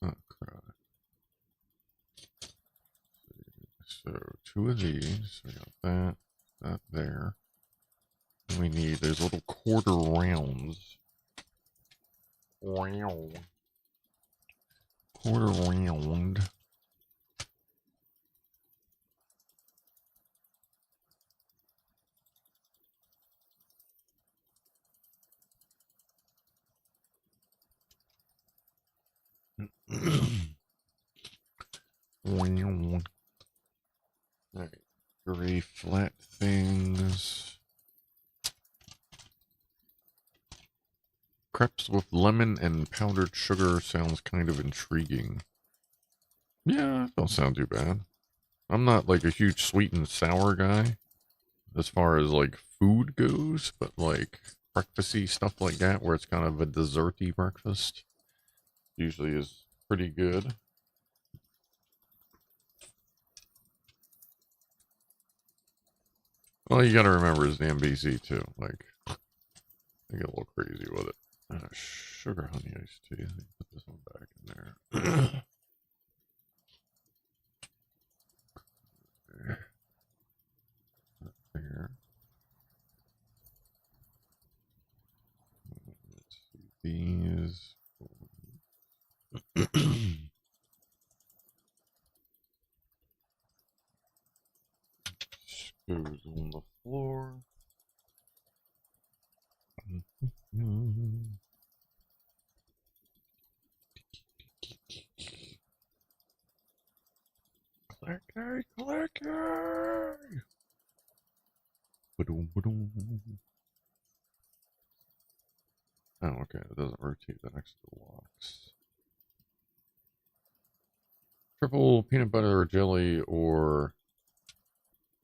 Oh, crap. So 2 of these, we got that there. And we need those little quarter rounds. Wow. Quarter round. Alright, 3 flat things. Crepes with lemon and powdered sugar sounds kind of intriguing. Yeah, don't sound too bad. I'm not like a huge sweet and sour guy as far as like food goes, but like breakfasty stuff like that where it's kind of a desserty breakfast usually is pretty good. Well, you gotta remember it's the MBC too. Like, they get a little crazy with it. Sugar honey iced tea. Let me put this one back in there. There. Let's see these. Goes on the floor. Clicky, clicky. Oh, okay. It doesn't rotate the next to the locks. Triple peanut butter or jelly or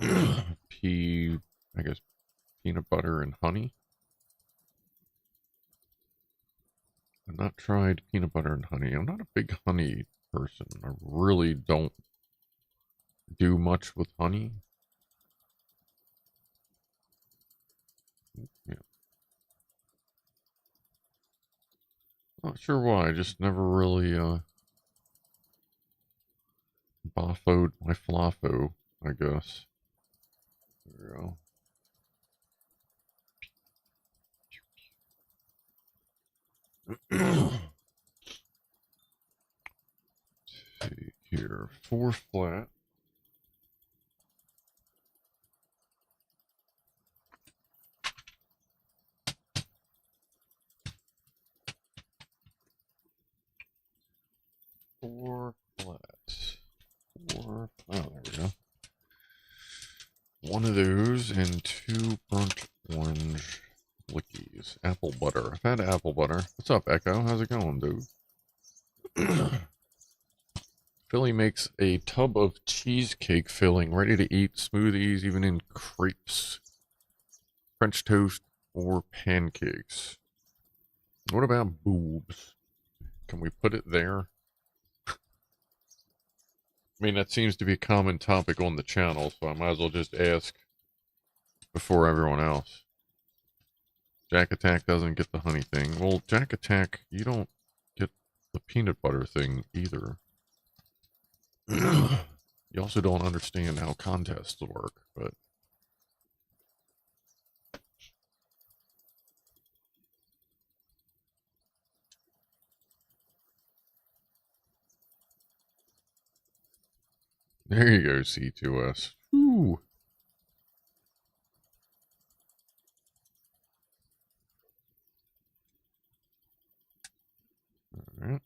I guess peanut butter and honey. I've not tried peanut butter and honey. I'm not a big honey person. I really don't do much with honey. Yeah. Not sure why. I just never really baffoed my flafo. I guess. There we go. See here, 4 flat. Four flats. Oh, there we go. One of those and 2 burnt orange lickies. Apple butter. I've had apple butter. What's up, Echo? How's it going, dude? Philly makes a tub of cheesecake filling, ready to eat, smoothies, even in crepes, French toast, or pancakes. What about boobs? Can we put it there? I mean, that seems to be a common topic on the channel, so I might as well just ask before everyone else. Jack Attack doesn't get the honey thing. Well, Jack Attack, you don't get the peanut butter thing either. You also don't understand how contests work, but... There you go, C2S. Ooh. Alright.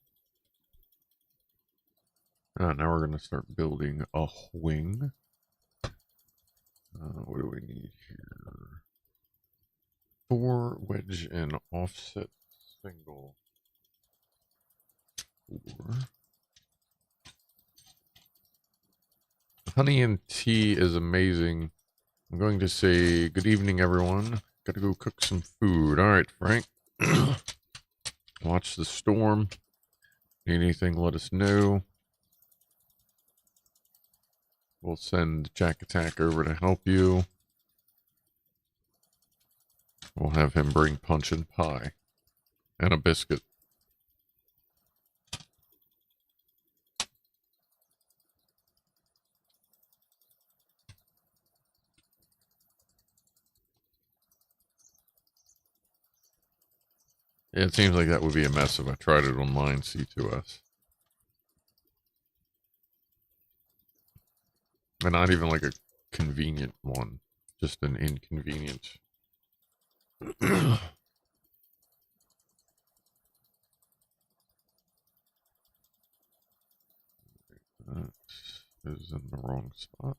Now we're going to start building a wing. What do we need here? 4 wedge and offset single. 4. Honey and tea is amazing. I'm going to say good evening, everyone. Gotta go cook some food. All right, Frank. Watch the storm. Need anything, let us know. We'll send Jack Attack over to help you. We'll have him bring punch and pie. And a biscuit. Yeah, it seems like that would be a mess if I tried it on mine, C2S. And not even like a convenient one. Just an inconvenient. That is in the wrong spot.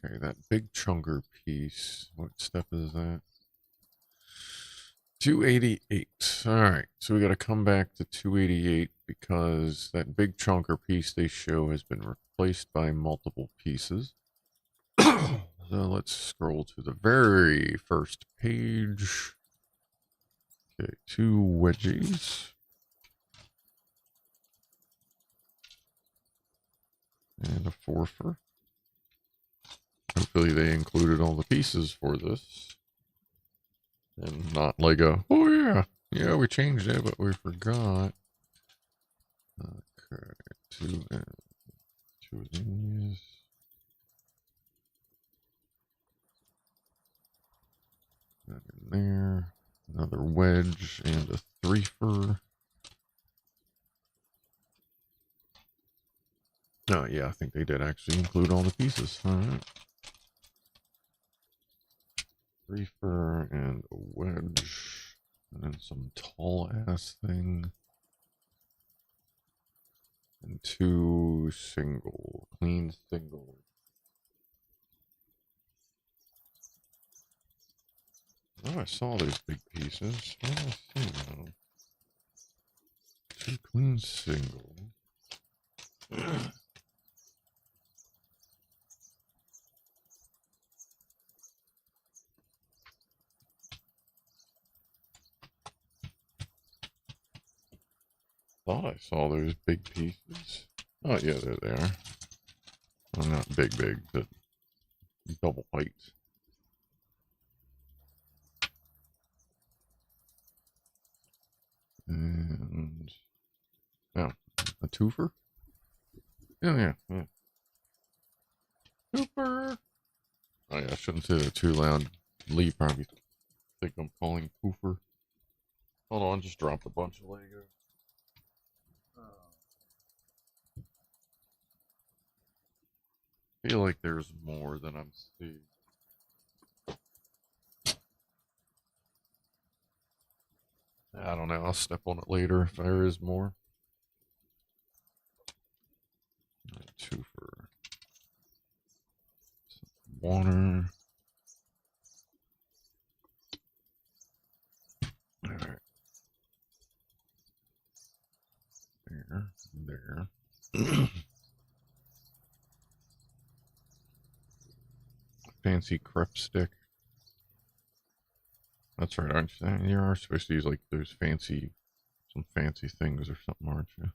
Okay, that big chunker piece. What step is that? 288. Alright, so we got to come back to 288 because that big chunker piece they show has been replaced by multiple pieces. So let's scroll to the very first page. Okay, 2 wedgies. And a forfer. Hopefully they included all the pieces for this. And not like a, oh yeah, we changed it, but we forgot. Okay, 2 of these. That in there. Another wedge and a threefer. Oh yeah, I think they did actually include all the pieces. Alright. Threefer and a wedge. And then some tall ass thing. And 2 single. Clean single. Oh, I saw these big pieces. Oh, I see now. 2 clean single. Thought I saw those big pieces. Oh yeah, there they are. Well, not big, but double height. And oh, a twofer? Yeah. Twofer. Oh yeah, I shouldn't say that too loud. Lee probably think I'm calling poofer. Hold on, just dropped a bunch of Lego. I feel like there's more than I'm seeing. I don't know. I'll step on it later if there is more. Two for water. All right. There. Fancy crepe stick. That's right, aren't you? You are supposed to use like those fancy, some fancy things or something, aren't you?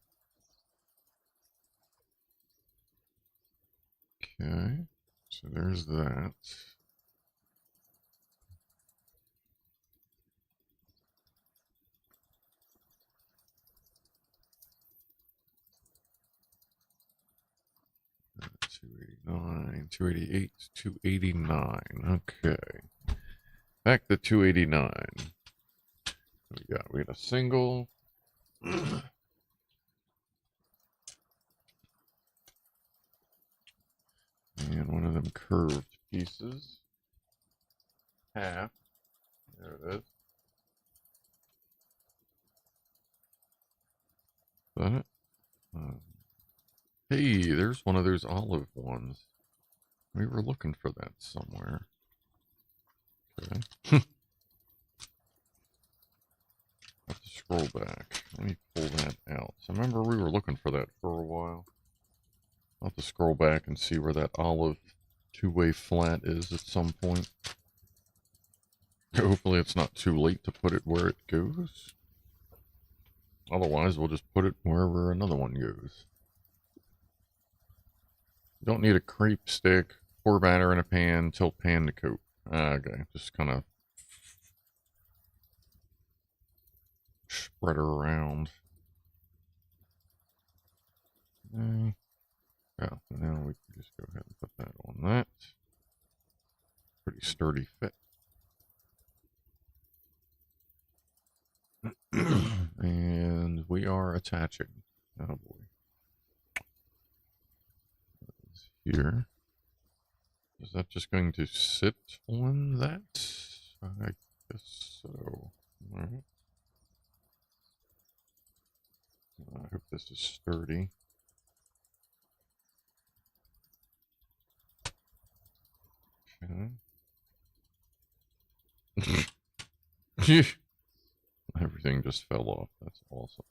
Okay, so there's that. $289, 288, 289. Okay, back to 289. We got a single. And one of them curved pieces. Half. There it is. Is that it? Hey, there's one of those olive ones. We were looking for that somewhere. Okay. Have to scroll back. Let me pull that out. So remember we were looking for that for a while. I'll have to scroll back and see where that olive two-way flat is at some point. Hopefully it's not too late to put it where it goes. Otherwise, we'll just put it wherever another one goes. You don't need a crepe stick, pour batter in a pan, tilt pan to coat. Okay, just kind of spread her around. Okay. Yeah, so now we can just go ahead and put that on that. Pretty sturdy fit. And we are attaching. Oh boy. Here. Is that just going to sit on that? I guess so. Alright. I hope this is sturdy. Okay. Everything just fell off. That's awesome.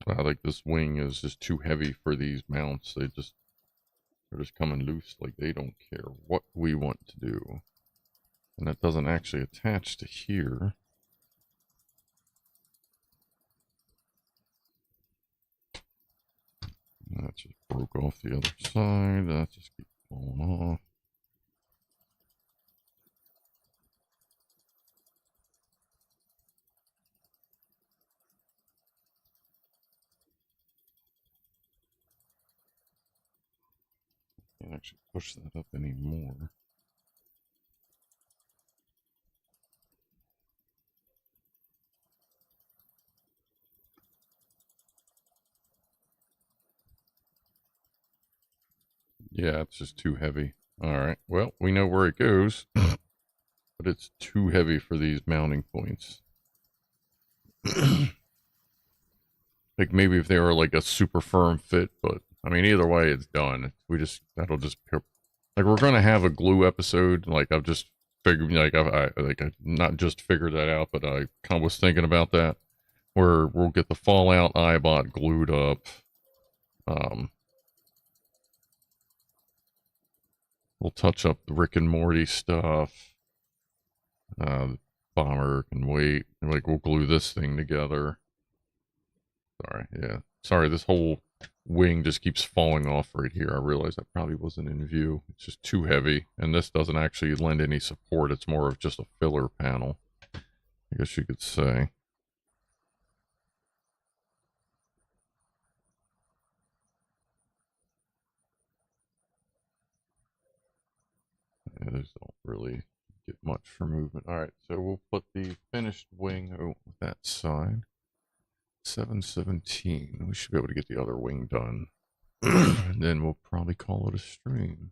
I think this wing is just too heavy for these mounts. They're just coming loose. Like they don't care what we want to do. And that doesn't actually attach to here. That just broke off the other side. That just keeps falling off. Can't actually push that up anymore. Yeah, it's just too heavy. Alright, well, we know where it goes. But it's too heavy for these mounting points. Like maybe if they were like a super firm fit, but I mean either way it's done. That'll just like we're gonna have a glue episode. Like I've just figured I not just figured that out, but I kind of was thinking about that. Where we'll get the Fallout iBot glued up. We'll touch up the Rick and Morty stuff. Bomber can wait. Like we'll glue this thing together. Sorry, yeah. Sorry, this whole wing just keeps falling off right here. I realize that probably wasn't in view. It's just too heavy, and this doesn't actually lend any support. It's more of just a filler panel, I guess you could say. Yeah, those don't really get much for movement. All right, so we'll put the finished wing over that side. 717. We should be able to get the other wing done. And then we'll probably call it a stream.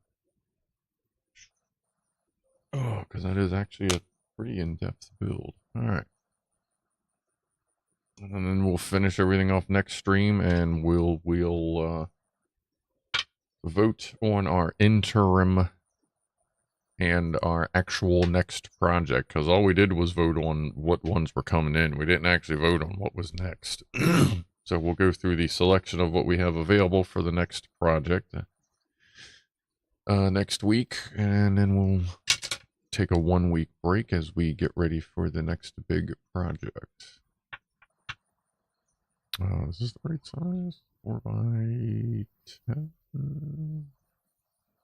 Oh, because that is actually a pretty in-depth build. All right. And then we'll finish everything off next stream, and we'll vote on our interim and our actual next project, because all we did was vote on what ones were coming in. We didn't actually vote on what was next. So we'll go through the selection of what we have available for the next project next week, and then we'll take a 1 week break as we get ready for the next big project. Is this the right size? 4x10?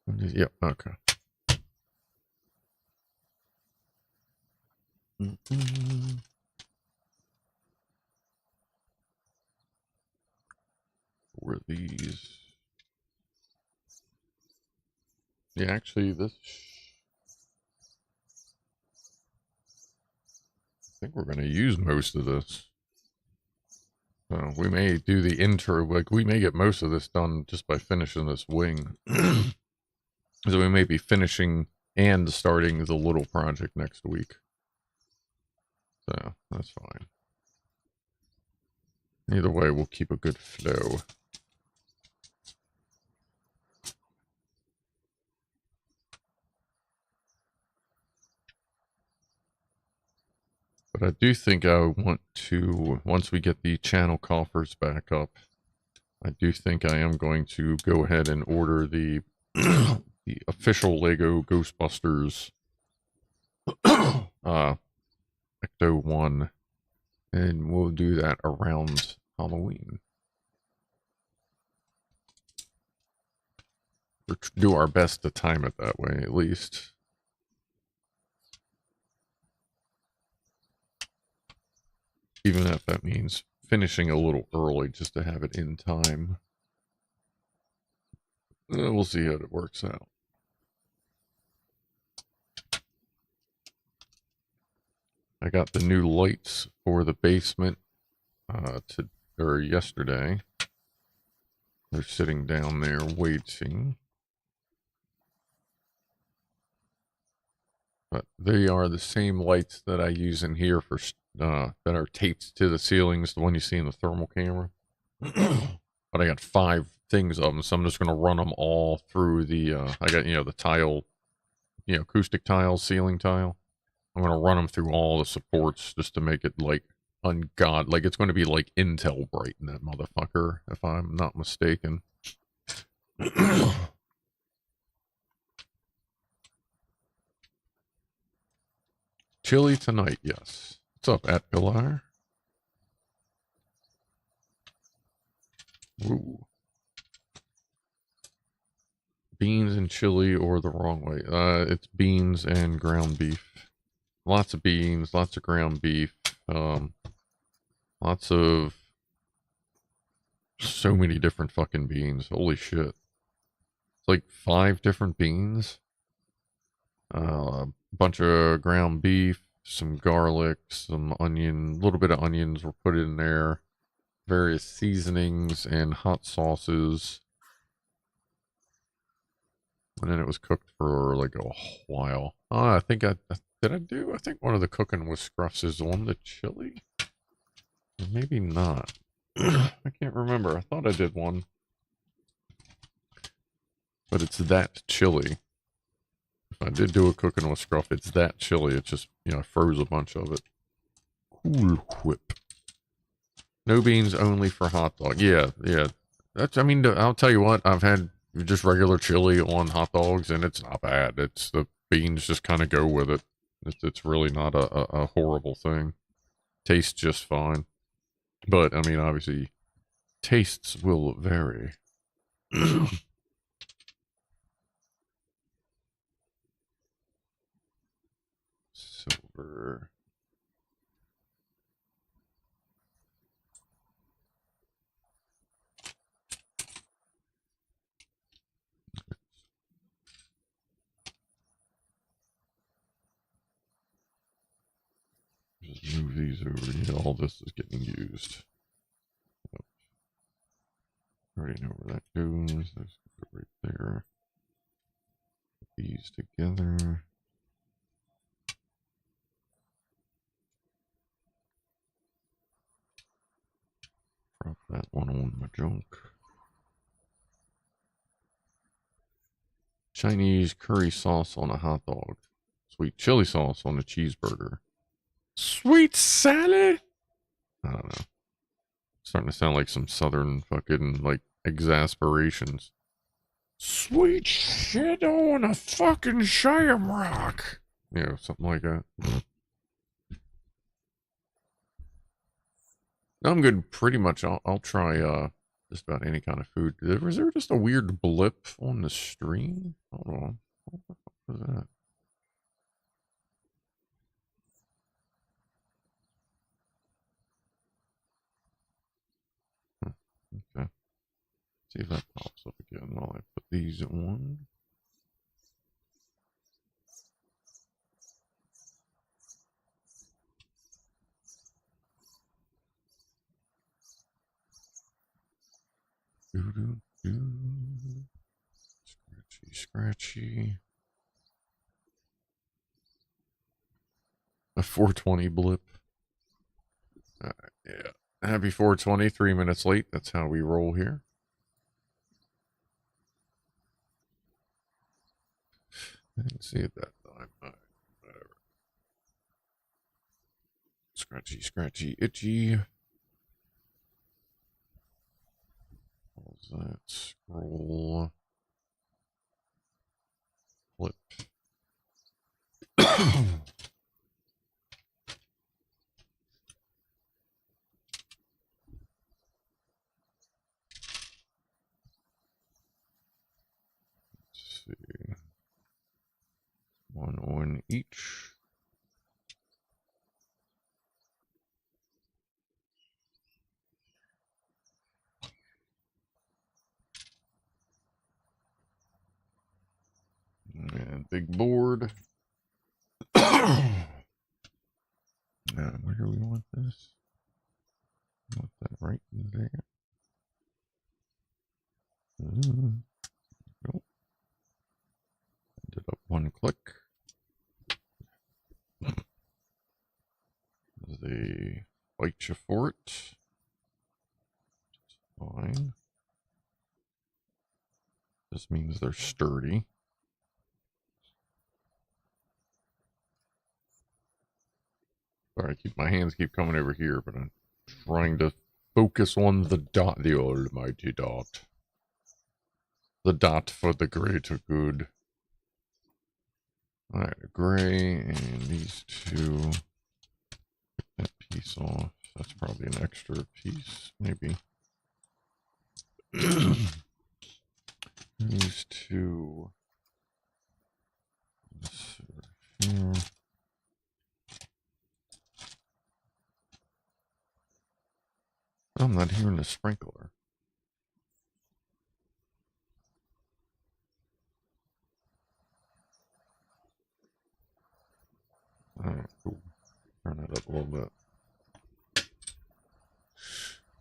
Yep, okay. For these. Yeah, actually, this. I think we're going to use most of this. So we may do the intro, like we may get most of this done just by finishing this wing. So we may be finishing and starting the little project next week. So that's fine. Either way, we'll keep a good flow. But I do think I want to, once we get the channel coffers back up, I do think I am going to go ahead and order the the official Lego Ghostbusters Ecto 1, and we'll do that around Halloween. Or do our best to time it that way, at least. Even if that means finishing a little early just to have it in time. We'll see how it works out. I got the new lights for the basement yesterday. They're sitting down there waiting. But they are the same lights that I use in here for that are taped to the ceilings, the one you see in the thermal camera. But I got 5 things of them, so I'm just going to run them all through the, I got, the tile, acoustic tile, ceiling tile. I'm going to run them through all the supports just to make it, like, like, it's going to be, like, Intel bright in that motherfucker, if I'm not mistaken. Chili tonight, yes. What's up, at Pilar? Ooh. Beans and chili, or the wrong way. It's beans and ground beef. Lots of beans, lots of ground beef. Lots of... So many different fucking beans. Holy shit. It's like 5 different beans. A bunch of ground beef, some garlic, some onion, a little bit of onions were put in there. Various seasonings and hot sauces. And then it was cooked for like a while. I think I think one of the cooking was Scruffs is on the chili. Maybe not. I can't remember. I thought I did one. But it's that chili. If I did do a cooking with Scruff, it's that chili. It's just, I froze a bunch of it. Cool Whip. No beans, only for hot dog. Yeah. That's, I'll tell you what, I've had just regular chili on hot dogs, and it's not bad. It's the beans just kind of go with it. It's really not a horrible thing. Tastes just fine. But, obviously, tastes will vary. Silver. Just move these over. Yeah, all this is getting used. Yep. Already know where that goes. That's right there. Put these together. Drop that one on my junk. Chinese curry sauce on a hot dog. Sweet chili sauce on a cheeseburger. Sweet salad? I don't know. Starting to sound like some southern fucking, like, exasperations. Sweet shit on a fucking shamrock. You know, something like that. I'm good pretty much. I'll try just about any kind of food. Was there just a weird blip on the stream? Hold on. What the fuck was that? Okay. See if that pops up again while I put these on. Scratchy, scratchy. A 420 blip. Yeah. Happy 420, 3 minutes late. That's how we roll here. I didn't see it that time. Whatever. Scratchy, scratchy, itchy. How's that? Scroll. Flip. See. One on each. And big board. Now, where do we want this? We want that right in there. Nope. Did up one click. They fight you for it. It's fine. This means they're sturdy. Sorry, my hands keep coming over here, but I'm trying to focus on the dot, the almighty dot. The dot for the greater good. Alright, gray, and these two. Get that piece off. That's probably an extra piece, maybe. These two. This here. I'm not hearing the sprinkler. Alright, cool. Turn that up a little bit.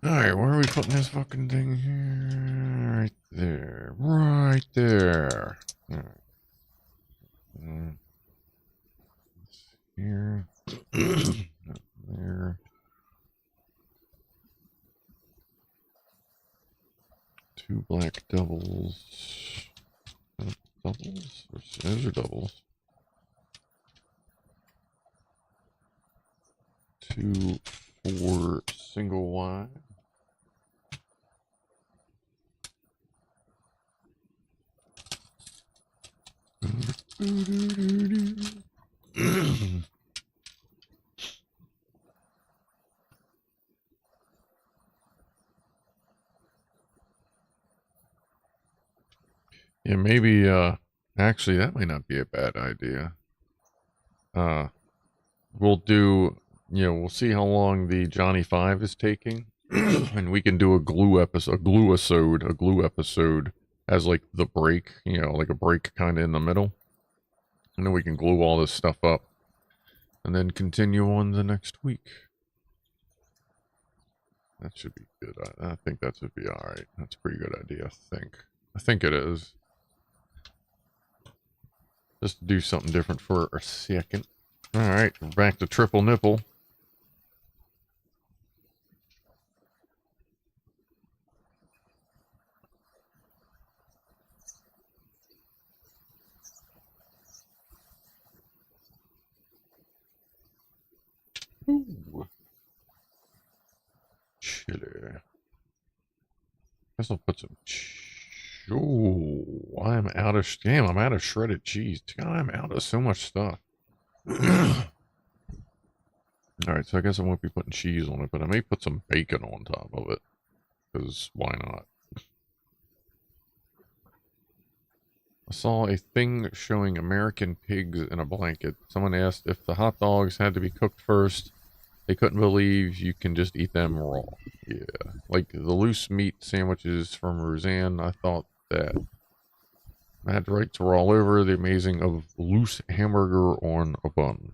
Alright, where are we putting this fucking thing here? Right there. Right there. Alright. Here. There. Two black doubles. Doubles? Those are doubles. Two, four, single wide. Yeah, maybe, actually, that might not be a bad idea. We'll do, we'll see how long the Johnny 5 is taking, and we can do a glue episode as, like, the break, like a break kind of in the middle. And then we can glue all this stuff up, and then continue on the next week. That should be good. I think that should be alright. That's a pretty good idea, I think. I think it is. Just to do something different for a second. Alright, we're back to triple nipple. Ooh. Chili. Guess I'll put some. Oh, I'm out of. Damn, I'm out of shredded cheese. God, I'm out of so much stuff. Alright, so I guess I won't be putting cheese on it, but I may put some bacon on top of it. Because why not? I saw a thing showing American pigs in a blanket. Someone asked if the hot dogs had to be cooked first. They couldn't believe you can just eat them raw. Yeah. Like the loose meat sandwiches from Roseanne, I thought that Mad rights were all over the amazing of loose hamburger on a bun.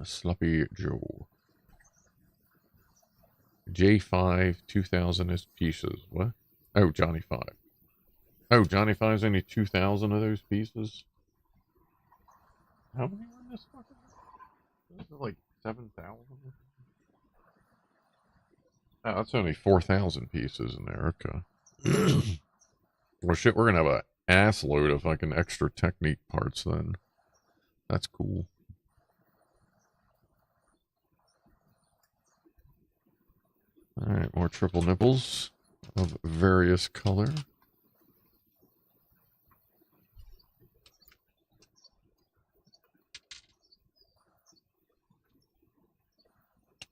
Sloppy Joe. J5 2000 is pieces. What? Oh, Johnny 5. Oh, Johnny 5's only 2,000 of those pieces? How many are in this fucking? This is like 7,000? Oh, that's only 4,000 pieces in there. Okay. Well, shit, we're gonna have a ass load of fucking extra Technique parts then. That's cool. Alright, more triple nipples of various color.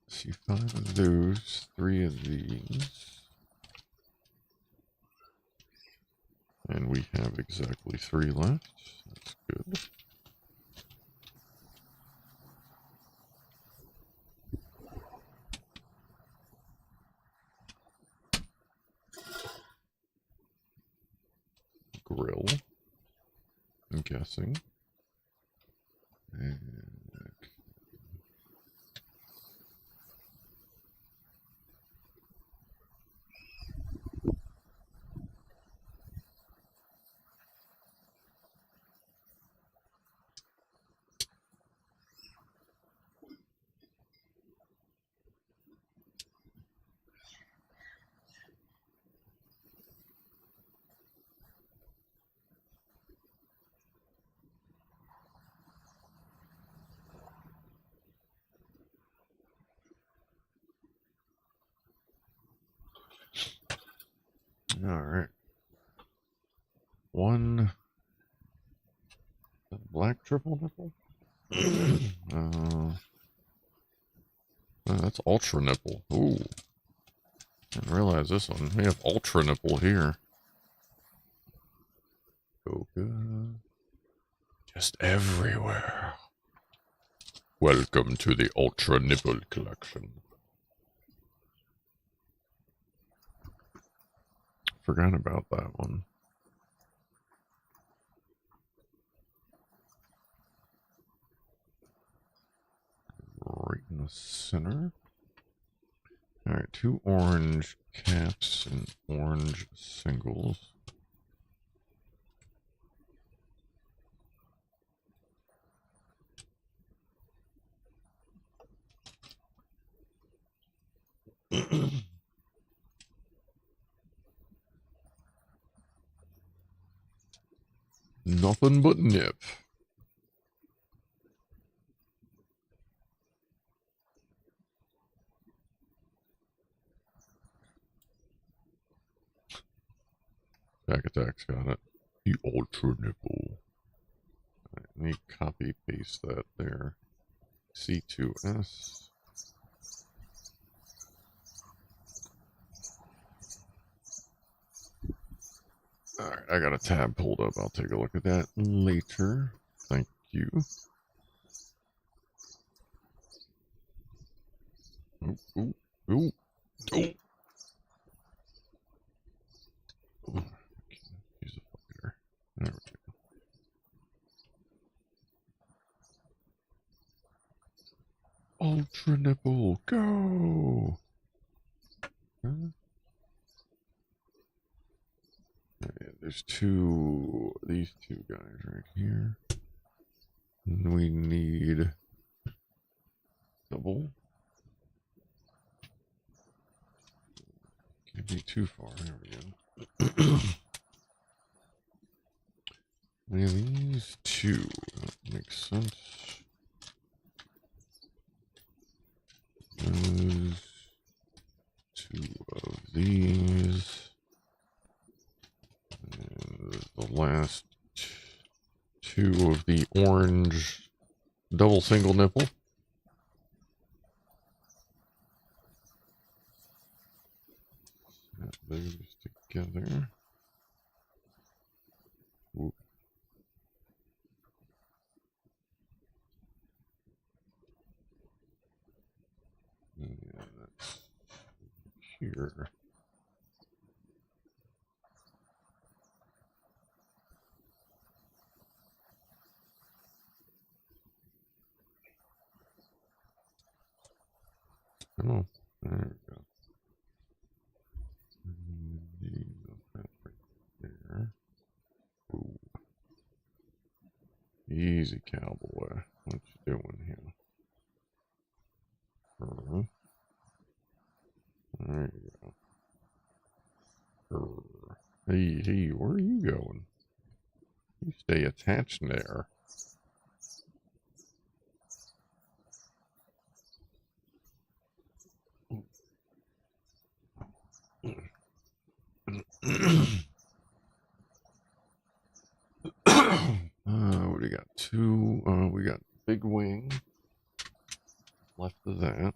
See, 5 of those, 3 of these. And we have exactly 3 left. That's good. Grill. I'm guessing. And alright. 1 black triple nipple? That's ultra nipple. Ooh. Didn't realize this one. We have ultra nipple here. Coca. Just everywhere. Welcome to the ultra nipple collection. Forgot about that one. Right in the center. Alright, 2 orange caps and orange singles. Nothing but nip. Back attacks got it. The ultra nipple. Right, let me copy paste that there. C2S. Alright, I got a tab pulled up. I'll take a look at that later. Thank you. Ooh, ooh, ooh, ooh. Use a fighter. There we go. Ultra nipple, go! Huh? Yeah, there's these two guys right here. And we need double. Can't be too far. There we go. We have these two. That makes sense. Those two of these. And the last two of the orange double single nipple. Set those together. Whoop. Yeah, that's here. Oh, there we go. That right there. Ooh. Easy, cowboy. What you doing here? There you go. Hey, where are you going? You stay attached there. What do we got? Two. We got big wing. Left of that.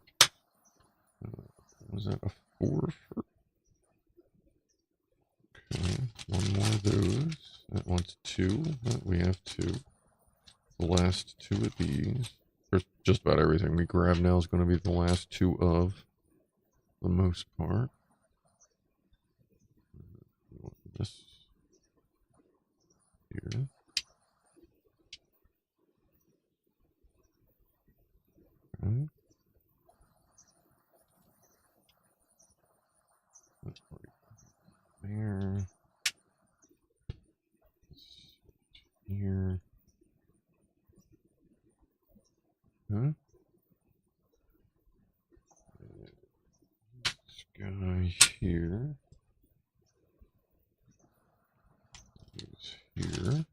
Was that a 4? Okay, one more of those. That one's 2. We have 2. The last 2 of these. There's just about everything we grab now is going to be the last 2 of, the most part. This here. Okay. That's right there. Here. Huh? This guy here. Is here.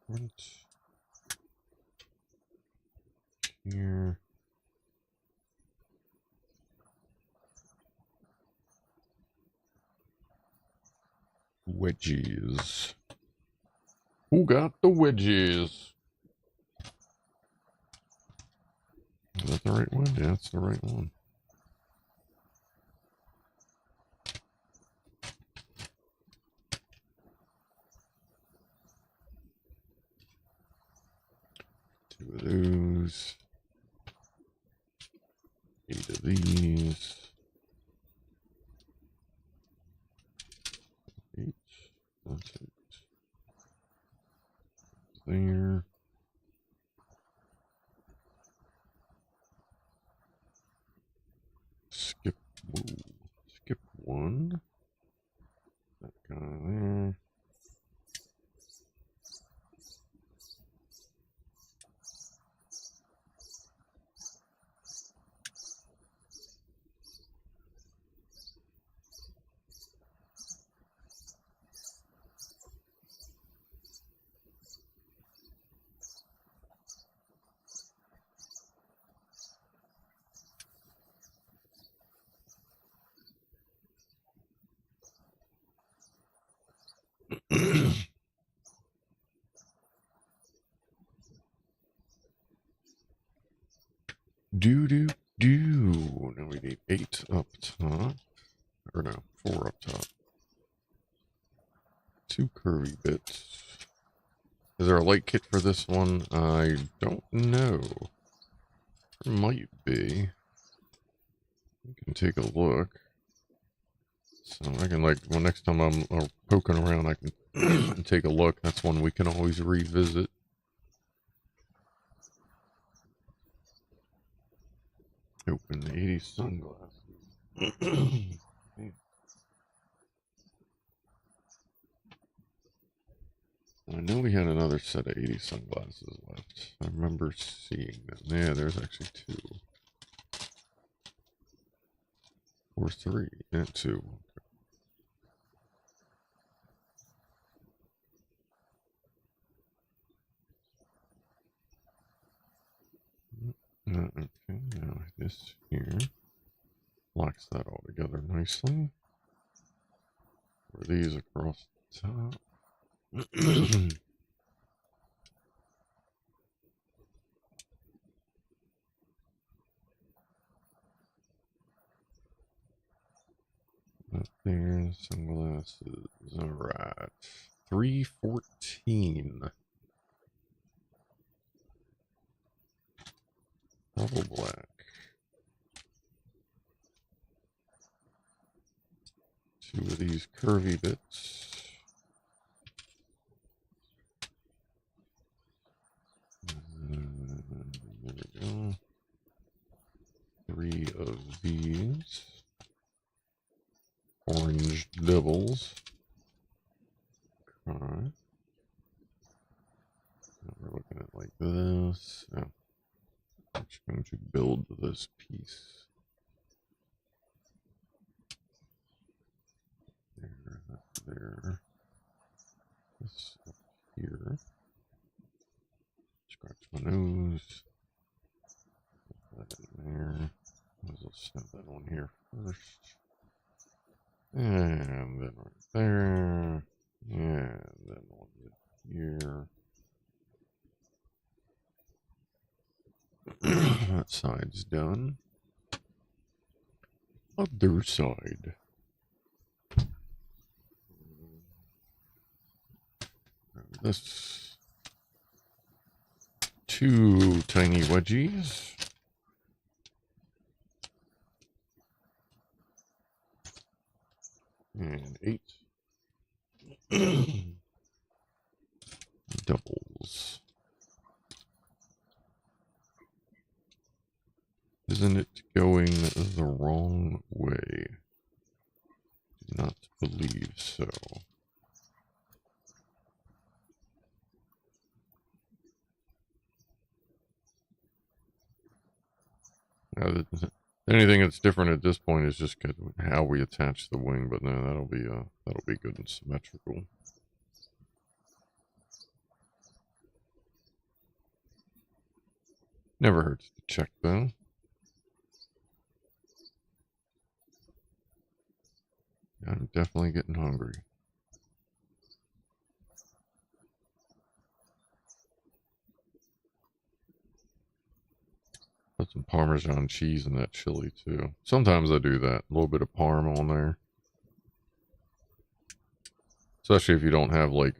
Front. Here. Wedges. Who got the wedges? Is that the right one? Yeah, that's the right one. Two of those. 8 of these. 8. That's it. There. Skip. Whoa. Skip 1. That guy there. Now we need 8 up top. Or no, 4 up top. 2 curvy bits. Is there a light kit for this one? I don't know. There might be. You can take a look. So I can, like, well, next time I'm poking around, I can take a look. That's one we can always revisit. Open the 80 sunglasses. I know we had another set of 80 sunglasses left. I remember seeing them. Yeah, there's actually 2. Or 3. Yeah, 2. Okay, now this here locks that all together nicely. For these across the top. Up there, sunglasses. Alright. 314. Double black. 2 of these curvy bits. There we go. 3 of these. Orange doubles. Okay. Now we're looking at like this. Oh. I'm just going to build this piece. There, that's there. This up here. Scratch my nose. Put that in there. I'll snap that on here first. And then right there. And then one here. That side's done. Other side. This 2 tiny wedgies. And 8 doubles. Isn't it going the wrong way? Do not believe so. Anything that's different at this point is just how we attach the wing, but no, that'll be good and symmetrical. Never hurts to check though. I'm definitely getting hungry. Put some Parmesan cheese in that chili too. Sometimes I do that. A little bit of Parm on there. Especially if you don't have like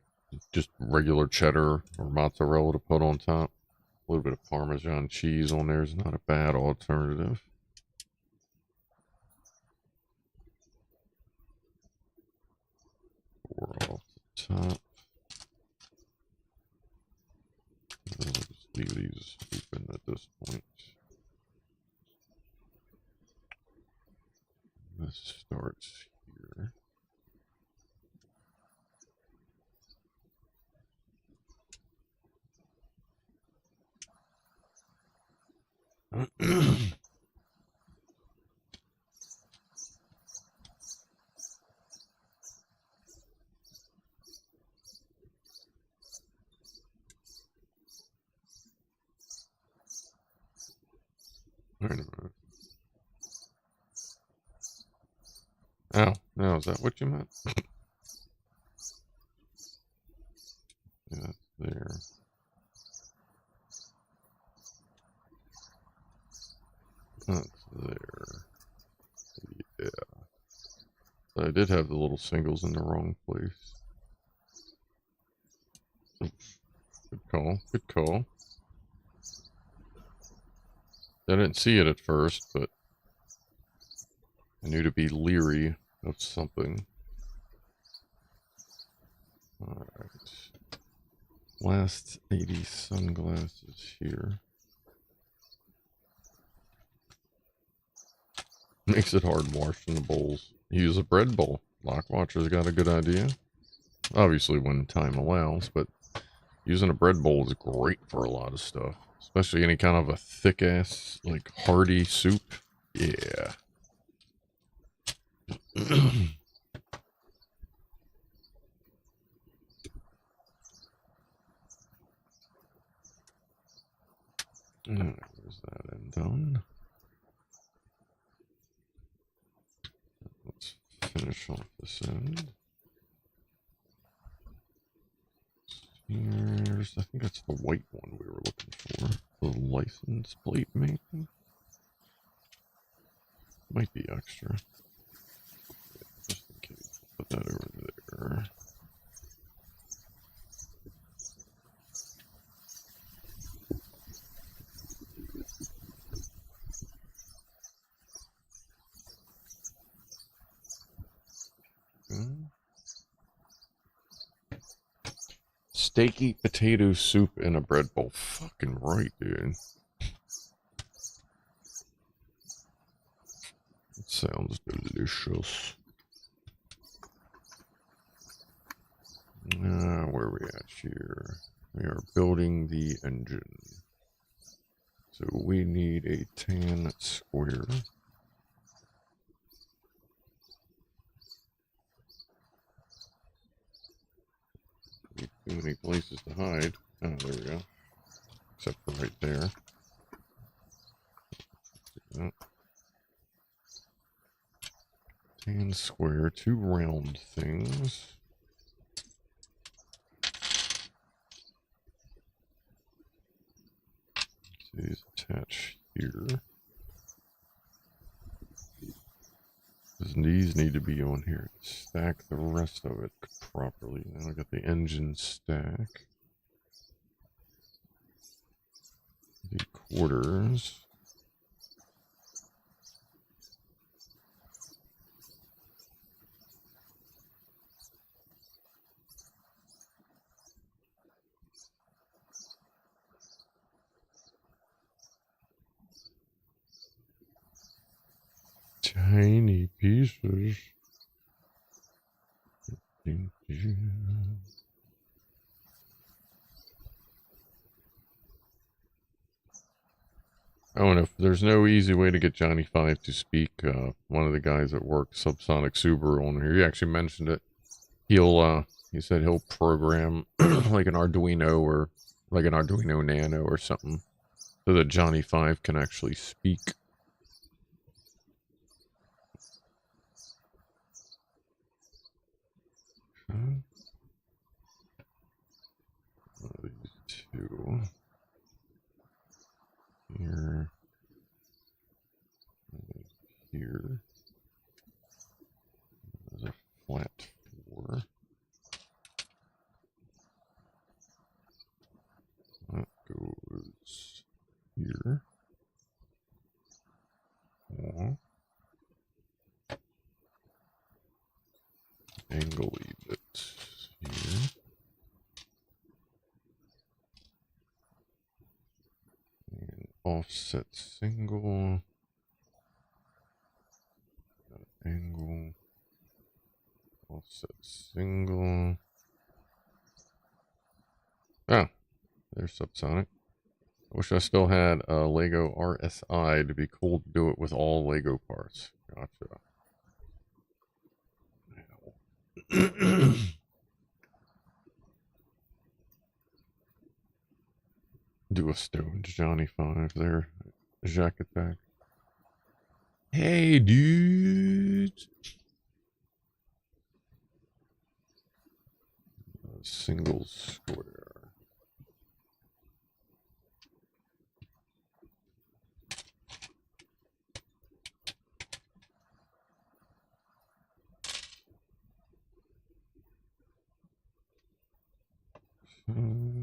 just regular cheddar or mozzarella to put on top. A little bit of Parmesan cheese on there is not a bad alternative. Pour off the top. I'll just leave these open at this point. This starts here. Wait a minute. Oh, no, is that what you meant? Yeah, that's there. That's there. Yeah. I did have the little singles in the wrong place. Good call. Good call. I didn't see it at first, but I knew to be leery of something. Alright. Last 80 sunglasses here. Makes it hard washing the bowls. Use a bread bowl. Lockwatcher's got a good idea. Obviously when time allows, but using a bread bowl is great for a lot of stuff. Especially any kind of a thick-ass, like, hearty soup. Yeah. Alright, there's that end done. Let's finish off this end. Here's, I think that's the white one we were looking for. The license plate, maybe? Might be extra. Yeah, just in case. Put that over there. Steaky potato soup in a bread bowl. Fucking right, dude. That sounds delicious. Where are we at here? We are building the engine. So we need a tan square. Too many places to hide. Oh, there we go. Except for right there. Tan square, 2 round things. These attach here. These need to be on here. Stack the rest of it properly. Now I got the engine stack. The quarters. Tiny pieces. Oh, and if there's no easy way to get Johnny 5 to speak, one of the guys at work, Subsonic Subaru, on here, he actually mentioned it. He said he'll program like an Arduino or like an Arduino Nano or something so that Johnny 5 can actually speak. These two. Here. Here. There's a flat 4. That goes here. Angle leave it here. And offset single. Angle. Offset single. Oh, there's Subsonic. I wish I still had a Lego RSI to be cool to do it with all Lego parts. Gotcha. Do a Stones Johnny 5 there. Jacket back. Hey, dude. A single square.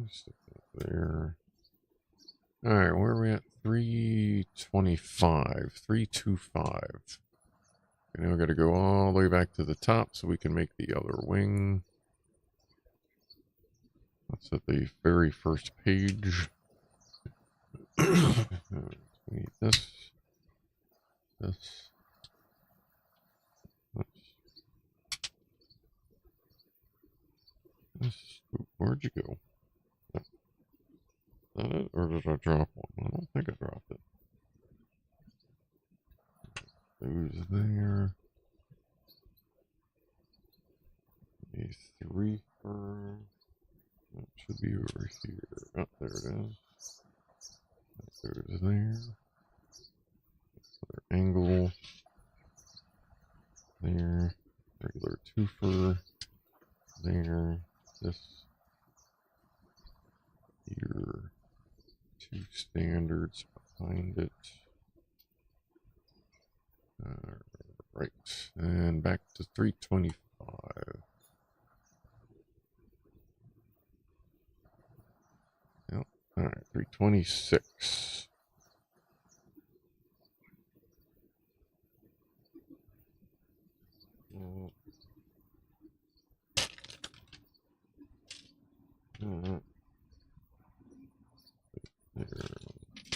Stick that there. All right, where are we at? 325, 325. And now we got to go all the way back to the top so we can make the other wing. That's at the very first page. We need this. Where'd you go? Is that it? Or did I drop one? I don't think I dropped it. Those there. A 3 for. That should be over here. Oh, there it is. That goes there. Another angle. There. Regular twofer. There. This. Here. 2 standards behind it. Right. And back to 325. Yep. All right. 326.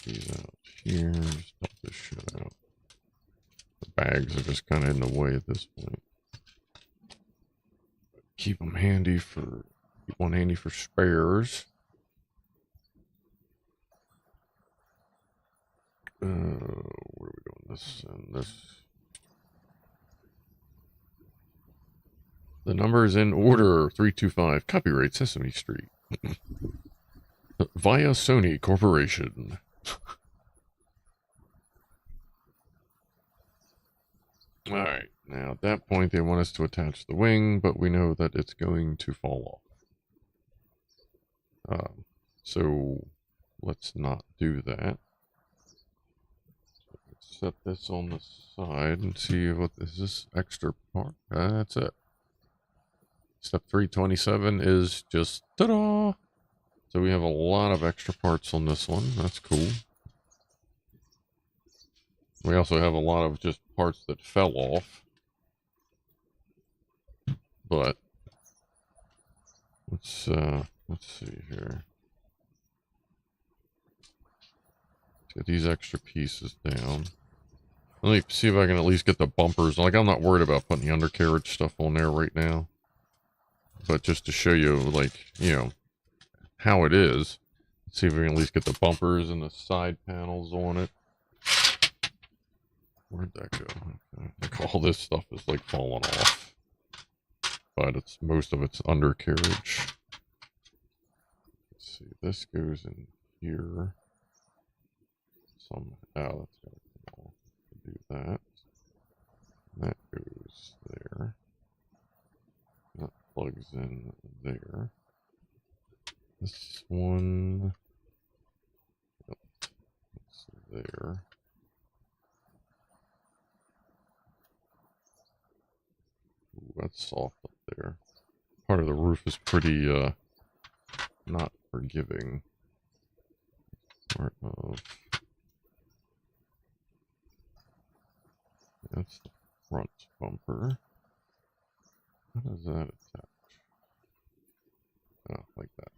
These out here. Just dump this shit out. The bags are just kind of in the way at this point. Keep one handy for spares. Where are we going? This and this. The number is in order. 325. Copyright Sesame Street. Via Sony Corporation. Alright, now at that point they want us to attach the wing, but we know that it's going to fall off. So let's not do that. Let's set this on the side and see what is this extra part. That's it. Step 327 is just ta-da! So we have a lot of extra parts on this one. That's cool. We also have a lot of just parts that fell off. But let's see here. Let's get these extra pieces down. Let me see if I can at least get the bumpers. Like, I'm not worried about putting the undercarriage stuff on there right now. But just to show you, like, you know, how it is. Let's see if we can at least get the bumpers and the side panels on it. Where'd that go? Okay. Like all this stuff is like falling off. But it's most of it's undercarriage. Let's see, this goes in here. That's gotta come off. Do that. That goes there. That plugs in there. This one. Yep. That's there. Ooh, that's soft up there. Part of the roof is pretty, not forgiving. Part of... That's the front bumper. How does that attach? Oh, like that.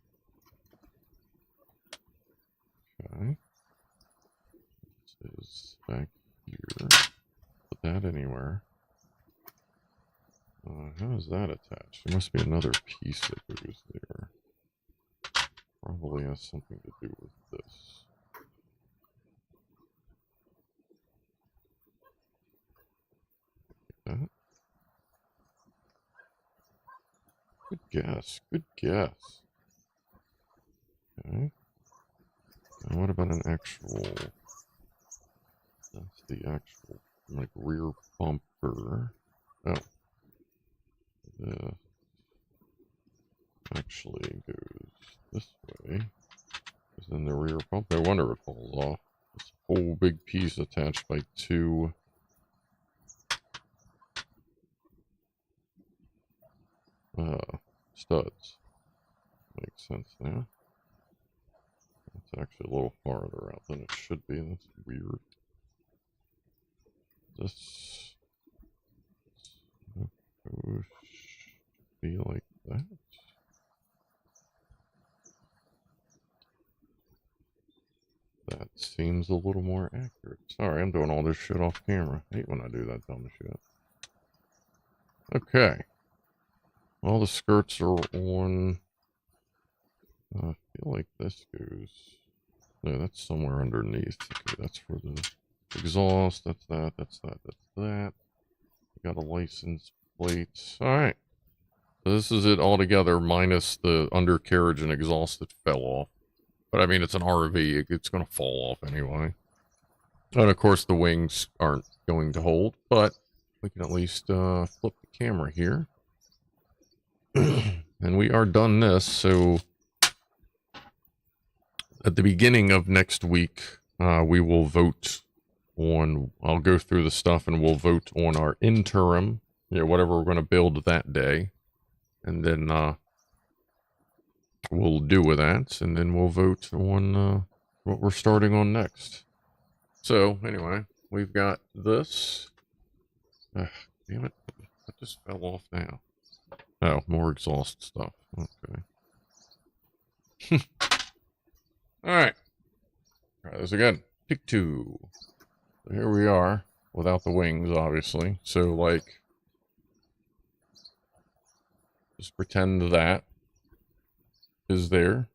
Okay. This is back here. Put that anywhere. How is that attached? There must be another piece that goes there. Probably has something to do with this. Like that. Good guess. Good guess. Okay. And what about an actual... That's the actual, like, rear bumper. Oh. This actually goes this way. Because then the rear bump, no wonder it falls off. This whole big piece attached by 2 studs. Like makes sense now. It's actually a little farther out than it should be. That's weird. This should be like that. That seems a little more accurate. Sorry, I'm doing all this shit off camera. I hate when I do that dumb shit. Okay. All the skirts are on. I feel like this goes. No, that's somewhere underneath. Okay, that's for the exhaust. That's that. That's that. That's that. We got a license plate. All right. So this is it all together, minus the undercarriage and exhaust that fell off. But I mean, it's an RV. It's going to fall off anyway. And of course, the wings aren't going to hold, but we can at least flip the camera here. And we are done this. So at the beginning of next week, we will vote on, I'll go through the stuff and we'll vote on our interim, whatever we're going to build that day. And then we'll do with that, and then we'll vote on what we're starting on next. So, anyway, we've got this. Damn it. That just fell off now. Oh, more exhaust stuff. Okay. Alright. Try this again. Pick 2. So here we are, without the wings, obviously. So, like, just pretend that is there.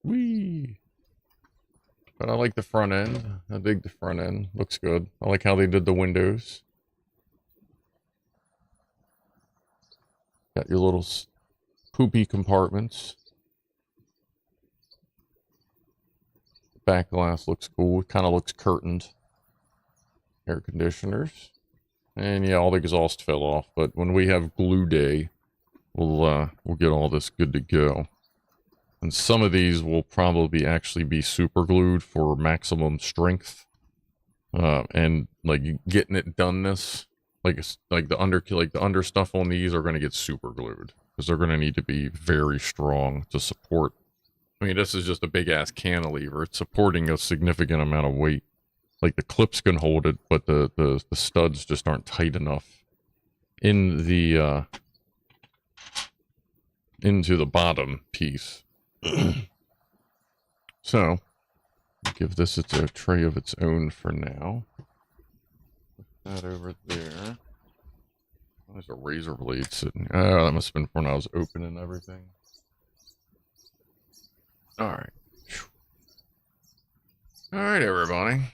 Whee! But I like the front end. I dig the front end. Looks good. I like how they did the windows. Got your little poopy compartments. Back glass looks cool. It kind of looks curtained. Air conditioners. And yeah, all the exhaust fell off. But when we have glue day, we'll get all this good to go. And some of these will probably actually be super glued for maximum strength. And like getting it doneness, like the under stuff on these are going to get super glued because they're going to need to be very strong to support. I mean, this is just a big ass cantilever. It's supporting a significant amount of weight. Like the clips can hold it, but the studs just aren't tight enough in the into the bottom piece. So, give this a tray of its own for now. Put that over there. There's a razor blade sitting. Oh, that must have been when I was opening everything. Alright. Alright, everybody.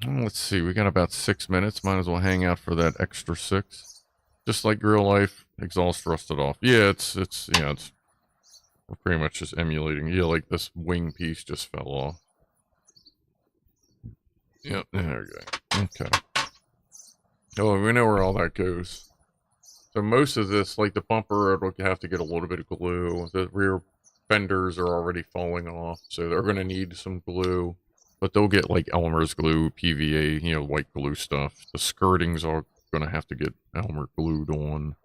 Let's see. We got about 6 minutes. Might as well hang out for that extra 6. Just like real life, exhaust rusted off. Yeah, it's we're pretty much just emulating. Yeah, like this wing piece just fell off. Yep, there we go. Okay. Oh, we know where all that goes. So most of this, like the bumper, it'll have to get a little bit of glue. The rear fenders are already falling off, so they're going to need some glue. But they'll get like Elmer's glue, PVA, white glue stuff. The skirtings are going to have to get Elmer glued on.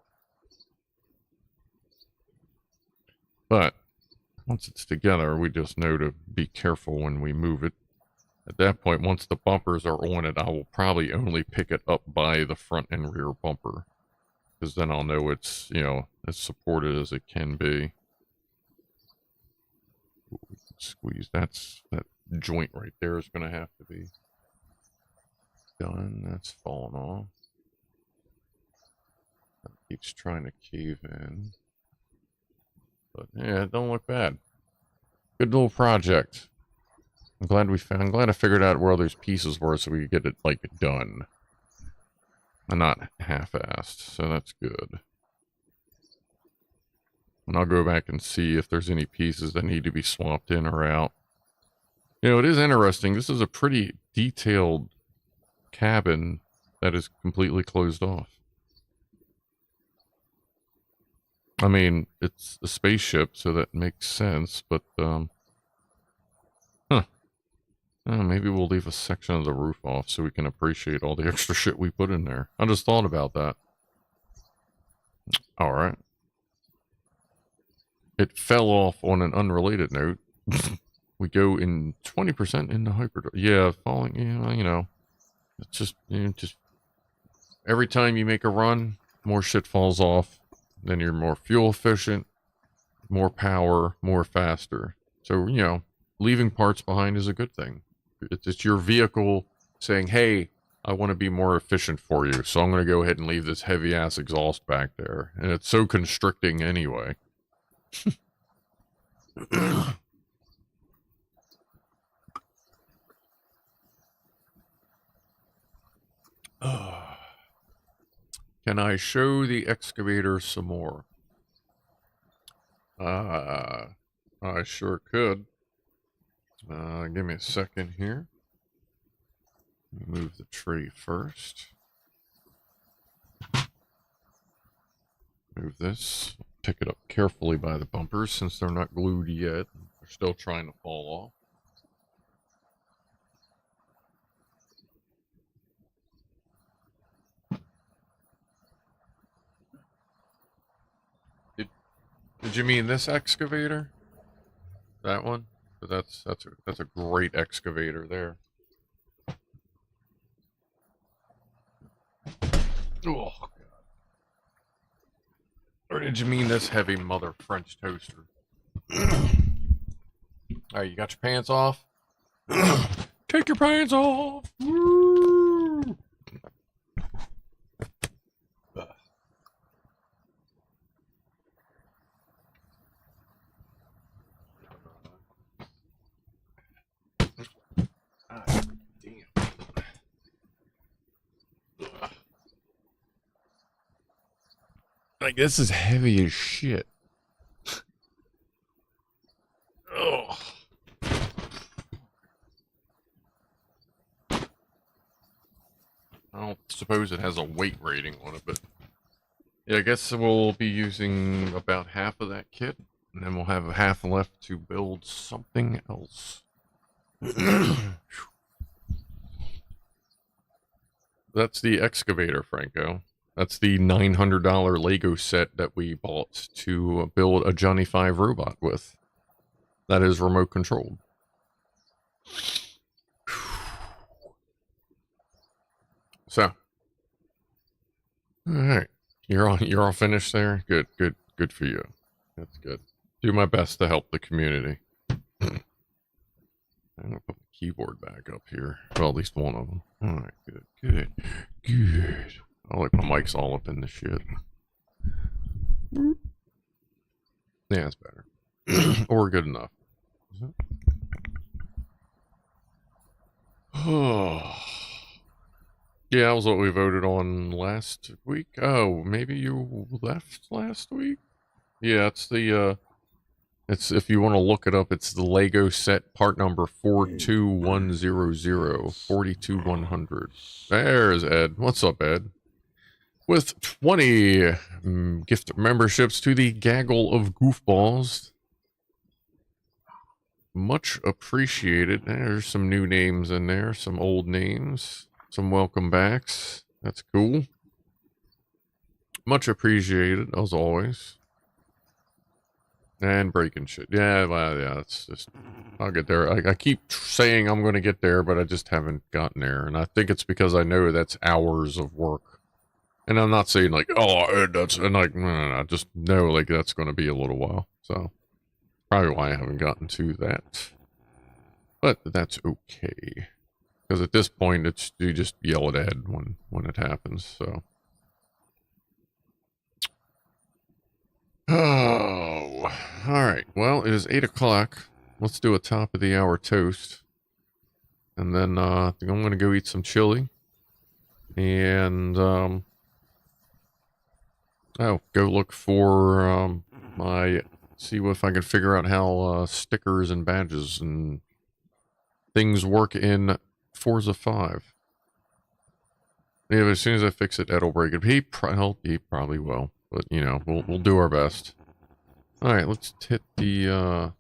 But once it's together, we just know to be careful when we move it. At that point, once the bumpers are on it, I will probably only pick it up by the front and rear bumper. Because then I'll know it's, as supported as it can be. Ooh, we can squeeze. That joint right there is going to have to be done. That's falling off. That keeps trying to cave in. But yeah, it don't look bad. Good little project. I'm glad I figured out where all those pieces were so we could get it like done. And not half-assed, so that's good. And I'll go back and see if there's any pieces that need to be swapped in or out. It is interesting. This is a pretty detailed cabin that is completely closed off. I mean, it's a spaceship, so that makes sense, but, maybe we'll leave a section of the roof off so we can appreciate all the extra shit we put in there. I just thought about that. Alright. it fell off on an unrelated note. We go in 20% into hyperdrive. Yeah, falling, you know, it's just, just every time you make a run, more shit falls off. Then you're more fuel efficient, more power, more faster. So, you know, leaving parts behind is a good thing. It's your vehicle saying, hey, I want to be more efficient for you, so I'm going to go ahead and leave this heavy-ass exhaust back there. And it's so constricting anyway. Can I show the excavator some more? I sure could. Give me a second here. Move the tray first. Move this. Pick it up carefully by the bumpers since they're not glued yet. They're still trying to fall off. Did you mean this excavator? That one? That's a great excavator there. Oh, God. Or did you mean this heavy mother French toaster? Alright, you got your pants off? Take your pants off! Woo! Like, this is heavy as shit. Oh. I don't suppose it has a weight rating on it, but yeah, I guess we'll be using about half of that kit, and then we'll have half left to build something else. That's the excavator, Franco. That's the $900 Lego set that we bought to build a Johnny 5 robot with. That is remote controlled. So, all right, you're all finished there. Good for you. That's good. Do my best to help the community. I'm gonna put the keyboard back up here. Well, at least one of them. All right, good. I like my mic's all up in the shit. Yeah, it's better. Or good enough. Oh. Yeah, that was what we voted on last week. Oh, maybe you left last week? Yeah, it's the, it's, if you want to look it up, it's the Lego set part number 42100, 42100. There's Ed. What's up, Ed? With 20 gift memberships to the gaggle of goofballs. Much appreciated. There's some new names in there, some old names, some welcome backs. That's cool. Much appreciated, as always. And breaking shit. Yeah, well, yeah, it's just, I'll get there. I keep saying I'm going to get there, but I just haven't gotten there. And I think it's because I know that's hours of work. And I'm not saying like, oh, that's, and like, no, just know like that's going to be a little while. So, probably why I haven't gotten to that. But that's okay. Because at this point, it's, you just yell at Ed when it happens, so. Oh, alright. Well, it is 8 o'clock. Let's do a top of the hour toast. And then, I think I'm going to go eat some chili. And, oh, go look for, see if I can figure out how, stickers and badges and things work in Forza 5. Yeah, but as soon as I fix it, Ed will break it. He probably will. But, you know, we'll do our best. Alright, let's hit the, oh,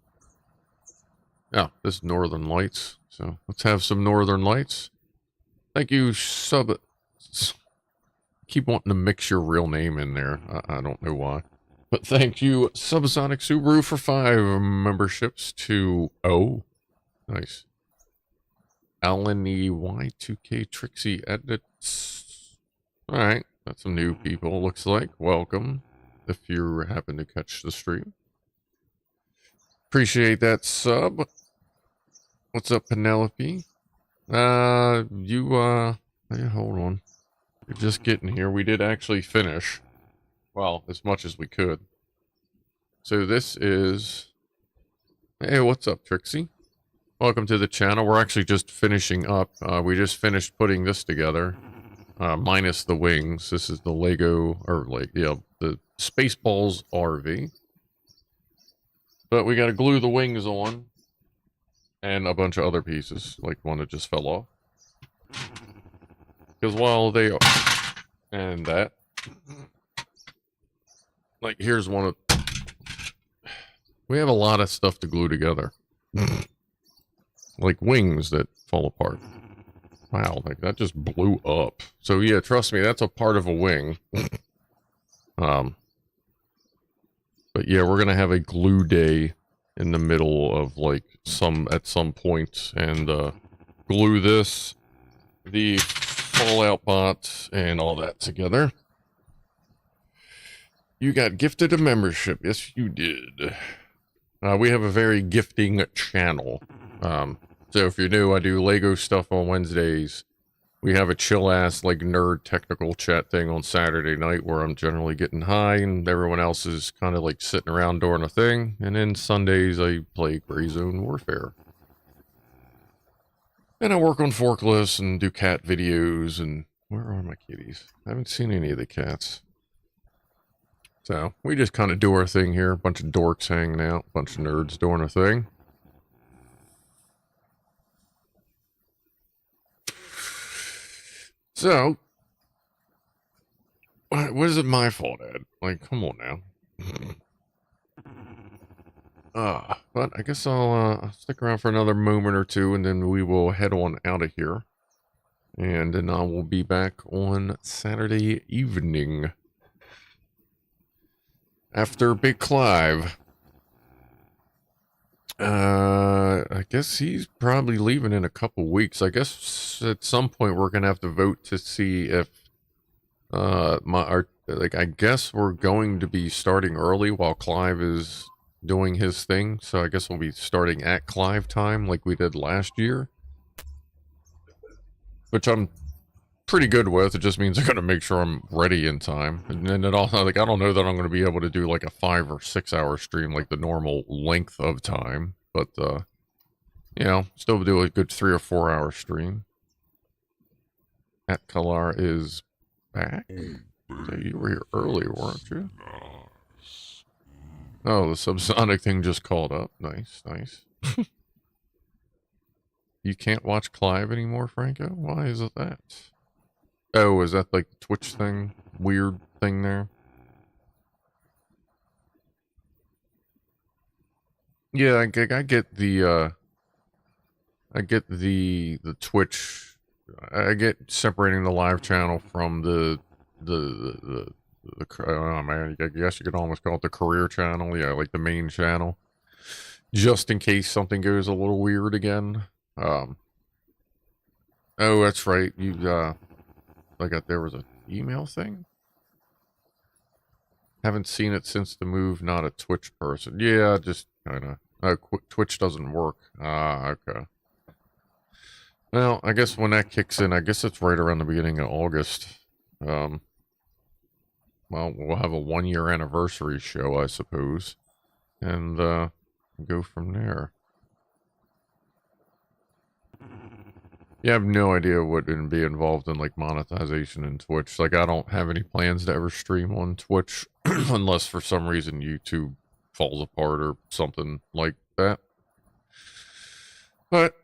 this is Northern Lights. So, let's have some Northern Lights. Thank you, Keep wanting to mix your real name in there. I don't know why. But thank you, Subsonic Subaru, for 5 memberships to nice. Alan E Y2K Trixie Edits. Alright, that's some new people, looks like. Welcome, if you happen to catch the stream. Appreciate that sub. What's up, Penelope? Yeah, hold on. We're just getting here. We did actually finish. Well, as much as we could. So this is... Hey, what's up, Trixie? Welcome to the channel. We're actually just finishing up. We just finished putting this together. Minus the wings. This is the Lego, or like, yeah, the Spaceballs RV. But we gotta glue the wings on. And a bunch of other pieces, like one that just fell off. Because while they are... And that. Like, here's one of... We have a lot of stuff to glue together. Like wings that fall apart. Wow, like that just blew up. So yeah, trust me, that's a part of a wing. But yeah, we're gonna have a glue day in the middle of like at some point, and glue this, the Fallout bot, and all that together. You got gifted a membership. Yes, you did. We have a very gifting channel. So if you're new, I do Lego stuff on Wednesdays. We have a chill-ass, like, nerd technical chat thing on Saturday night where I'm generally getting high and everyone else is kind of, like, sitting around doing a thing. And then Sundays, I play Gray Zone Warfare. And I work on forklifts and do cat videos and... Where are my kitties? I haven't seen any of the cats. So, we just kind of do our thing here. A bunch of dorks hanging out. A bunch of nerds doing a thing. So, what is it my fault, Ed? Like, come on now. But I guess I'll stick around for another moment or two, and then we will head on out of here. And then I will be back on Saturday evening. After Big Clive. I guess he's probably leaving in a couple weeks. I guess at some point we're gonna have to vote to see if I guess we're going to be starting early while Clive is doing his thing. So I guess we'll be starting at Clive time like we did last year, which I'm pretty good with. It just means I gotta make sure I'm ready in time. And then it also, like, I don't know that I'm gonna be able to do like a 5 or 6 hour stream like the normal length of time, but you know, still do a good 3 or 4 hour stream. At Kalar is back. So you were here earlier, weren't you? Oh, the subsonic thing just called up. Nice, nice. You can't watch Clive anymore, Franco? Why is it that? Oh, is that like the Twitch thing? Weird thing there? Yeah, I get the Twitch. I get separating the live channel from the oh man, I guess you could almost call it the career channel. Yeah, like the main channel, just in case something goes a little weird again. Oh, that's right. You there was an email thing. Haven't seen it since the move. Not a Twitch person. Yeah, just kind of. Twitch doesn't work. Okay. Well, I guess when that kicks in, I guess it's right around the beginning of August. Well, we'll have a 1-year anniversary show, I suppose, and go from there. Yeah, I have no idea what would be involved in like monetization in Twitch. Like, I don't have any plans to ever stream on Twitch unless for some reason YouTube falls apart or something like that. But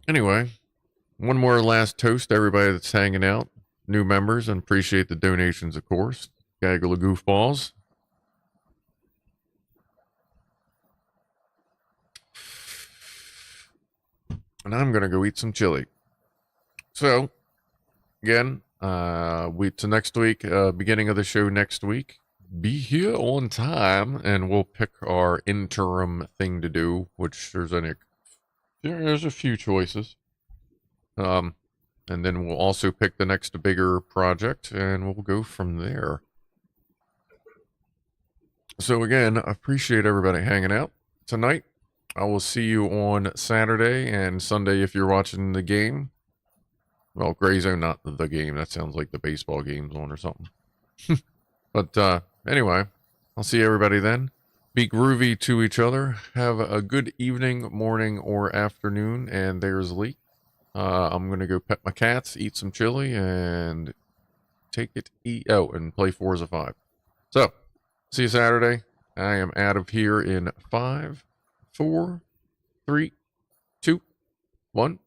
anyway, one more last toast to everybody that's hanging out, new members, and appreciate the donations, of course. Gaggle of goofballs. And I'm gonna go eat some chili. So, again, to next week, beginning of the show next week, be here on time, and we'll pick our interim thing to do, which there's a few choices. And then we'll also pick the next bigger project, and we'll go from there. So again, I appreciate everybody hanging out tonight. I will see you on Saturday and Sunday if you're watching the game. Well, Gray Zone, not the game. That sounds like the baseball game's on or something. But anyway, I'll see everybody then. Be groovy to each other. Have a good evening, morning, or afternoon. And there's Lee. I'm going to go pet my cats, eat some chili, and take it and play Forza 5. So, see you Saturday. I am out of here in 5, 4, 3, 2, 1.